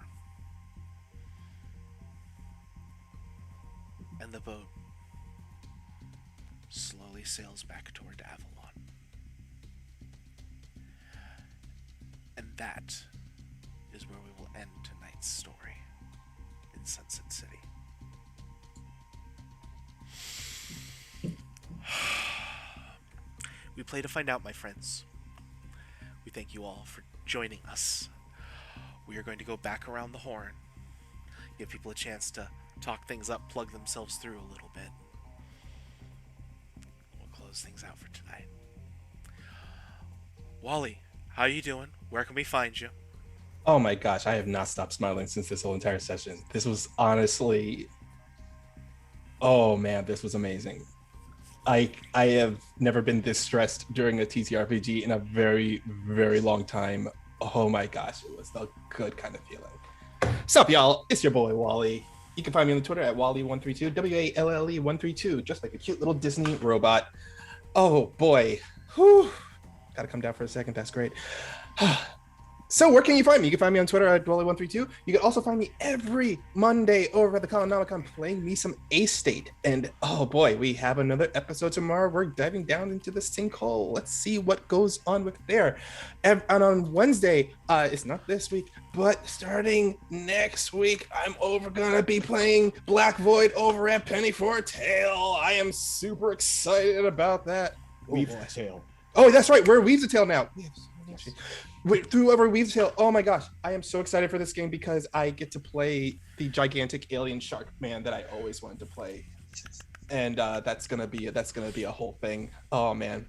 And the boat slowly sails back toward Avalon. And that is where we will end tonight's story in Sunset City. We play to find out, my friends. We thank you all for joining us. We are going to go back around the horn, give people a chance to talk things up, plug themselves through a little bit. We'll close things out for tonight. Wally, how you doing? Where can we find you? Oh my gosh, I have not stopped smiling since this whole entire session. This was honestly, oh man, this was amazing. I have never been this stressed during a TTRPG in a very, very long time. Oh my gosh, it was a good kind of feeling. Sup, y'all? It's your boy Wally. You can find me on Twitter at Wally132, WALLE132, just like a cute little Disney robot. Oh boy, whew. Gotta come down for a second. That's great. So where can you find me? You can find me on Twitter at Wally132. You can also find me every Monday over at the Colonomicon playing me some Airdate. And oh boy, we have another episode tomorrow. We're diving down into the sinkhole. Let's see what goes on with there. And on Wednesday, it's not this week, but starting next week, I'm gonna be playing Black Void over at Penny for a Tale. I am super excited about that. Weave a tail. Oh, that's right. We're Weaves a Tale now. Wait, through over Weaves a Tale. Oh my gosh, I am so excited for this game because I get to play the gigantic alien shark man that I always wanted to play, and that's gonna be a whole thing. Oh man.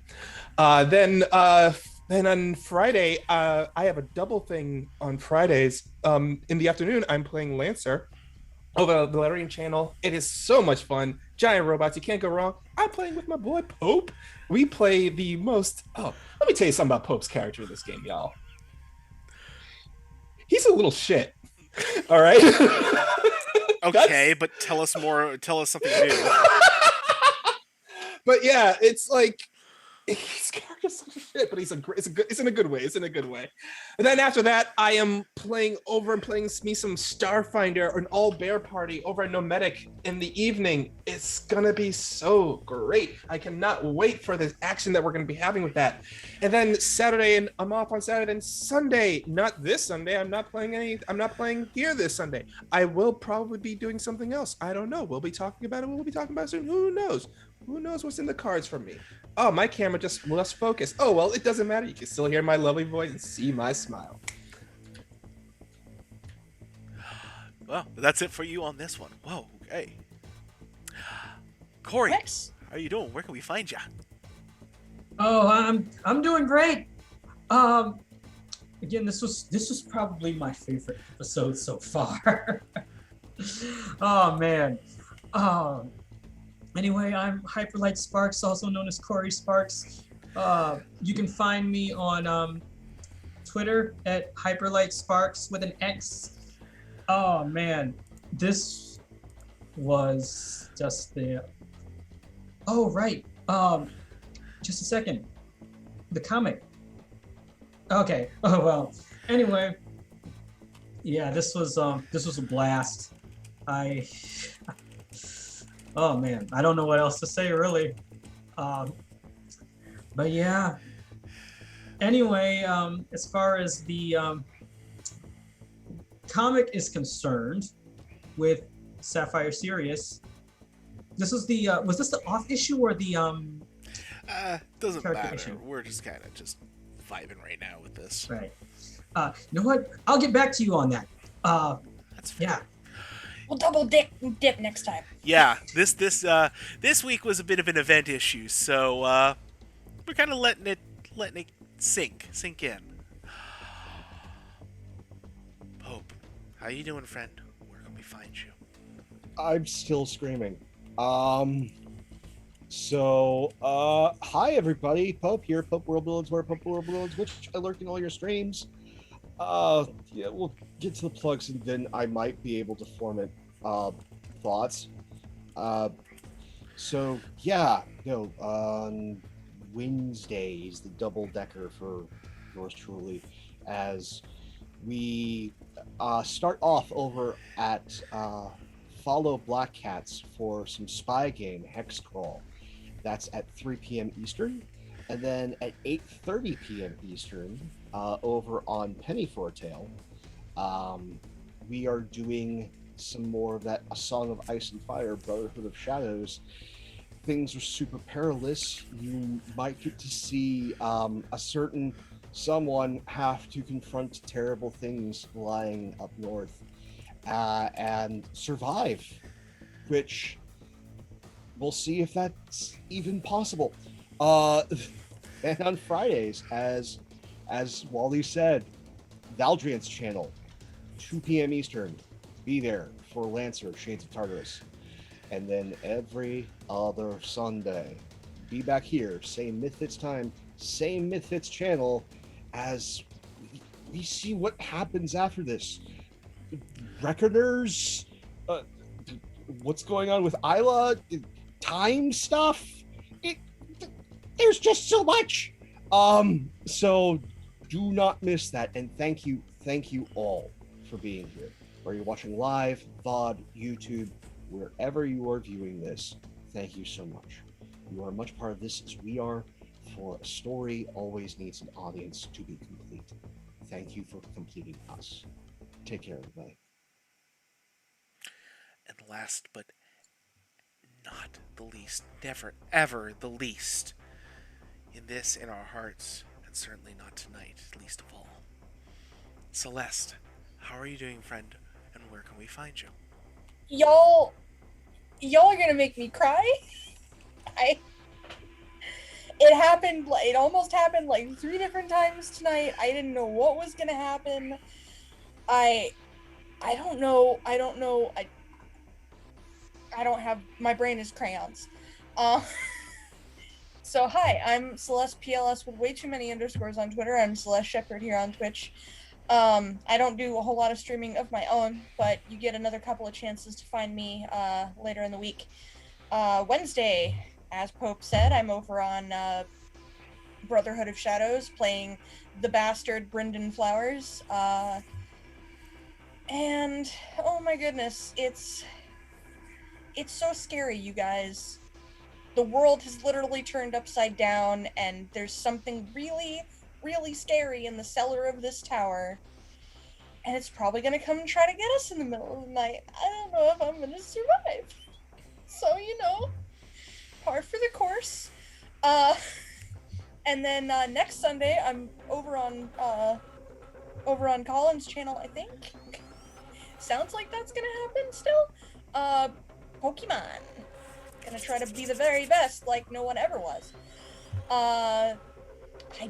Then on Friday, I have a double thing on Fridays. In the afternoon, I'm playing Lancer over the Valerian channel. It is so much fun. Giant robots, you can't go wrong. I'm playing with my boy Pope. We play the most. Oh, let me tell you something about Pope's character in this game, y'all. He's a little shit. All right. Okay, but tell us more. Tell us something new. But yeah, it's like his character's such a shit, but it's in a good way. It's in a good way. And then after that, I am playing me some Starfinder, an all bear party over at Nomadic in the evening. It's gonna be so great. I cannot wait for the action that we're gonna be having with that. And then Saturday, and I'm off on Saturday and Sunday. Not this Sunday. I'm not playing here this Sunday. I will probably be doing something else. I don't know. We'll be talking about it. We'll be talking about it soon. Who knows? Who knows what's in the cards for me? Oh, my camera just lost focus. Oh, well, it doesn't matter. You can still hear my lovely voice and see my smile. Well, that's it for you on this one. Whoa, okay. Corey, Nice. how are you doing? Where can we find you? Oh, I'm doing great. Again, this was probably my favorite episode so far. Oh man. Anyway, I'm Hyperlight Sparks, also known as Corey Sparks. You can find me on Twitter at Hyperlight Sparks with an X. Oh man, this was just the. Oh right. Just a second. The comic. Okay. Oh well. Anyway. Yeah, this was a blast. Oh man, I don't know what else to say really. But yeah. Anyway, as far as the comic is concerned, with Sapphire Sirius, this was this the off issue or the Doesn't character matter. issue? We're just kind of just vibing right now with this. Right. You know what? I'll get back to you on that. That's fair. Yeah. We'll double dip next time. Yeah, this week was a bit of an event issue, so we're kind of letting it sink in. Hope, how you doing, friend? Where can we find you? I'm still screaming. Hi everybody, Pope here, Pope World Builds, where Pope World Builds, which I lurk in all your streams. Yeah, we'll get to the plugs and then I might be able to form thoughts. On Wednesdays, the double decker for yours truly, as we start off over at Follow Black Cats for some spy game Hex Crawl. That's at 3 p.m. Eastern, and then at 8:30 p.m. Eastern, over on Penny Foretail, we are doing some more of that A Song of Ice and Fire, Brotherhood of Shadows. Things are super perilous. You might get to see a certain someone have to confront terrible things lying up north and survive, which we'll see if that's even possible. And on Fridays, as Wally said, Valdrian's channel, 2 p.m. Eastern, be there for Lancer, Shades of Tartarus. And then every other Sunday, be back here, same Mythfits time, same Mythfits channel, as we see what happens after this. Reckoners, what's going on with Isla, time stuff. There's just so much. So do not miss that, and thank you all for being here. Whether you're watching live, VOD, YouTube, wherever you are viewing this, thank you so much. You are much part of this as we are, for a story always needs an audience to be complete. Thank you for completing us. Take care, everybody. And last but not the least, never ever the least, in our hearts, and certainly not tonight, least of all, Celeste, how are you doing, friend, and where can we find you? Y'all are gonna make me cry. It almost happened like 3 different times tonight. I didn't know what was gonna happen. I don't know. I don't have, my brain is crayons. So hi, I'm Celeste PLS with way too many underscores on Twitter. I'm Celeste Shepherd here on Twitch. I don't do a whole lot of streaming of my own, but you get another couple of chances to find me later in the week. Wednesday, as Pope said, I'm over on Brotherhood of Shadows playing the bastard Brendan Flowers. And oh my goodness, it's so scary, you guys. The world has literally turned upside down, and there's something really, really scary in the cellar of this tower. And it's probably gonna come and try to get us in the middle of the night. I don't know if I'm gonna survive. So, par for the course. Uh, and then next Sunday, I'm over on Colin's channel, I think. Sounds like that's gonna happen still. Uh, Pokemon. Gonna try to be the very best, like no one ever was. I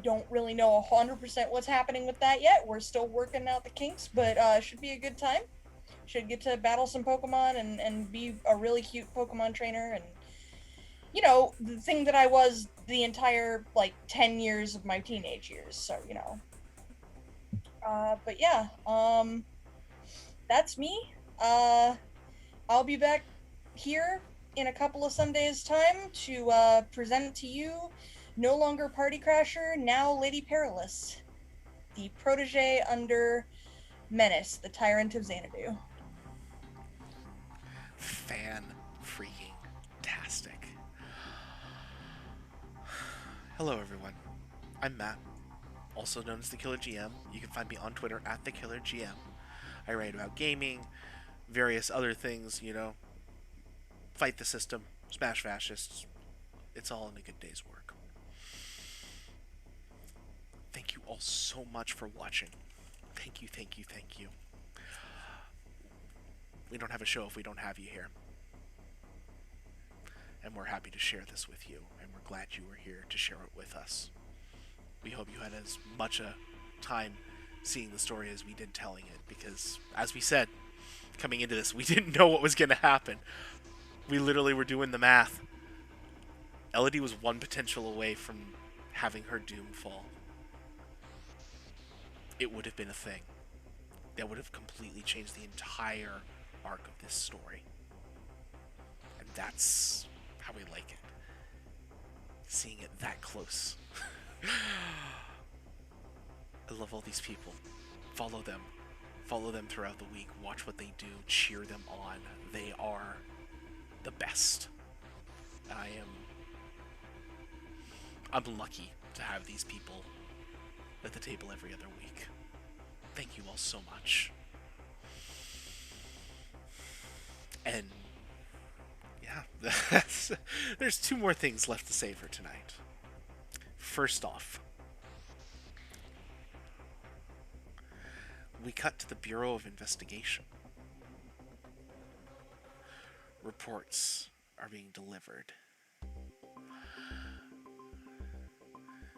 don't really know 100% what's happening with that yet. We're still working out the kinks, but should be a good time. Should get to battle some Pokemon and be a really cute Pokemon trainer, and the thing that I was the entire 10 years of my teenage years. So but yeah, that's me. I'll be back here in a couple of Sundays' time to present to you no longer Party Crasher, now Lady Perilous, the protege under Menace, the Tyrant of Xanadu. Fan freaking tastic. Hello, everyone. I'm Matt, also known as the Killer GM. You can find me on Twitter at the Killer GM. I write about gaming, various other things, fight the system, smash fascists. It's all in a good day's work. Thank you all so much for watching. Thank you, thank you, thank you. We don't have a show if we don't have you here. And we're happy to share this with you, and we're glad you were here to share it with us. We hope you had as much a time seeing the story as we did telling it, because, as we said, coming into this, we didn't know what was going to happen. We literally were doing the math. Elodie was one potential away from having her doom fall. It would have been a thing. That would have completely changed the entire arc of this story. And that's how we like it. Seeing it that close. I love all these people. Follow them. Follow them throughout the week. Watch what they do. Cheer them on. They are the best. I'm lucky to have these people at the table every other week. Thank you all so much. And yeah, there's two more things left to say for tonight. First off, we cut to the Bureau of Investigation. Reports are being delivered.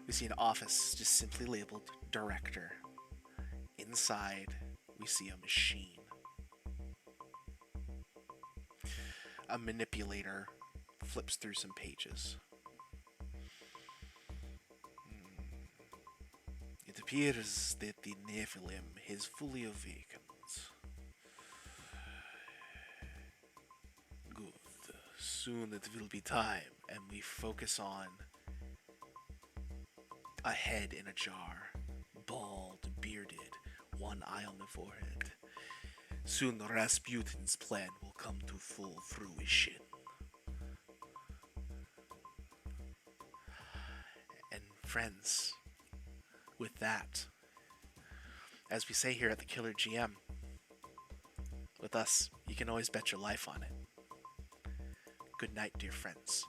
We see an office just simply labeled Director. Inside, we see a machine. A manipulator flips through some pages. It appears that the Nephilim is fully awakened. Good. Soon it will be time, and we focus on a head in a jar, bald, bearded, one eye on the forehead. Soon Rasputin's plan will come to full fruition. And friends, with that, as we say here at the Killer GM, with us, you can always bet your life on it. Good night, dear friends.